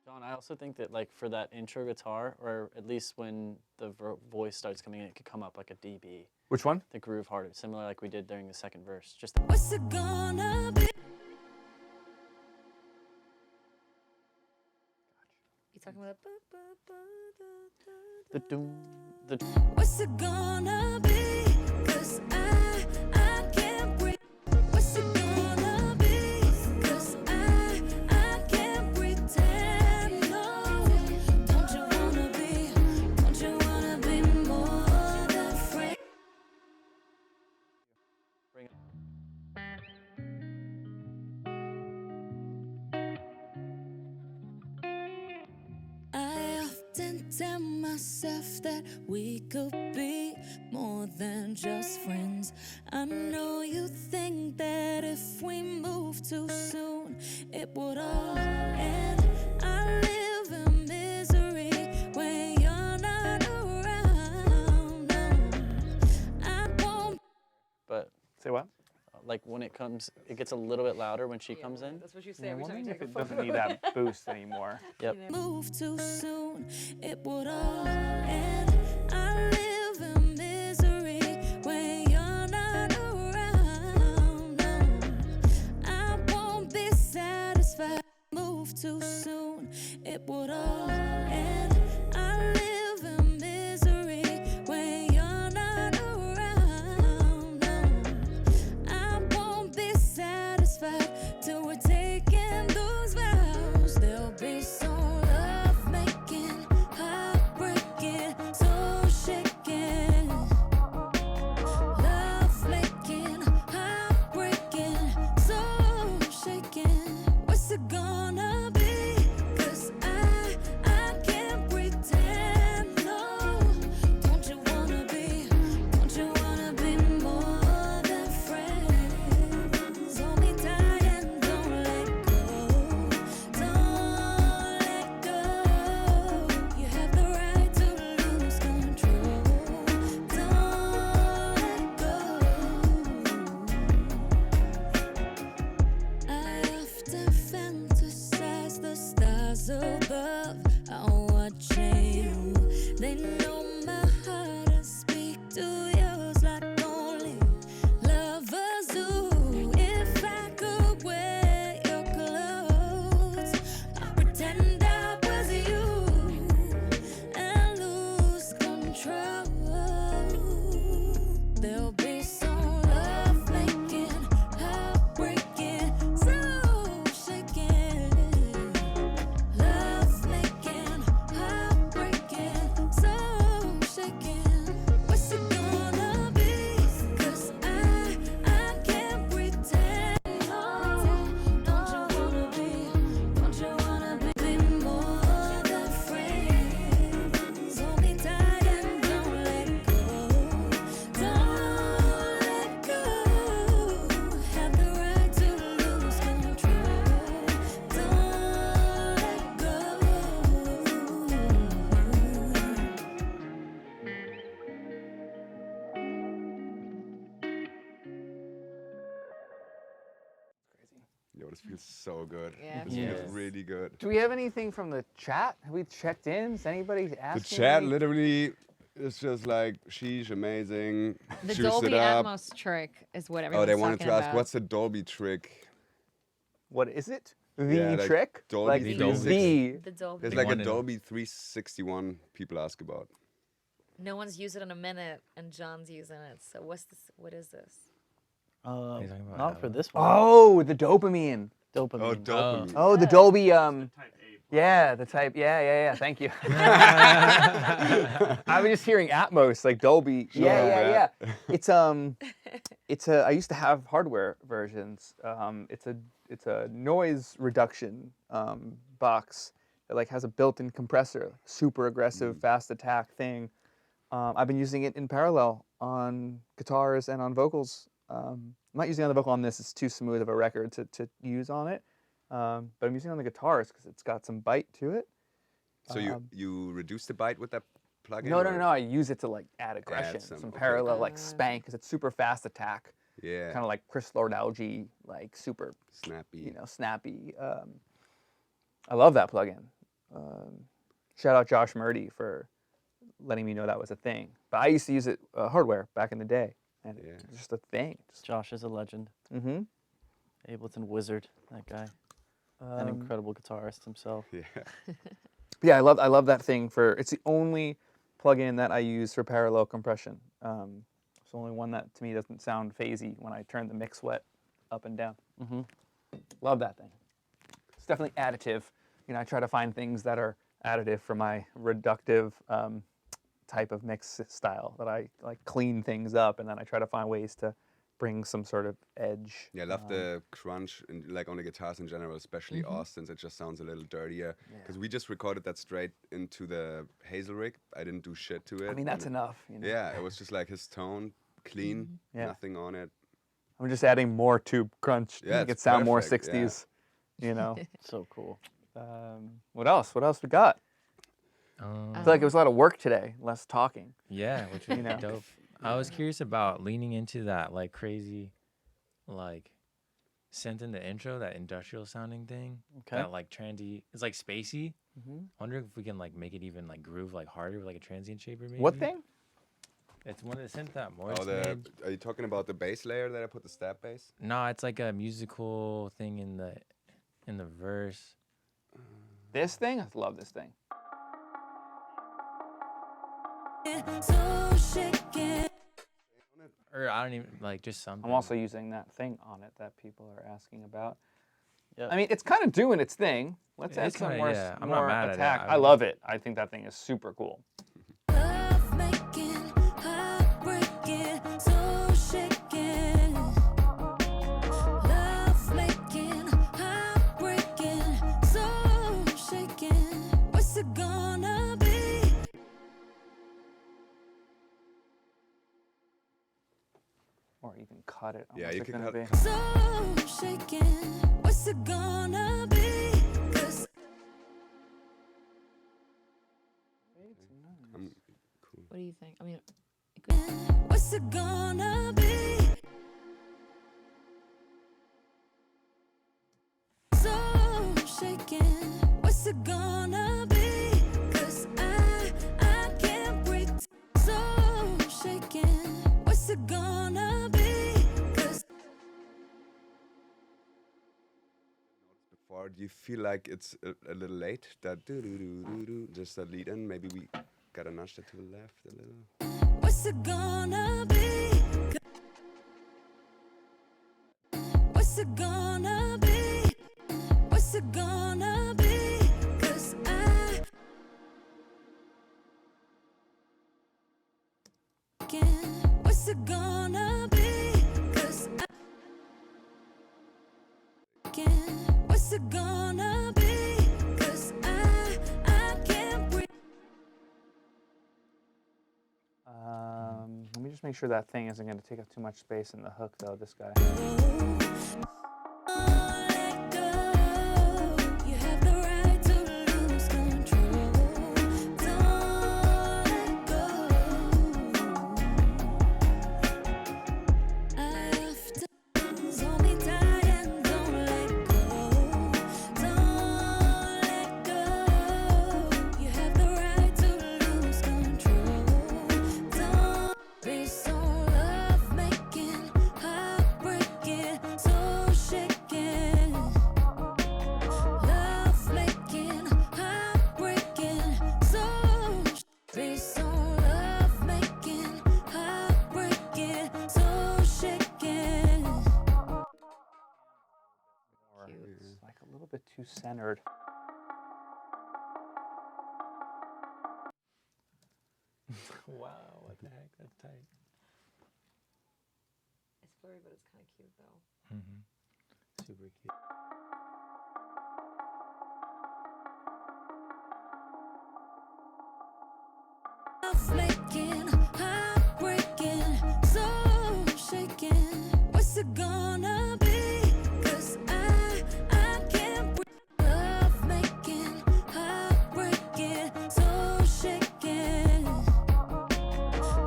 John, I also think that like for that intro guitar, or at least when the voice starts coming in, it could come up like a dB. Which one? The groove harder, similar like we did during the second verse. Just What's it gonna be? You talking about the doom, the. What's it gonna be? 'Cause I can't breathe. What's it gonna be? 'Cause I can't pretend, no. Don't you wanna be more than friends? Bring it. I often tell myself that we could be more than just friends. I know you think that if we move too soon, it would all end. I live in misery when you're not around. No, I won't. But Say what? like when it comes, it gets a little bit louder when she comes in. That's what you say Yeah, every I'm time you wondering take if a it photo. doesn't need that boost anymore. Yep. Move too soon, it would all end. I live in misery when you're not around. No, I won't be satisfied. Move too soon, it would all end. I live in misery when you're not around. No, I won't be satisfied till we're taking those vows. There'll be some love making, heartbreaking, so shaking. Love making, heartbreaking, so shaking. What's it gonna be? 'Cause I can't pretend, no. Don't you wanna be more than friends? Hold me tight and don't let go. Don't let go. You have the right to lose control. Don't let go. I often fantasize the stars above are watching you. They know my heart and speak to yours like only lovers do. If I could wear your clothes, I'd pretend I was you and lose control. There'll be some love making, heartbreaking, so shaking. Love making, heartbreaking, so shaking. What's it gonna be? 'Cause I can't pretend, no. Don't you wanna be more than friends? Hold me tight and don't let go. Don't let go. Have the right to lose control. Don't let go. Yo, this feels so good. Yeah, This it feels is. really good. Do we have anything from the chat? Have we checked in? Is anybody The asking? chat any- literally is just like, sheesh, amazing. The Juice Dolby it up. Atmos trick is what Oh, everyone's they wanted talking to ask, about. what's the Dolby trick? What is it? The Yeah, like trick? Dolby like 360. the. the Dolby? There's They like a wanted- Dolby 361 people ask about. No one's used it in a minute, and John's using it. So what's this? What is this? you talking about Not for Hablot? this one. Oh, the dopamine. Dopamine. Oh, dopamine. Oh, the Dolby. Yeah, the type. Yeah. Thank you. I was just hearing Atmos, like Dolby. Yeah. It's I used to have hardware versions. It's a noise reduction box that like has a built-in compressor, super aggressive, fast attack thing. I've been using it in parallel on guitars and on vocals. I'm not using it on the vocal on this; it's too smooth of a record to use on it. But I'm using it on the guitars because it's got some bite to it. So you reduce the bite with that plugin? No. or- I use it to like add aggression, some, some okay. parallel like spank because it's super fast attack, Yeah. kind of like Chris Lord-Alge, like super, Snappy. snappy. I love that plugin. Shout out Josh Murdy for letting me know that was a thing. But I used to use it hardware back in the day, and Yeah. it's just a thing. Josh is a legend. Mm-hmm. Ableton wizard, that guy. An incredible guitarist himself. Yeah. Yeah, I love that thing for. It's the only plugin that I use for parallel compression. It's the only one that to me doesn't sound phasey when I turn the mix wet up and down. Mm-hmm. Love that thing. It's definitely additive. I try to find things that are additive for my reductive type of mix style. That I like clean things up, and then I try to find ways to bring some sort of edge. Yeah, I love the crunch and like on the guitars in general, especially Austin's. It just sounds a little dirtier because we just recorded that straight into the Hazel rig. I didn't do shit to it. I mean, that's and enough. Yeah, it was just like his tone, clean, Yeah. nothing on it. I'm just adding more tube crunch to Yeah, make it it's sound more perfect, 60s. So cool. What else? What else we got? I feel like it was a lot of work today, less talking. Yeah, which would be dope. I was curious about leaning into that like crazy, like synth in the intro, that industrial sounding thing. Okay. That like transy, it's like spacey. Wonder if we can like make it even like groove like harder with like a transient shaper maybe. What thing? It's one of the synth that Moritz Oh, made. are you talking about the bass layer that I put the stab bass? No, it's like a musical thing in the verse. This thing? I love this thing. So shaken. Or I don't even like just something. I'm also using that thing on it that people are asking about. Yeah. I mean, it's kind of doing its thing. Let's Yeah, add it's some kinda- more, yeah, I'm not more mad at it. attack. I I would- love it. I think that thing is super cool. Love making, heartbreaking, so shaken. Love making, heartbreaking, so shaken. What's it gonna be? Or you can cut it. Yeah, What's you it can gonna cut- be? So shaken. What's it gonna be? 'Cause Cool. What do you think? I mean, what's it gonna be? So shaken. What's it gonna be? 'Cause I can't breathe. So shaken. What's it gonna be? 'Cause Before, do you feel like it's a little late? That do just a lead in. Maybe we gotta nudge that to the left a little. what's it gonna be? What's it gonna be? What's it gonna be? 'Cause I can. What's it gonna be? 'Cause I can. What's it gonna be? 'Cause I can't breathe. Let me just make sure that thing isn't going to take up too much space in the hook, though, this guy. Let go. You have the right to lose control. Don't let go. After hold me tight and don't let go. Don't let go. You have the right to lose control. Don't be so love making, heartbreaking, so too centered. Wow, what the heck? That's tight. It's blurry, but it's kind of cute though. Super cute. Making, heartbreaking, so shaking. What's it gonna be? 'Cause I can't breathe. Love making, heartbreaking, so shaking.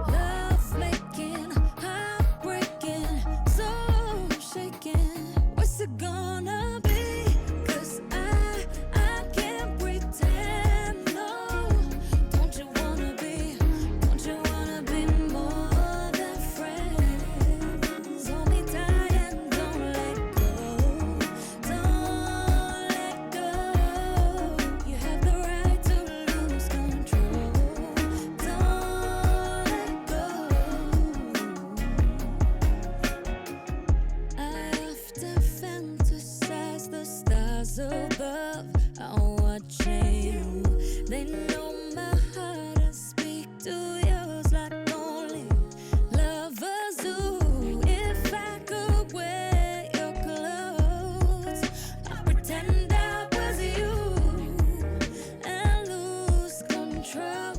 Love making, heartbreaking, so shaking. What's it gonna be? 'Cause I can't pretend, no. Don't you wanna be more than friends? Hold me tight and don't let go. Don't let go. You have the right to lose control. Don't let go. I often fantasize the stars above are watching. They know my heart and speak to yours like only lovers do. If I could wear your clothes, I'd pretend I was you and lose control.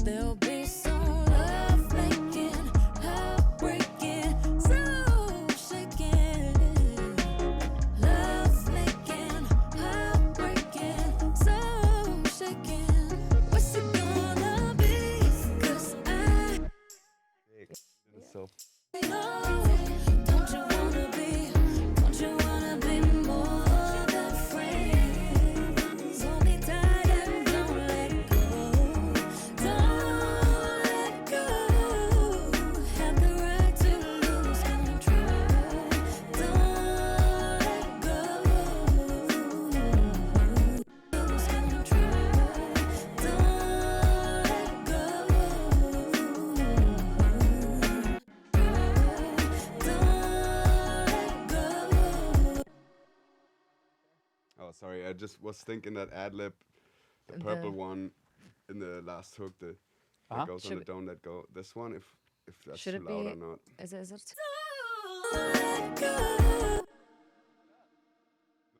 There'll be some love making, heartbreaking, so shaking. Love making, heartbreaking, so shaking. What's it gonna be? 'Cause I So know. Don't you wanna be more than friends? Hold me tight and don't let go. Don't let go. Have the right to lose control. Don't let go. Lose control. Don't let go. oh, sorry. I just was thinking that ad lib, the purple one in the last hook, that goes on Should the "Don't Let Go." This one, if that's Should too it loud be- or not. Is it Don't let go.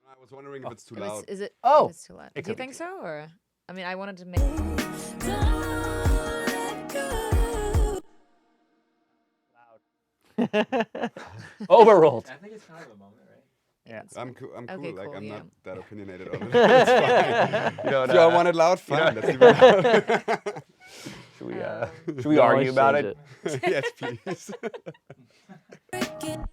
I was wondering if it's too loud. Is it? Oh, if it's too loud. it Do you could be think so, or? I mean, I wanted to make. Don't let go. Overruled. I think it's kind of a moment, right? Yeah. I'm cool. I'm cool. Okay, Like cool, I'm yeah. not that opinionated on it. It's fine. You don't, If you all want it loud, fine. Let's leave it loud. Should we argue about Always it? change Yes, please. Breaking,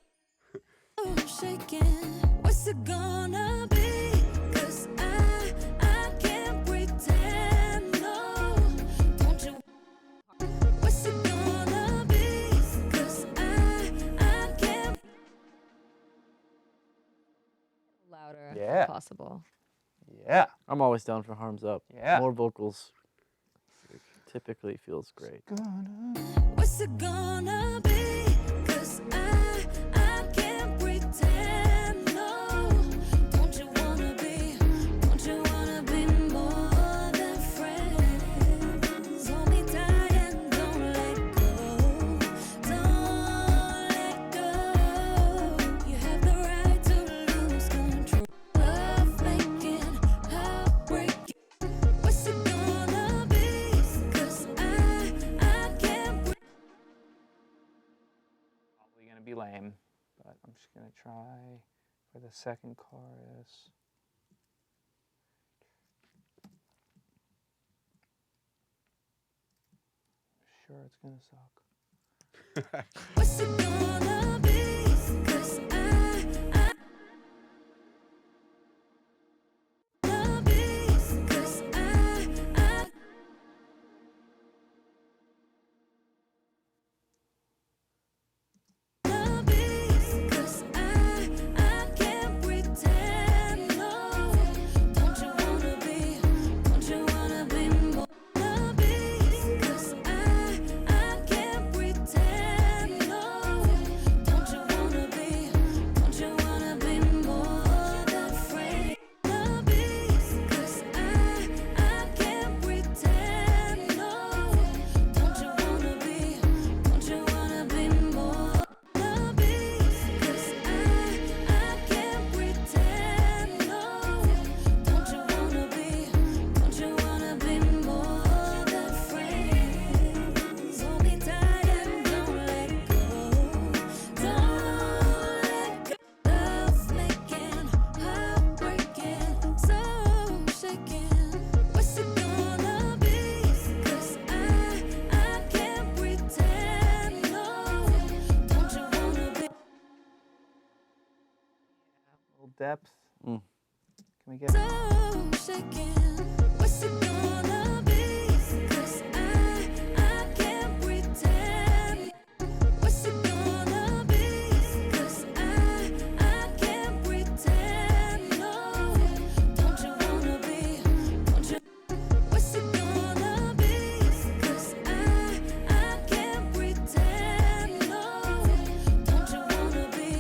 shaking. What's it gonna be? 'Cause I can't pretend, no. Don't you? What's it gonna be? 'Cause I can't. Louder, Yeah. if possible. Yeah. I'm always down for Harms Up. Yeah. More vocals typically feels great. What's it gonna be? 'Cause I can't pretend, no. Don't you wanna be more than friends? Hold me tight and don't let go. Don't let go. You have the right to lose control. Love making, heartbreaking. What's it gonna be? 'Cause I can't Probably gonna be lame, but I'm just gonna try for the second chorus. Sure, it's gonna suck. What's it gonna be? 'Cause I gonna be. 'Cause I gonna be. 'Cause I can't pretend, no. Don't you wanna be more? Gonna be. 'Cause I can't pretend, no. depth. Mm. Can we get? So shaking, what's it gonna be? 'Cause I can't pretend. What's it gonna be? 'Cause I can't pretend. No, don't you wanna be? Don't you? What's it gonna be? 'Cause I can't pretend. No, don't you wanna be?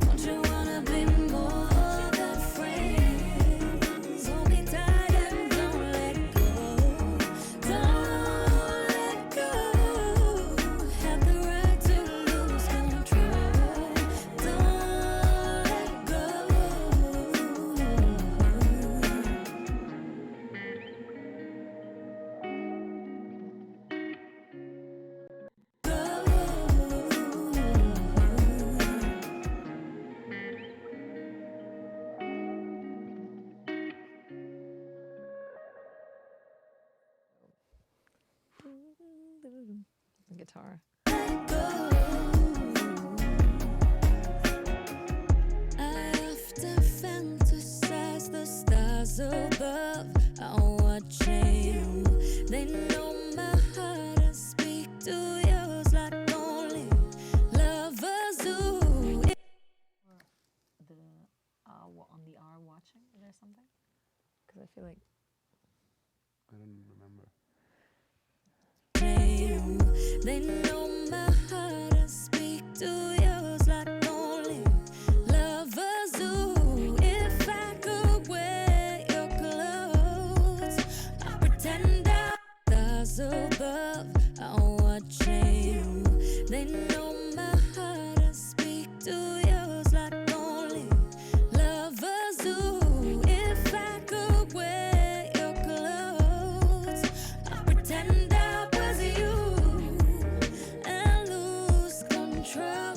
Don't you wanna be more than friends? Hold me tight and don't let go. Don't let go. Have the right to lose control. Don't let Guitar. I often fantasize the stars above are watching. They know my heart and speak to yours like only lovers do. The on the R watching. Is there something? Because I feel like I don't remember. They know my heart and speak to yours like only lovers do. If I could wear your clothes, I pretend I stars above are watching. They know my heart and speak to yours like only lovers do. If I could wear your clothes, I pretend I was you and lose control.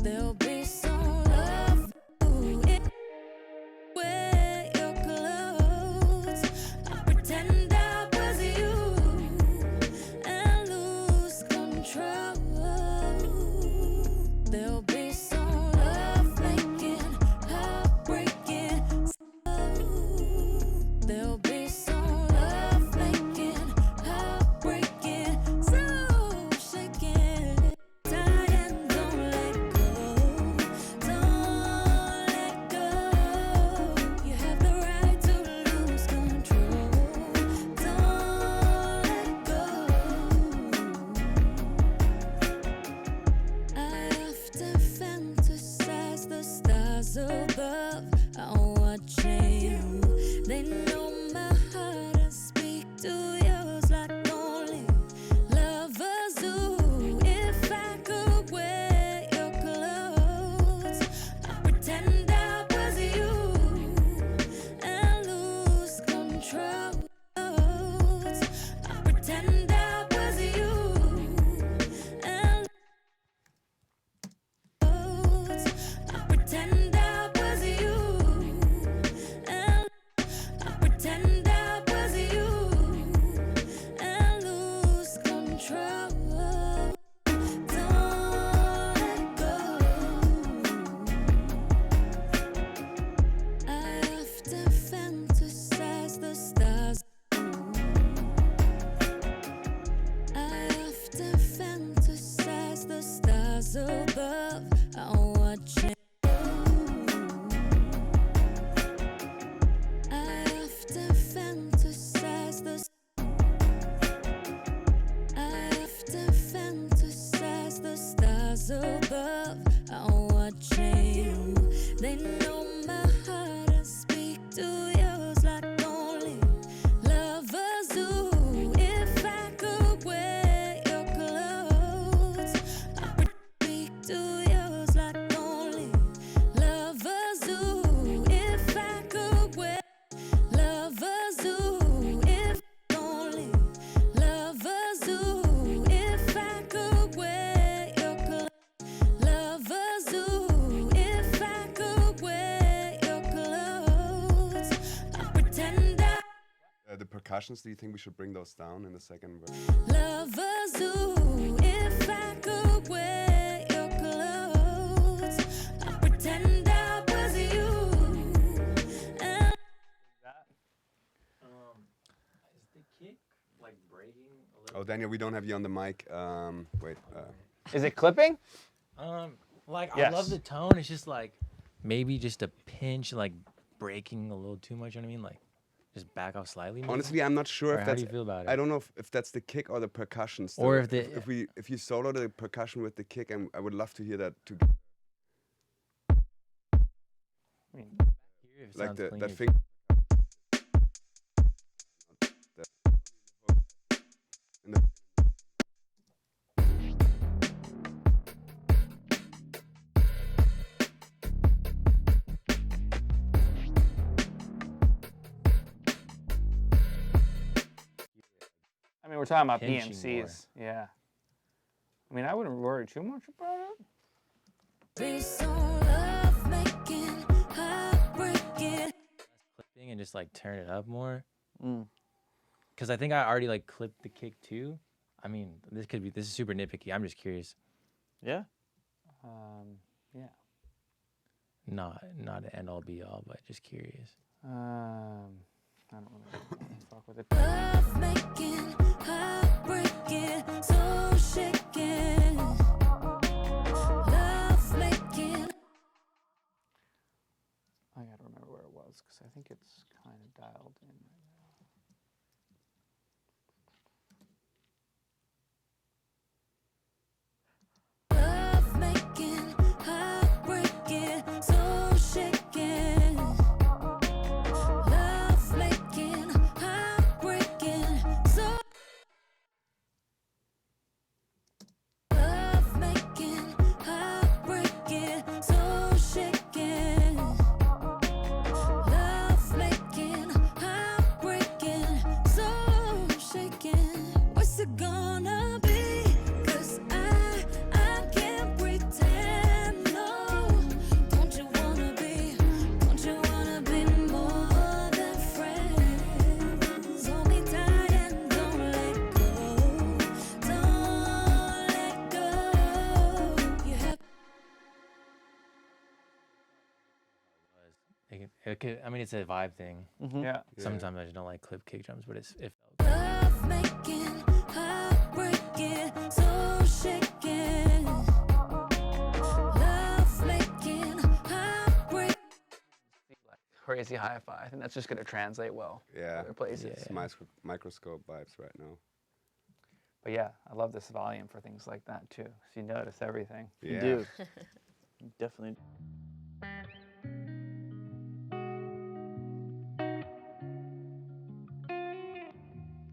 There'll be some love if wear your clothes. I pretend I was you and lose control. There'll be some love making, heartbreaking. There'll be some love making, heartbreaking. So shaking, tight and don't let go. Don't let go. You have the right to lose control. Don't let go. I often fantasize the stars above are watching. They know my heart and speak to yours like only lovers do. If I could wear your clothes, I pretend I was you and lose control. I pretend I was you and I pretend I was you and I pretend I was you and lose control. Don't let go. I often fantasize the stars. I often fantasize the stars above are watching. I often fantasize the I often fantasize the stars above are watching. They know my heart and speak to yours like only lovers do. If I could wear your clothes, I would speak to yours like only lovers do. If I could wear lovers do. If only lovers do. If I could wear your clothes, lovers do. If I could wear your clothes, I pretend I The percussions, do you think we should bring those down in the second verse? lovers do. If I could wear your clothes, I pretend Daniel, we don't have you on the mic. Wait. Is it clipping? Like I Yes. love the tone. It's just like maybe just a pinch, like breaking a little too much. You know what I mean? Like just back off slightly. Maybe? Honestly, I'm not sure Or if how that's. do you feel about it? I don't know if that's the kick or the percussion. Still. Or if the- if you solo the percussion with the kick, I would love to hear that too. I mean, Hear if it Like sounds that clean. thing. I mean, we're talking about Pinching BMCs. Yeah. I mean, I wouldn't worry too much about it. Based on love making, heartbreaking. Clipping and just like turn it up more. Mm. Because I think I already like clipped the kick too. I mean, this is super nitpicky. I'm just curious. Yeah. Yeah. Not an end all be all, but just curious. I don't really fuck with it. Love making, heartbreaking, so shaking. Love making. I gotta remember where it was because I think it's kind of dialed in right now. Love making, heartbreaking, so shaking. Love making, heartbreaking, so. Love making, heartbreaking, so shaking. Love making, heartbreaking, so shaking. What's it gonna be? 'Cause I can't pretend, no. Don't you wanna be more than friends? Hold me tight and don't let go. Don't let go. You have I mean, it's a vibe thing. Yeah. Sometimes I just don't like clip kick drums, but it felt. love making, heartbreaking, so shaking. Love making, heartbreaking. Crazy hi-fi. I think that's just gonna translate well. Yeah. Other places. It's microscope vibes right now. But yeah, I love this volume for things like that too. So you notice everything. Yeah. You do. You definitely.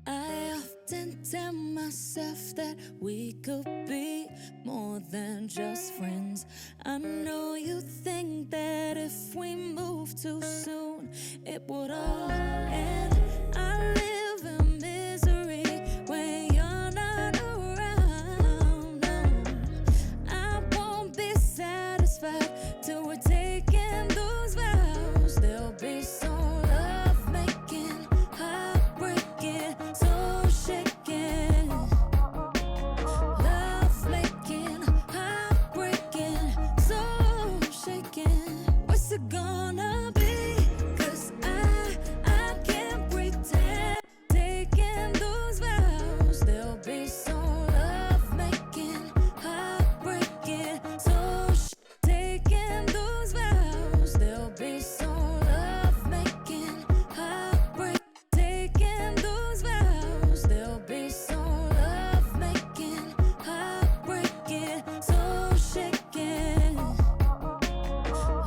I often tell myself that we could be more than just friends. I know you think that if we move too soon, it would all end. I live in misery when you're not around. No, I won't be satisfied till we're taking those vows. There'll be some love making, heartbreaking, so shaking. Love making, heartbreaking, so shaking. What's it gonna be? 'Cause I can't pretend. Taking those vows, there'll be some love making, heartbreaking, so taking those vows, there'll be some love making, heartbreak. Taking those vows, there'll be some love making, heartbreaking, so shaking.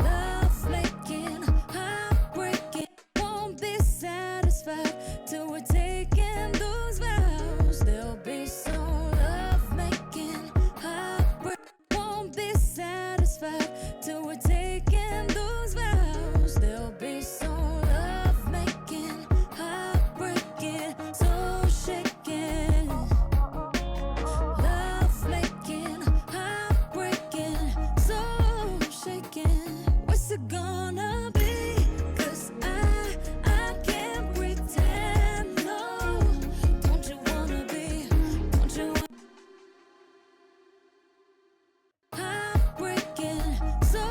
Love making, heartbreaking, won't be satisfied till we're taking those vows. There'll be some love making, heartbreak. Won't be satisfied till we're taking those vows. There'll be some love making, heartbreaking, so shaking. Love making, heartbreaking, so shaking. What's it gonna be? 'Cause I can't pretend, no. Don't you wanna be, don't you want heartbreaking, so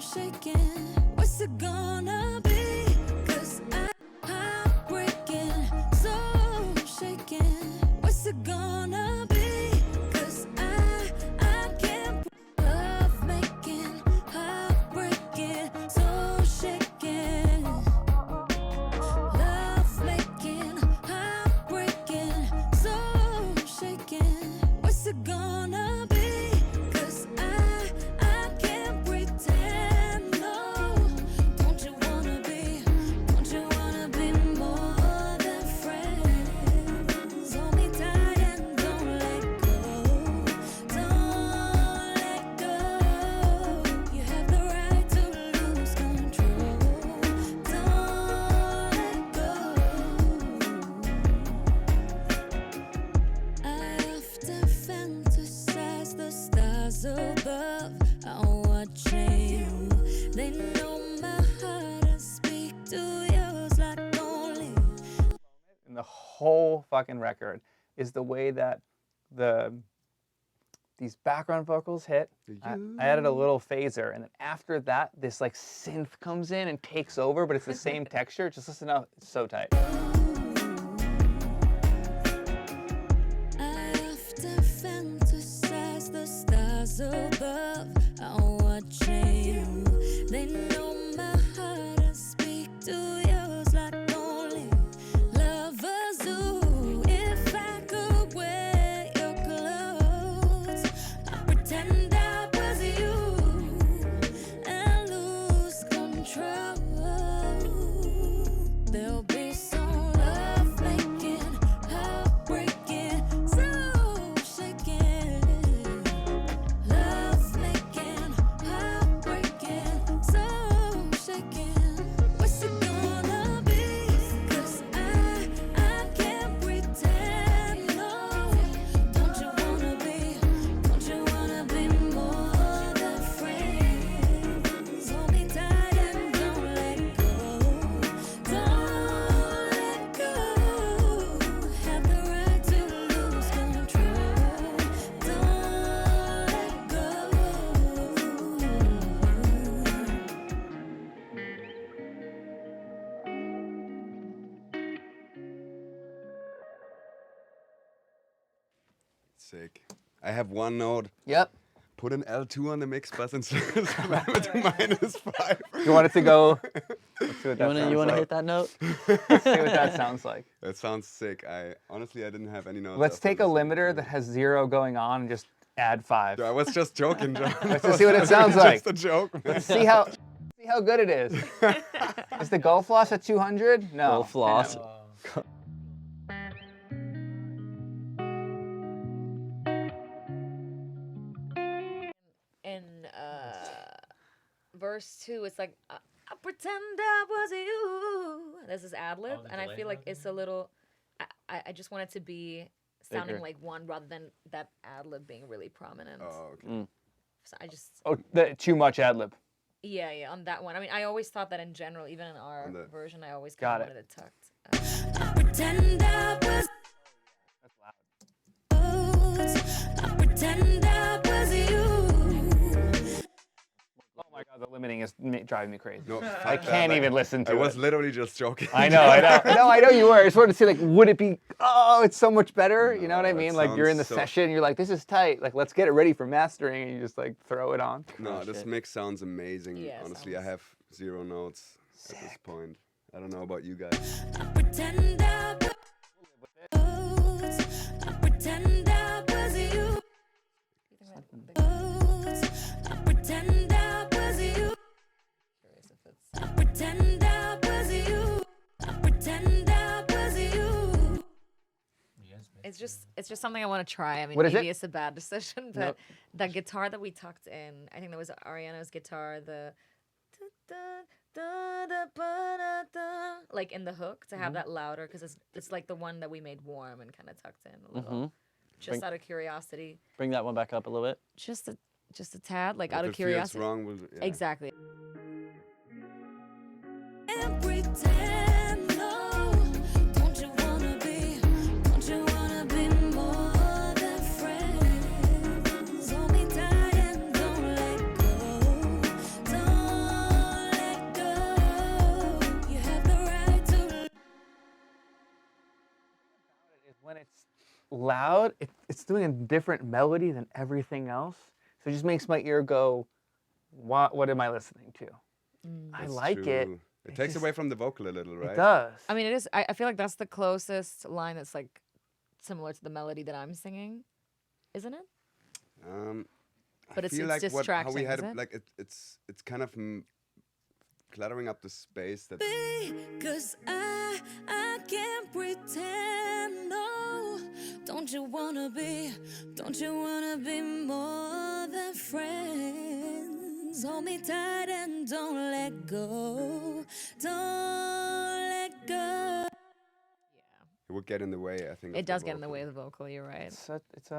shaking. What's it gonna be? 'Cause I heartbreaking, so shaking. What's it gonna it gonna be? 'Cause I can't pretend, no. Don't you wanna be more than friends? Hold me tight and don't let go. Don't let go. You have the right to lose control. Don't let go. I often fantasize the stars above are watching you. They know my heart and speak to yours like only. And the whole fucking record is the way that these background vocals hit. I added a little phaser, and then after that, this like synth comes in and takes over, but it's the same texture. Just listen out, it's so tight. I often fantasize the stars above are watching you. They know my heart and speak to yours like only lovers do. If I could wear your clothes, I'd pretend I was you and lose control. There'll be some love making, heartbreaking, so shaking. Love making, heartbreaking, so shaking. What's it gonna be? 'Cause I can't pretend, no. Don't you wanna be more than friends? Hold me tight and don't let go. Don't let go. Have the right to lose control. Don't let go. Sick. I have one note. Yep. Put an L2 on the mix bus and slam it to -5. You want it to go? Let's see what that You sounds wanna like. hit that note? Let's see what that sounds like. That sounds sick. Honestly, I didn't have any notes. Let's after take a listening limiter to that it. has 0 going on and just add 5. I was just joking, John. Let's just see what it sounds like. Just a joke, man. Let's see how good it is. Is the Go Floss at 200? No. Go Floss. In verse 2, it's like I pretend I was you. This is ad-lib, and I feel like it's a little. I just want it to be sounding Bigger. like one rather than that ad-lib being really prominent. Oh, okay. So I just Too much ad lib. yeah on that one. I mean, I always thought that in general, even in our On the- version, I always Got kind it. of wanted it tucked. I pretend I was That's loud. I pretend I was you. Oh my god, the limiting is driving me crazy. No, I fuck that, can't like, even listen to I it. was literally just joking. I know. I know you were. I just wanted to see, like, would it be? Oh, it's so much better. You know what I No, it mean? Like, you're in the sounds so- session, you're like, this is tight. Like, let's get it ready for mastering, and you just like throw it on. No, Oh, this shit. mix sounds amazing. Yeah, it Honestly, I sounds- have 0 notes at this point. I don't know about you guys. I pretend I was I pretend I was you. I pretend I was you. Curious if it's I pretend I was you. I pretend I was you. it's just something I want to try. I mean, What is maybe it? it's a bad decision, but the guitar that we tucked in, I think that was Ariana's guitar, the like in the hook to have that louder because it's like the one that we made warm and kind of tucked in a little, just Bring- out of curiosity, Bring that one back up a little bit. just a tad, like If out it of feels curiosity. wrong, yeah. Exactly. And pretend, no. Don't you wanna be more than friends? Hold me tight and don't let go. Don't let go. You have the right to. Is when it's loud, it's doing a different melody than everything else. So it just makes my ear go, what am I listening to? I That's like it. true. It takes away from the vocal a little, right? It does. I mean, it is. I feel like that's the closest line that's like similar to the melody that I'm singing. isn't it? But I it's- feel it's like how we distracting, had is it, it? like it's kind of cluttering up the space that. Cause I can't pretend, no. Don't you wanna be more than friends? Hold me tight and don't let go. Don't let go. It would get in the way, I think. It of the does get in the vocal. way of the vocal. You're right. It's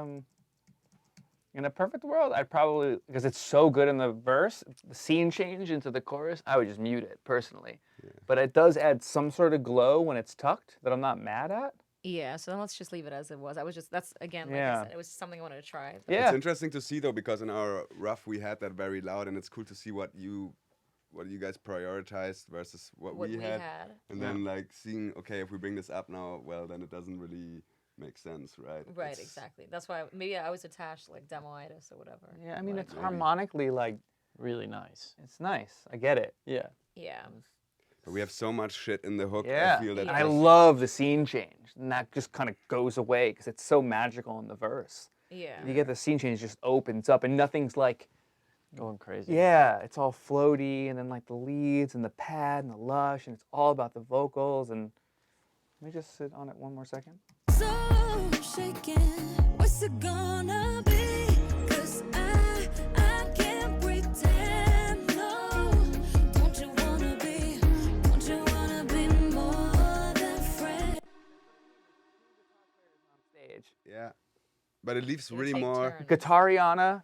in a perfect world, I'd probably, because it's so good in the verse, the scene change into the chorus, I would just mute it personally. But it does add some sort of glow when it's tucked that I'm not mad at. Yeah. So then let's just leave it as it was. That's again, like I Yeah. said, it was something I wanted to try. Yeah. It's interesting to see though, because in our rough we had that very loud, and it's cool to see what you guys prioritized versus what What we we had. had. And then like seeing, okay, if we bring this up now, well, then it doesn't really make sense, right? Right. It's- Exactly. That's why maybe I was attached like demoitis or whatever. Yeah, I mean, Like, it's harmonically, like, Really nice. it's nice. I get it. Yeah. Yeah. But we have so much shit in the hook. Yeah. I feel that And I that's- love the scene change. And that just kind of goes away because it's so magical in the verse. Yeah. You get the scene change just opens up and nothing's like, Going crazy. yeah, it's all floaty and then like the leads and the pad and the lush and it's all about the vocals. And let me just sit on it one more second. So shaking, what's it gonna be? Cause I can't pretend, no. Don't you wanna be more than friends? Stage. Yeah. But it leaves Gonna really take more. turns. Guitariana,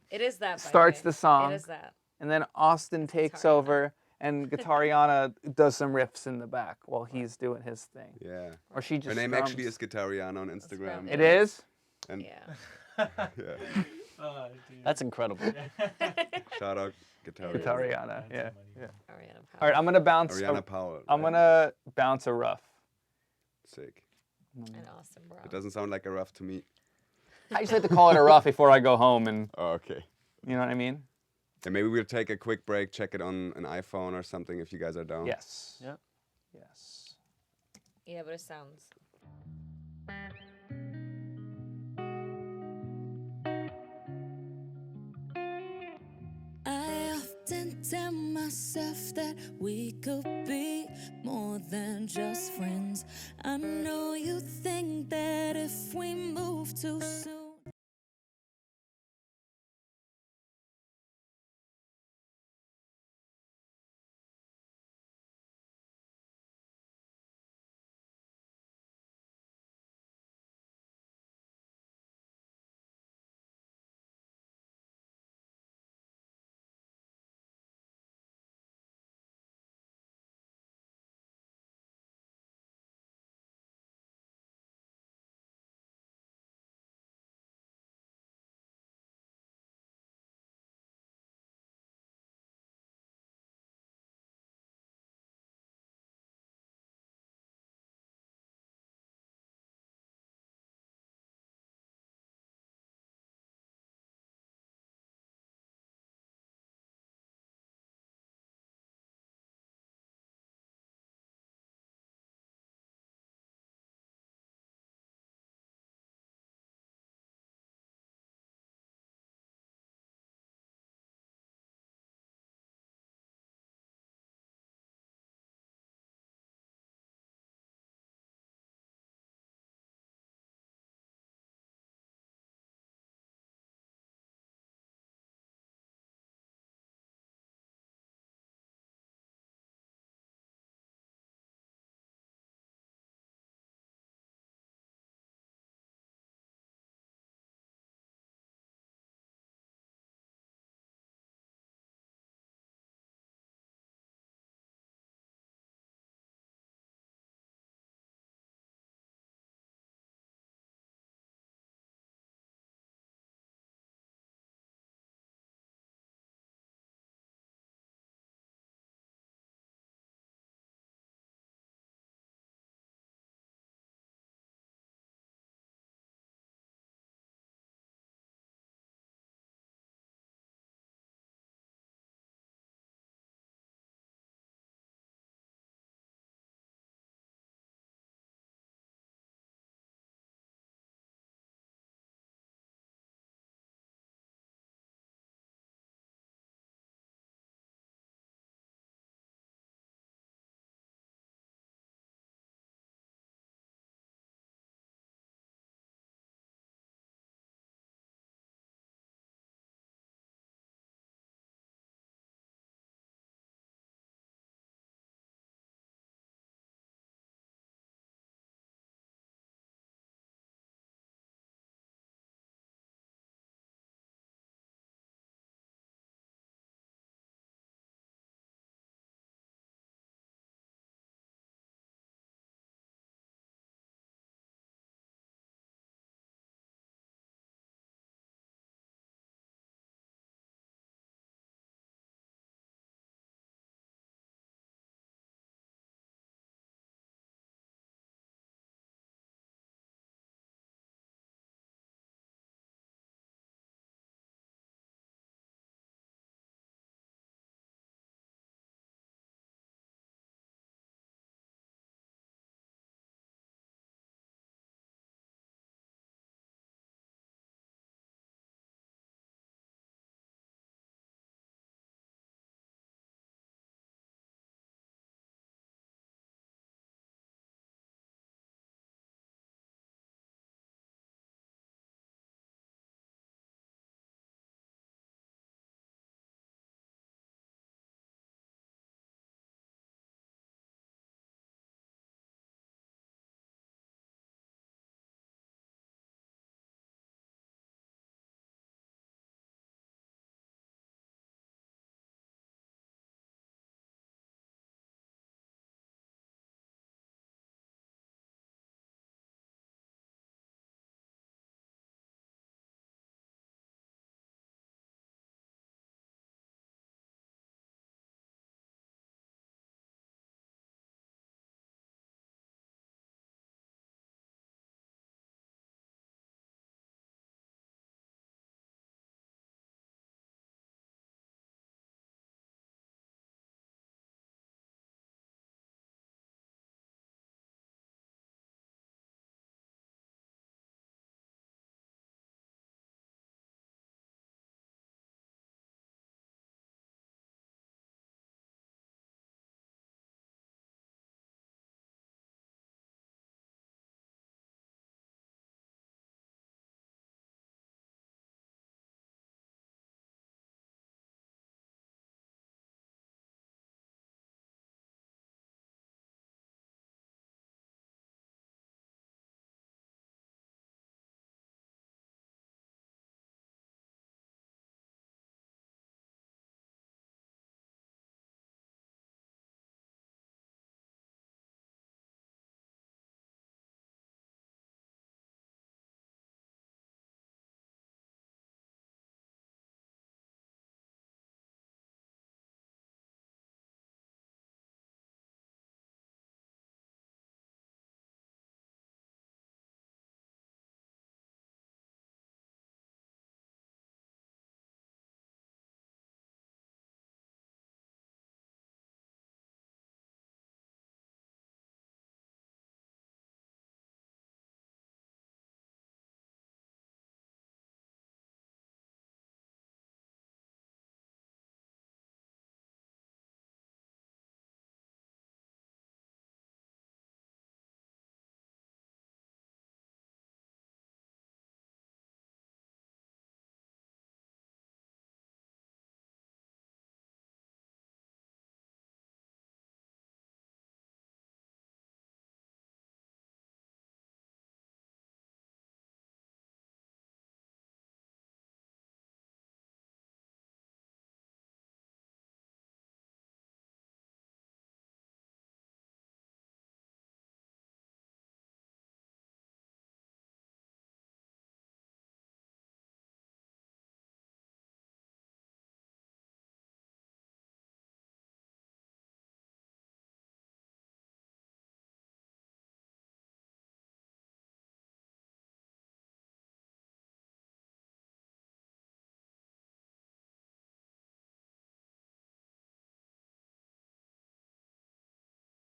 It is that. by starts way. the song. It is that. and then Austin takes Guitariana. over and Guitariana does some riffs in the back while he's doing his thing. Yeah. Or she just Her name strums. actually is Guitariana on Instagram. right. It is? And Yeah. yeah. That's incredible. Shout out Guitariana. Guitariana, yeah. yeah. Ariana Powell. All right, I'm gonna bounce. Ariana Powell. I'm right? gonna bounce a rough. Sick. And Austin Brown. It doesn't sound like a rough to me. I just like to call it a rough before I go home, and Oh, okay. you know what I mean? And maybe we'll take a quick break, check it on an iPhone or something if you guys are down. Yes. Yep. Yes. Yeah, but it sounds. I often tell myself that we could be more than just friends. I know you think that if we move too soon.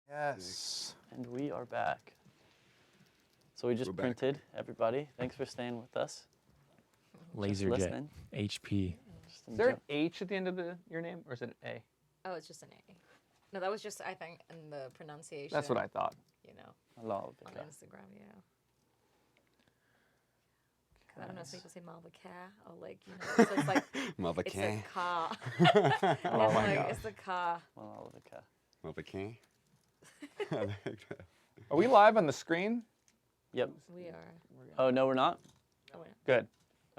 Yes. And we are back. So we just We're back. printed, everybody. Thanks for staying with us. LaserJet listening. HP. Just Is there an enjoy- H at the end of your name, or is it an A? Oh, it's just an A. No, that was just, I think, in the pronunciation. That's what I thought. You know, Malavika. on Instagram, yeah. 'Cause I don't know, some people say Malavika, or like, you know, so it's like, Mother it's can. a car. Oh my God. It's a car. Malavika. Mother can. I like that. Are we live on the screen? Yep. We are. Oh, no, we're not? Oh, we're not. Good.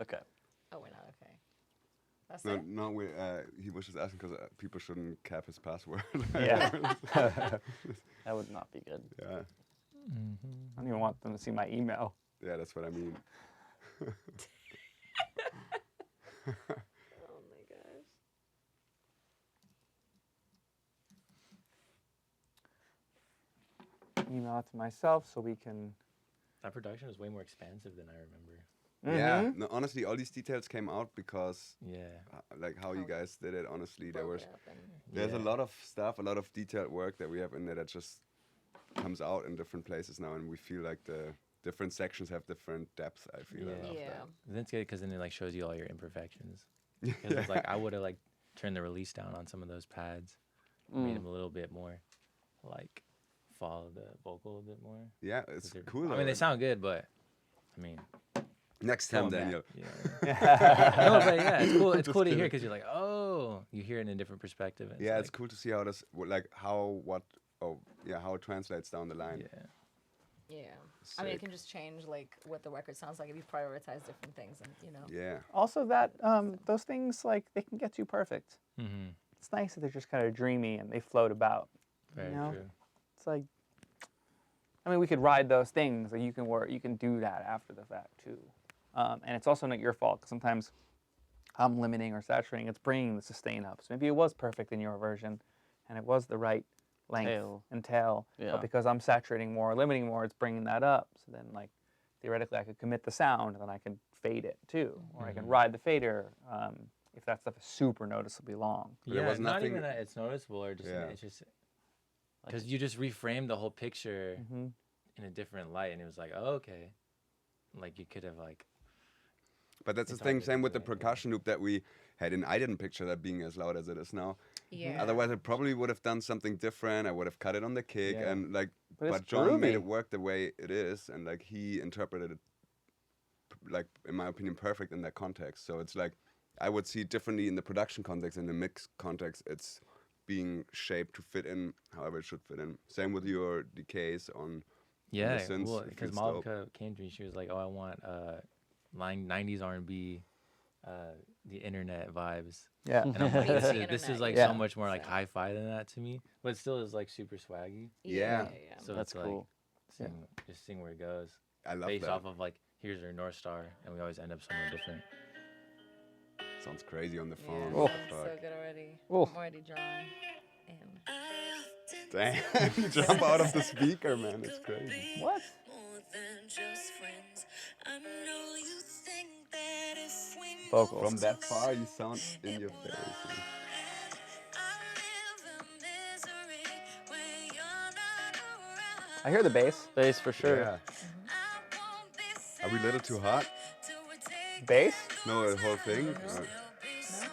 Okay. Oh, we're not, okay. That's No, it? no, he was just asking because people shouldn't cap his password. Yeah. That would not be good. Yeah, I don't even want them to see my email. yeah, that's what I mean. Oh my gosh. Email it to myself so we can. That production was way more expansive than I remember. Yeah, Mhm. no, honestly, all these details came out because, Yeah. like, how you guys did it. Honestly, there Broke was it up and- there's a Yeah. lot of stuff, a lot of detailed work that we have in there that just comes out in different places now, and we feel like the different sections have different depth. I feel. I Yeah. love Yeah. That's good because then it like shows you all your imperfections. Because it's like I would have like turned the release down on some of those pads, made them a little bit more like follow the vocal a bit more. Yeah, it's 'Cause they're- cool. I though, mean, they and sound good, but I mean, next time, going back, Daniel. Yeah. No, but yeah, it's cool. It's Just cool to hear kidding. because you're like, oh, you hear it in a different perspective. and Yeah, it's like, cool to see how this, how it translates down the line. Yeah. Yeah. I mean, it Sick. can just change like what the record sounds like if you prioritize different things, and you know. Yeah, Also, that those things like they can get too perfect. Mm-hmm. It's nice that they're just kind of dreamy and they float about. Very know? true. It's like, I mean, we could ride those things. Like you can do that after the fact too. And it's also not your fault because sometimes I'm limiting or saturating. It's bringing the sustain up. So maybe it was perfect in your version, and it was the right length Tail. and tail. Yeah. But because I'm saturating more, limiting more, it's bringing that up. So then, like, theoretically, I could commit the sound, and then I can fade it too, or I can ride the fader if that stuff is super noticeably long. But it Yeah, was not nothing- even that it's noticeable or just Yeah. it's just because you just reframed the whole picture Mm-hmm. in a different light, and it was like, oh, okay, like you could have like but that's the It's thing. hard to Same with do the it, yeah. percussion loop that we had in. I didn't picture that being as loud as it is now. Yeah. Otherwise, I probably would have done something different. I would have cut it on the kick, Yeah. and like, But it's Jon made groovy. it work the way it is, and like he interpreted it, like in my opinion, perfect in that context. So it's like I would see it differently in the production context, in the mix context. It's being shaped to fit in however it should fit in. Same with your decays on. yeah, synths, well, it because feels dope. Malavika came to me, she was like, oh, I want 90s R&B, the internet vibes. Yeah. And I'm like, Use this the is internet, like yeah. so much more like So- hi-fi than that to me, but it still is like super swaggy. Yeah. So That's it's cool. like just seeing where it goes I love based that. off of like here's our North Star, and we always end up somewhere different. Sounds crazy on the phone. Yeah, What sounds the so fuck? good already. Oof. I'm already drawn in. Damn! Jump out of the speaker, man. It's crazy. What? More than just friends. I know you think that if we Vocals. From that far, you sound in your face. I hear the bass. Bass for sure. Yeah. Are we a little too hot? Bass? No, the whole thing. Nah, that piece is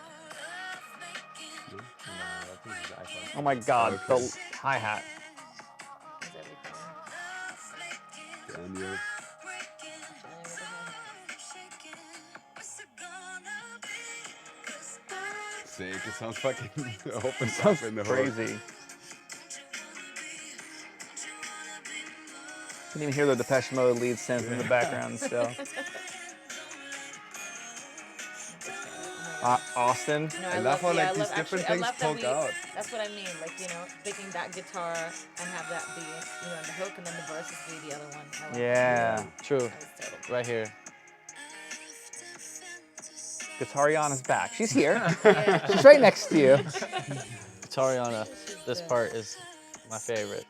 iPhone. Oh my God, Okay. the hi hat. Is everything. Daniel. Sick. It sounds fucking open Sounds up in the whole. crazy. Can even hear the Depeche Mode lead synth in the background still. Austin. No, I love how, like, I these love- different actually, I things love that poke out. That's what I mean. Like, you know, picking that guitar and have that be, you know, the hook, and then the verses be the other one. I love Yeah. True. That was dope. Right here. Guitariana's back. She's here. Yeah. She's right next to you. Tariana, this part is my favorite.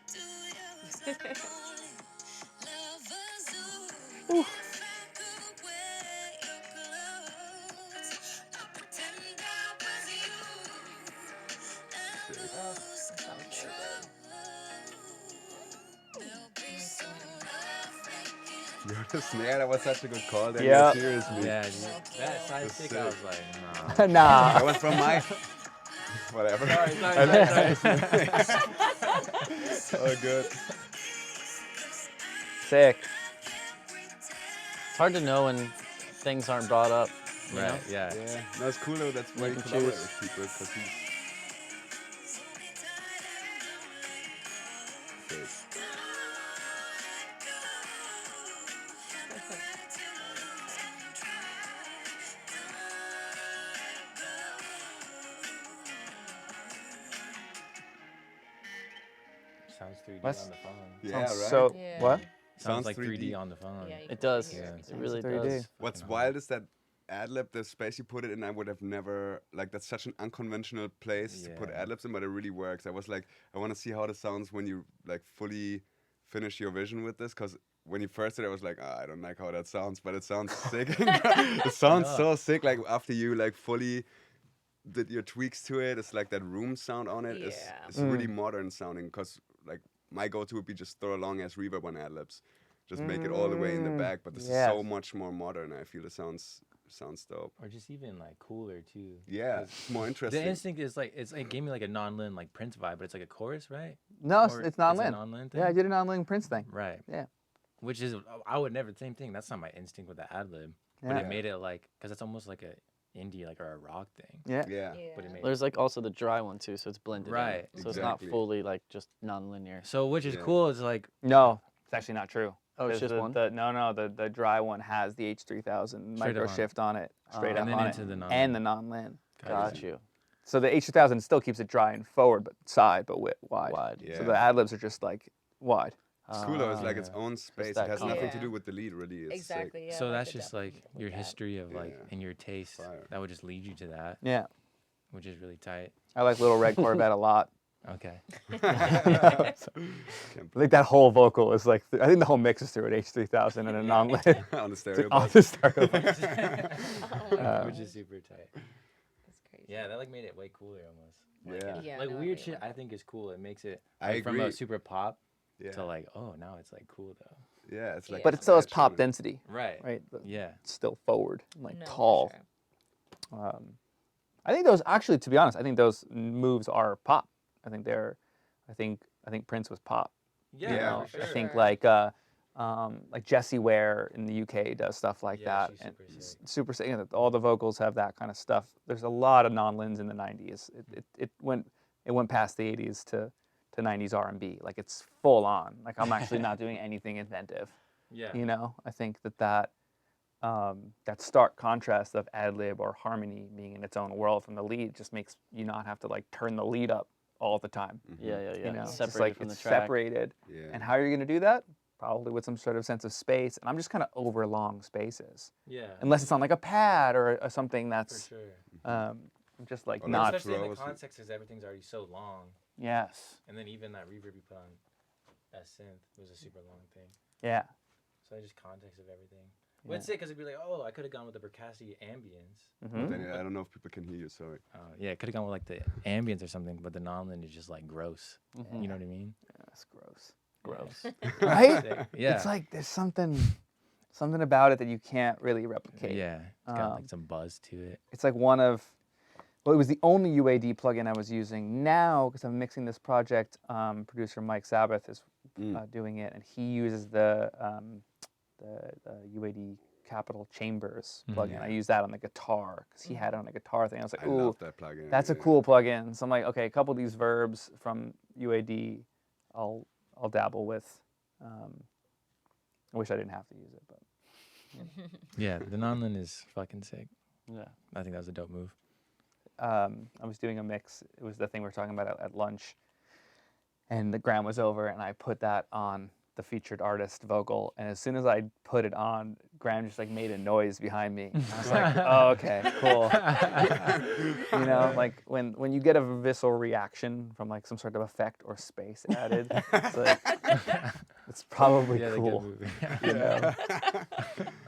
You heard the snare? That was such a good call. There. Yeah. Seriously. Yeah, dude. That side That's stick, sick. I was like, nah. Nah. That was from my. Whatever. Oh, good. Sick. It's hard to know when things aren't brought up. You know? Right, yeah. Yeah. No, it's cool though. That's why you can collaborate choose. with people because he's. Sick. Sounds 3D What's- on the phone. Yeah, right. So Yeah. what? Sounds Sounds like 3D 3D. on the phone. Yeah, you It can does. hear Yeah. everything. It really 3D. does. What's Fucking wild is that adlib, the space you put it in, I would have never, like, that's such an unconventional place to put Yeah. adlibs in, but it really works. I was like, I want to see how this sounds when you, like, fully finish your vision with this, because when you first did it, I was like, I don't like how that sounds, but it sounds sick. It sounds so sick, like, after you, like, fully did your tweaks to it, it's like that room sound on it. Yeah. It's really modern sounding, because, like, my go-to would be just throw a long-ass reverb on adlibs. Just make it all the way in the back, but this is so yes. much more modern. I feel it sounds dope. Or just even like cooler too. Yeah, it's more The interesting. instinct is like it gave me like a non-lin like Prince vibe, but it's like a chorus, right? No, Or it's non-lin. a non-lin thing? Yeah, I did a non-lin Prince thing. Right. Yeah. Which is I would never same thing. That's not my instinct with the ad lib, but Yeah. it made it like because it's almost like a indie like or a rock thing. Yeah. Yeah. But it made There's like also the dry one too, so it's blended. in. Right. So it's not Exactly. fully like just non-linear. so which is Yeah. cool. Is like No, it's actually not true. Oh, it's 'Cause just one? The dry one has the H3000 Straight up micro on it. shift on it, straight up and then on into it, the non-lin. and the non-lin. Got you. So the H3000 still keeps it dry and forward, but wide, but wide. Wide. Yeah. So the ad libs are just like wide. It's cool though. It's like its Ah. own space. that It has combo. nothing to Yeah. do with the lead, really. It's Exactly. Yeah. so I like that's the just depth like with your that. history of like Yeah. and your taste Fire. that would just lead you to that, Yeah. which is really tight. I like Little Red Corvette a lot. Okay. I think that whole vocal is like, I think the whole mix is through an H3000 and a non-lin sick. On the stereo on bus. the stereo. Which is super tight. That's crazy. Yeah, that like made it way cooler almost. Yeah. Yeah, Like no, weird I shit I think is cool. It makes it I like, from agree. a super pop Yeah. to like, oh now it's like cool though. Yeah. It's like. But it still has pop natural. density, Right. right? But Yeah. it's still forward, like No, for tall. sure. I think those actually, to be honest, I think those moves are pop. I think they're, I think Prince was pop. Yeah, You Yeah, know? for sure. I think Sure. like Jessie Ware in the UK does stuff like Yeah, that, she's and super sick. super sick. You know, all the vocals have that kind of stuff. There's a lot of non-lins in the '90s. It went past the '80s to 90s R&B. Like it's full on. Like I'm actually not doing anything inventive. Yeah. You know, I think that stark contrast of ad lib or harmony being in its own world from the lead just makes you not have to like turn the lead up all the time. Yeah, yeah, yeah. You know, It's it's just separated like from it's the track. separated. Yeah. And how are you going to do that? Probably with some sort of sense of space. And I'm just kind of over long spaces, Yeah. unless it's on like a pad or something For that's sure. I'm just like Or not. Especially in the throws. context because everything's already so long, Yes. and then even that reverb you put on that synth was a super long thing. Yeah. So just context of everything. Well, it's sick because it'd be like, oh, I could have gone with the percussive ambience. Mm-hmm. Then I don't know if people can hear you. Sorry. Yeah, I could have gone with like the ambience or something, but the non-lin is just like gross. Mhm. You know what I mean? That's gross. Gross. Right? Sick. Yeah. It's like there's something about it that you can't really replicate. Yeah. It's got Um, like some buzz to it. It's like one of, well, it was the only UAD plugin I was using. Now, because I'm mixing this project, producer Mike Sabbath is doing it, and he uses the UAD Capital Chambers plugin. I use that on the guitar because he had it on a guitar thing. I was like, I ooh, love that plugin. that's a yeah. cool plugin. So I'm like, okay, a couple of these verbs from UAD, I'll dabble with. I wish I didn't have to use it, but Yeah, the non-lin is fucking sick. Yeah. I think that was a dope move. I was doing a mix. It was the thing we were talking about at lunch, and the Graham was over, and I put that on the featured artist vocal, and as soon as I put it on, Graham just like made a noise behind me. And I was like, oh, okay, cool. You know, like when you get a visceral reaction from like some sort of effect or space added, it's like it's probably Yeah, cool. good move. You know?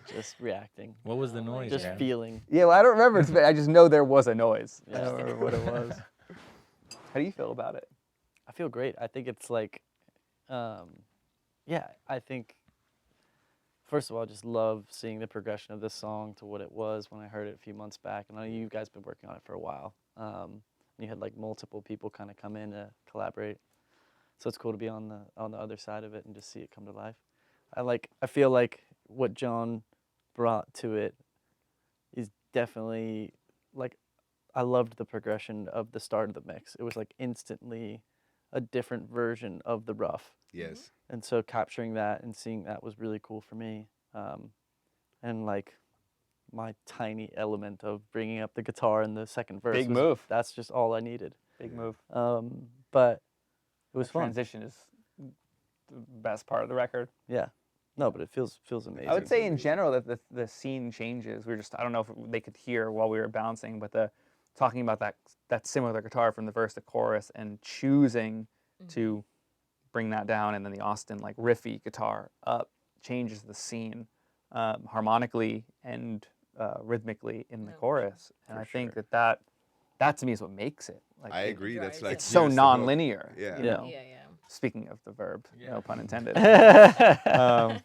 Just reacting. What was the noise? Just Graham? feeling. Yeah, well, I don't remember. I just know there was a noise. I Yeah. don't remember what it was. How do you feel about it? I feel great. I think it's like, yeah, I think First of all, I just love seeing the progression of this song to what it was when I heard it a few months back. And I know you guys been working on it for a while. You had like multiple people kind of come in to collaborate. So it's cool to be on the other side of it and just see it come to life. I feel like what Jon brought to it is definitely like, I loved the progression of the start of the mix. It was like instantly a different version of the rough. Yes. And so capturing that and seeing that was really cool for me. And like my tiny element of bringing up the guitar in the second verse. Big move. That's just all I needed. Big move. But it was fun. Transition is the best part of the record. Yeah. No, but it feels amazing. I would say in general that the scene changes. I don't know if they could hear while we were bouncing, but talking about that similar guitar from the verse to chorus and choosing to bring that down, and then the Austin like riffy guitar up changes the scene harmonically and rhythmically in the chorus. And I think that to me is what makes it. Like, I agree. That's like it's so here's the hook. non-linear. Yeah. You know? Yeah. Speaking of the verb, no pun intended. That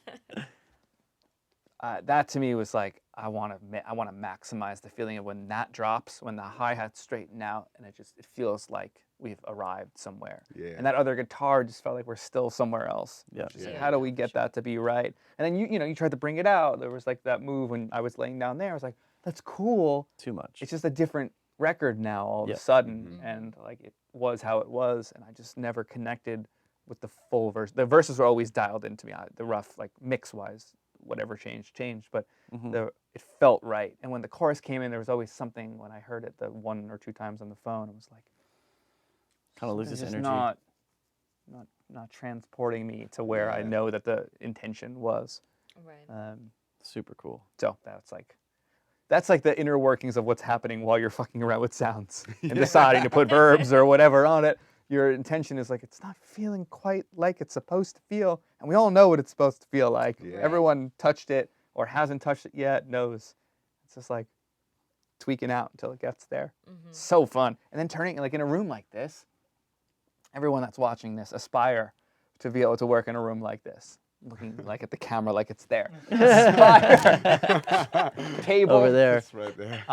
to me was like, I want to maximize the feeling of when that drops, when the hi-hats straighten out, and it feels like we've arrived somewhere. Yeah. And that other guitar just felt like we're still somewhere else. Yeah. Just like, how do we get that to be right? And then you tried to bring it out. There was like that move when I was laying down there. I was like, that's cool. Too much. It's just a different record now all of a sudden, and like it was how it was, and I just never connected with the full verse. The verses were always dialed into me. The rough, like mix-wise, whatever changed, but it felt right. And when the chorus came in, there was always something when I heard it the 1 or 2 times on the phone. It was like kind of loses just energy. Not transporting me to where I know that the intention was. Right. Super cool. So that's like the inner workings of what's happening while you're fucking around with sounds and deciding to put verbs or whatever on it. Your intention is like, it's not feeling quite like it's supposed to feel. And we all know what it's supposed to feel like. Yeah. Everyone touched it or hasn't touched it yet knows. It's just like tweaking out until it gets there. So fun. And then turning, like in a room like this, everyone that's watching this aspire to be able to work in a room like this. Looking like at the camera like it's there. Aspire. Table. Over there. It's right there.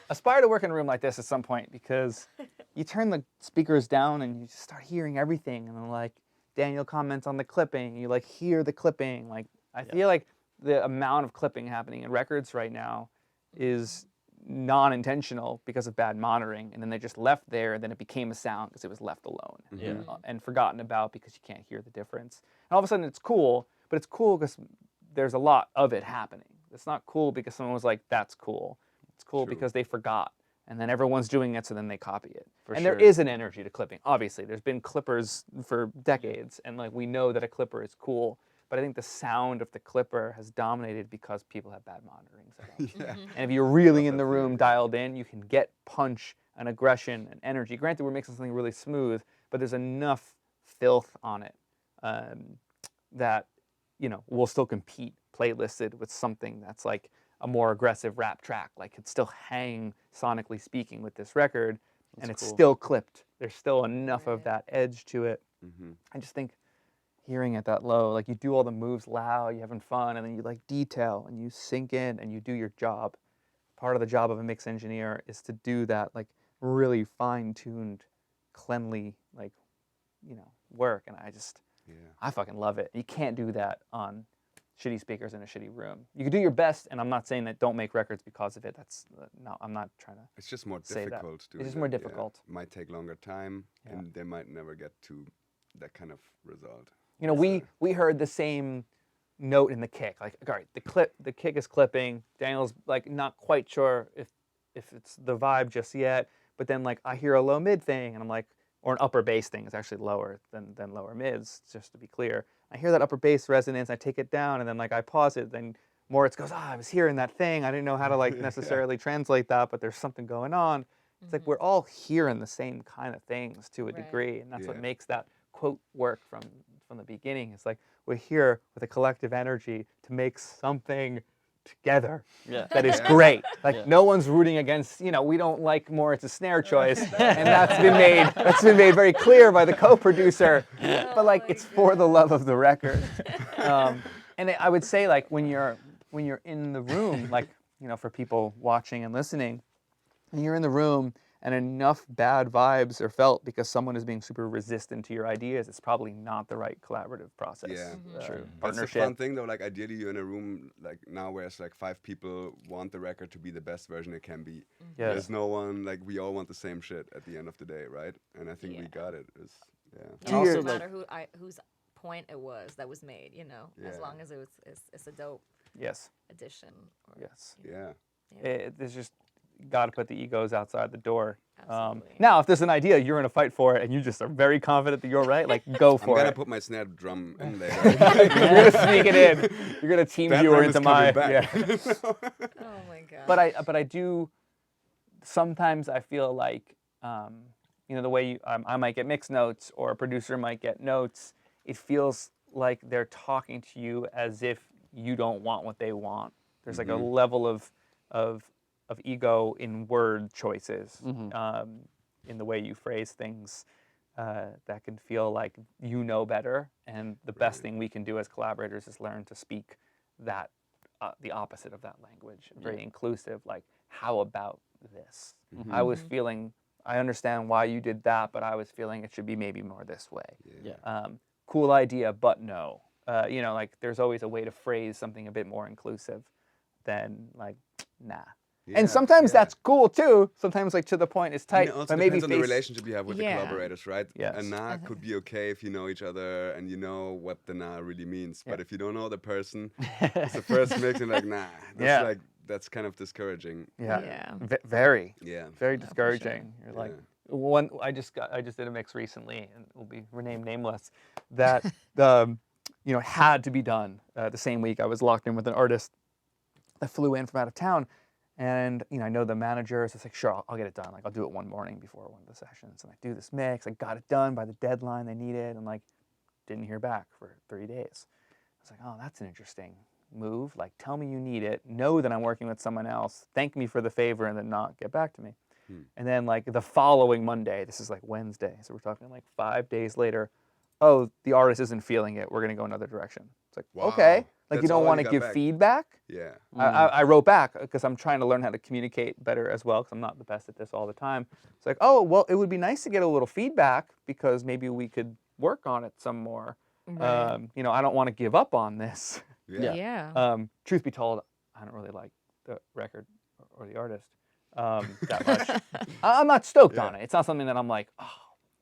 Aspire to work in a room like this at some point, because you turn the speakers down and you just start hearing everything, and then like Daniel comments on the clipping, you like hear the clipping. Like I feel like the amount of clipping happening in records right now is non-intentional because of bad monitoring, and then they just left there, and then it became a sound because it was left alone and forgotten about because you can't hear the difference. And all of a sudden it's cool, but it's cool because there's a lot of it happening. It's not cool because someone was like, that's cool. It's cool because they forgot, and then everyone's doing it, so then they copy it. There is an energy to clipping. Obviously, there's been clippers for decades, and like we know that a clipper is cool, but I think the sound of the clipper has dominated because people have bad monitoring setups. And if you're really in the room dialed in, you can get punch and aggression and energy. Granted, we're mixing something really smooth, but there's enough filth on it that will still compete playlisted with something that's like a more aggressive rap track. Like it's still hang sonically speaking with this record, and it's still clipped. There's still enough of that edge to it. I just think hearing it that low, like you do all the moves loud, you're having fun, and then you like detail and you sink in and you do your job. Part of the job of a mix engineer is to do that like really fine-tuned, cleanly, like, work. And I fucking love it. You can't do that on shitty speakers in a shitty room. You can do your best, and I'm not saying that don't make records because of it. That's no, I'm not trying to. It's just more say that. difficult. It's just more difficult. Might take longer time, and they might never get to that kind of result. We heard the same note in the kick. Like, all right, the kick is clipping. Daniel's like not quite sure if it's the vibe just yet. But then like I hear a low mid thing, and I'm like, or an upper bass thing. It's actually lower than lower mids, just to be clear. I hear that upper bass resonance. I take it down, and then like I pause it. Then Moritz goes, I was hearing that thing. I didn't know how to like necessarily translate that, but there's something going on. It's like we're all hearing the same kind of things to a degree, and that's what makes that quote work from the beginning. It's like we're here with a collective energy to make something together that is great. Like no one's rooting against, we don't like Moritz's snare choice, and that's been made very clear by the co-producer. But like it's for the love of the record. And I would say, like, when you're in the room, like, you know, for people watching and listening, when you're in the room and enough bad vibes are felt because someone is being super resistant to your ideas, it's probably not the right collaborative process. Yeah, True. That's the Partnership. fun thing though. Like ideally, you're in a room like now where it's like 5 people want the record to be the best version it can be. Yes. There's no one like we all want the same shit at the end of the day, right? And I think we Yeah. got it. It's, yeah. It And also, doesn't like- matter whose point it was that was made, you know, as Yeah. long as it's a dope Yes. addition. Or, Yes. Yeah. There's just got to put the egos outside the door. Absolutely. Now, if there's an idea, you're going to fight for it, and you just are very confident that you're right, like, go I'm for gonna it. put my snare drum in there. You're going to sneak it in. You're going to team That viewer room is into my... coming back. Yeah. Oh my god. But I do, sometimes I feel like, you know, the way I might get mix notes or a producer might get notes, it feels like they're talking to you as if you don't want what they want. There's like a level of ego in word choices, in the way you phrase things, that can feel like you know better. And the best thing we can do as collaborators is learn to speak that, the opposite of that language, very inclusive, like, how about this? I was feeling, I understand why you did that, but I was feeling it should be maybe more this way. Yeah. Cool idea, but no. You know, like, there's always a way to phrase something a bit more inclusive than, like, nah. Yeah, And sometimes yeah. that's cool too. Sometimes, like, to the point is tight, It also but maybe depends on the face- relationship you have with Yeah. the collaborators, right? Yes. A nah could be okay if you know each other and you know what the nah really means. But if you don't know the person, it's the first mix and like, nah. That's like, that's kind of discouraging. Yeah. Very, Yeah. very for sure. discouraging. You're like, Yeah. one. I just did a mix recently, and it will be renamed nameless. That you know, had to be done the same week. I was locked in with an artist that flew in from out of town, and you know, I know the manager, so it's like, sure, I'll get it done. Like, I'll do it one morning before one of the sessions, and I do this mix. I got it done by the deadline they needed, and like, didn't hear back for 3 days. I was like, oh, that's an interesting move. Like, tell me you need it, know that I'm working with someone else, thank me for the favor, and then not get back to me. And then, like, the following Monday, this is like Wednesday, so we're talking like 5 days later, oh, the artist isn't feeling it, we're gonna go another direction. It's like, Wow. okay, like, That's you don't all want you to got give back. feedback? Yeah. I wrote back because I'm trying to learn how to communicate better as well, because I'm not the best at this all the time. It's like, oh, well, it would be nice to get a little feedback because maybe we could work on it some more. Right. You know, I don't want to give up on this. Yeah. Yeah. Truth be told, I don't really like the record or the artist that much. I'm not stoked on it. It's not something that I'm like, oh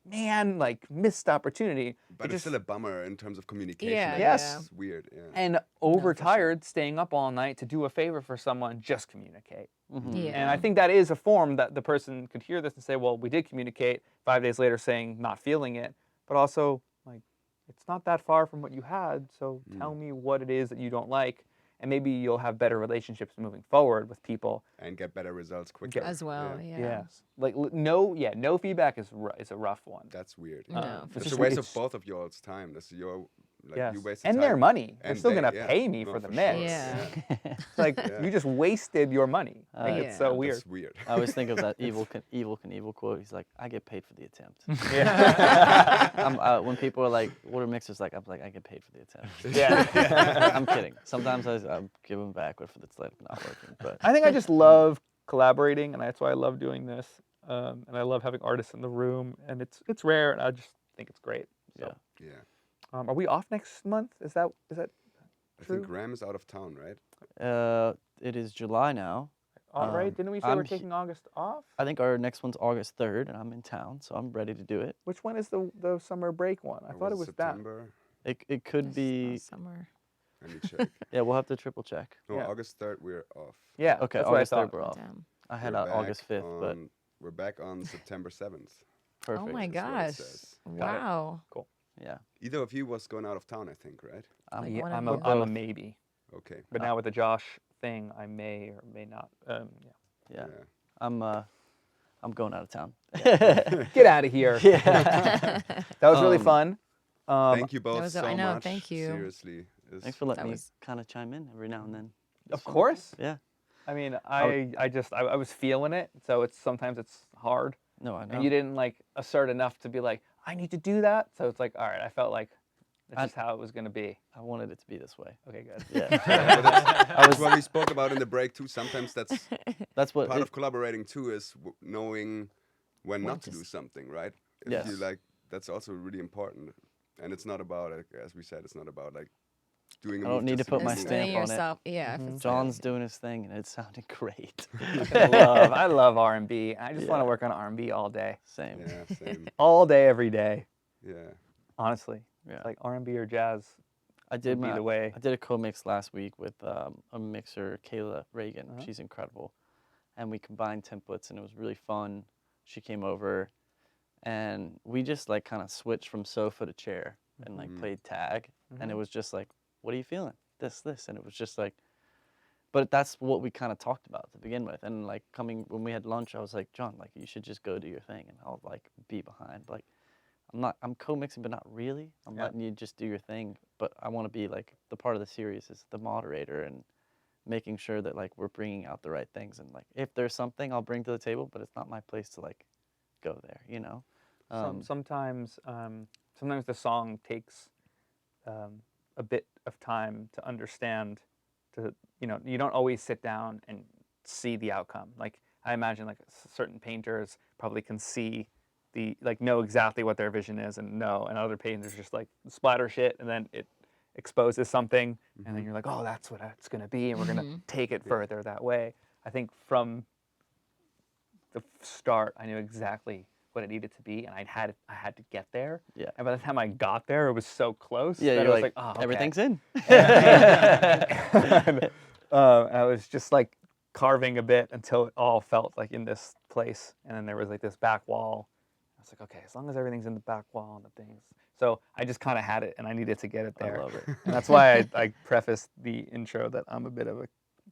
man, like, missed opportunity. But It it's just- still a bummer in terms of communication. Yeah, I Yes. guess. It's weird. Yeah. and overtired, staying up all night to do a favor for someone, just communicate. Yeah. And I think that is a form that the person could hear this and say, well, we did communicate, 5 days later saying not feeling it, but also, like, it's not that far from what you had, so tell me what it is that you don't like, and maybe you'll have better relationships moving forward with people. And get better results quicker. As well. Yeah. Yes. Like, no feedback is a rough one. That's weird. No, for It's It's just- a waste it's- of both of y'all's time. That's your, like, Yes. you wasted And time. their money. They're And still they- gonna yeah. pay me No, for the for mix. sure. Yeah. It's like, Yeah. you just wasted your money. Like, it's so Yeah. weird. That's weird. I always think of that Evil Knievel quote. He's like, I get paid for the attempt. Yeah. When people are like, what are mixers like? I'm like, I get paid for the attempt. Yeah. I'm kidding. Sometimes I give them back if it's like not working. But I think I just love collaborating, and that's why I love doing this. And I love having artists in the room, and it's rare, and I just think it's great. So, yeah. Yeah. are we off next month? Is that I True. think Graham is out of town, right? It is July now. all right? Didn't we say we're I'm he- taking August off? I think our next one's August 3rd, and I'm in town, so I'm ready to do it. Which one is the summer break one? I Or thought it was that. September. It could This be. summer. Let me check. Yeah, we'll have to triple check. No, Yeah. August 3rd, we're off. Yeah. Okay, that's what I August 3rd thought. we're off. Damn. I had We're out back August 5th, but on- We're back on September 7th. perfect. Oh my is what it gosh. says. Wow. Yeah. Either of you was going out of town, I think, right? Like Yeah, one of I'm you. a maybe. Okay. But now with the Josh thing, I may or may not. Yeah. Yeah. I'm going out of town. Get out of here. Yeah. That was really fun. Thank you both was- so I know, much. thank you. Seriously. It's- Thanks for letting That me was- kind of chime in every now and then. Of course. Yeah. I mean, I was feeling it, so sometimes it's hard. No, I know. And you didn't like assert enough to be like, I need to do that. So it's like, all right, I felt like That's just how it was gonna be. I wanted it to be this way. Okay, good. Yeah. That's what we spoke about in the break too. Sometimes That's what part of collaborating too is knowing when not to do something, right? If Yes. you like, that's also really important. And it's not about, like, as we said, it's not about like doing. I don't need to put my It's stamp putting on it. yourself, yeah. if it's John's doing his thing, and it sounded great. I love R&B. I just want Yeah. to work on R&B all day, Same. Yeah, same. all day, every day. Yeah. Honestly, Yeah. like R&B or jazz. I did would be the way. I did a co-mix last week with a mixer, Kayla Reagan. She's incredible, and we combined templates, and it was really fun. She came over, and we just like kind of switched from sofa to chair and like played tag, and it was just like, what are you feeling? This, and it was just like, but that's what we kind of talked about to begin with, and like when we had lunch, I was like, John, like you should just go do your thing, and I'll like be behind, like. I'm co-mixing, but not really. I'm letting you just do your thing, but I want to be like the part of the series is the moderator and making sure that like we're bringing out the right things, and like if there's something I'll bring to the table, but it's not my place to like go there, you know. Sometimes the song takes a bit of time to understand. You don't always sit down and see the outcome. Like I imagine, like certain painters probably can see know exactly what their vision is and other painters just like splatter shit, and then it exposes something, and then you're like, oh, that's what it's gonna be, and we're gonna take it further that way. I think from the start, I knew exactly what it needed to be, and I had to get there. Yeah. And by the time I got there, it was so close. Yeah, that you're it was like, oh, okay. everything's in. And, I was just like carving a bit until it all felt like in this place, and then there was like this back wall. I was like, okay, as long as everything's in the back wall and the things. So I just kind of had it, and I needed to get it there. I love it. And that's why I prefaced the intro that I'm a bit of a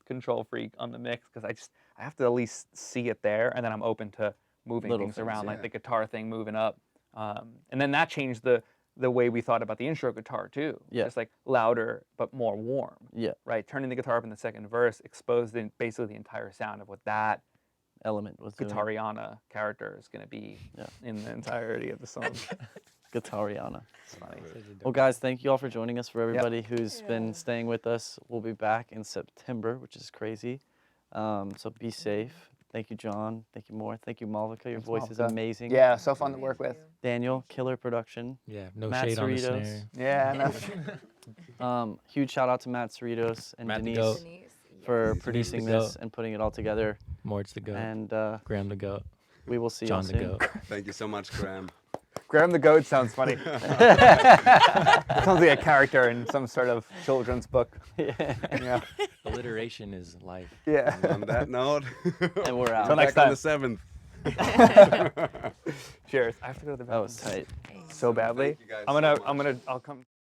control freak on the mix, because I have to at least see it there, and then I'm open to moving Little things things, around, like yeah. the guitar thing moving up. And then that changed the way we thought about the intro guitar too. Yeah. Just like louder but more warm. Yeah, Right, turning the guitar up in the second verse exposed basically the entire sound of what that element was doing. Guitariana character is going to be in the entirety of the song. Guitariana. It's funny. Well, guys, thank you all for joining us. For everybody who's been staying with us, we'll be back in September, which is crazy. So be safe. Thank you, John. Thank you, Moritz. Thank you, Malavika. Your voice is Malavika. amazing. Yeah, so fun to work with. Daniel, killer production. Yeah, no Matt shade on the Cerritos. snare. Yeah, no. Huge shout out to Matt Cerritos and Matt the Denise goat. for Denise producing the this goat. and putting it all together. Moritz the goat. And Graham the goat. we will see John you the soon. goat. Thank you so much, Graham. Graham the Goat sounds funny. It sounds like a character in some sort of children's book. Yeah. Alliteration is life. Yeah. And on that note, And we're out. Till next back on time. the 7th. Cheers. I have to go to the That bathroom was tight. so badly. Thank you guys so much. I'll come.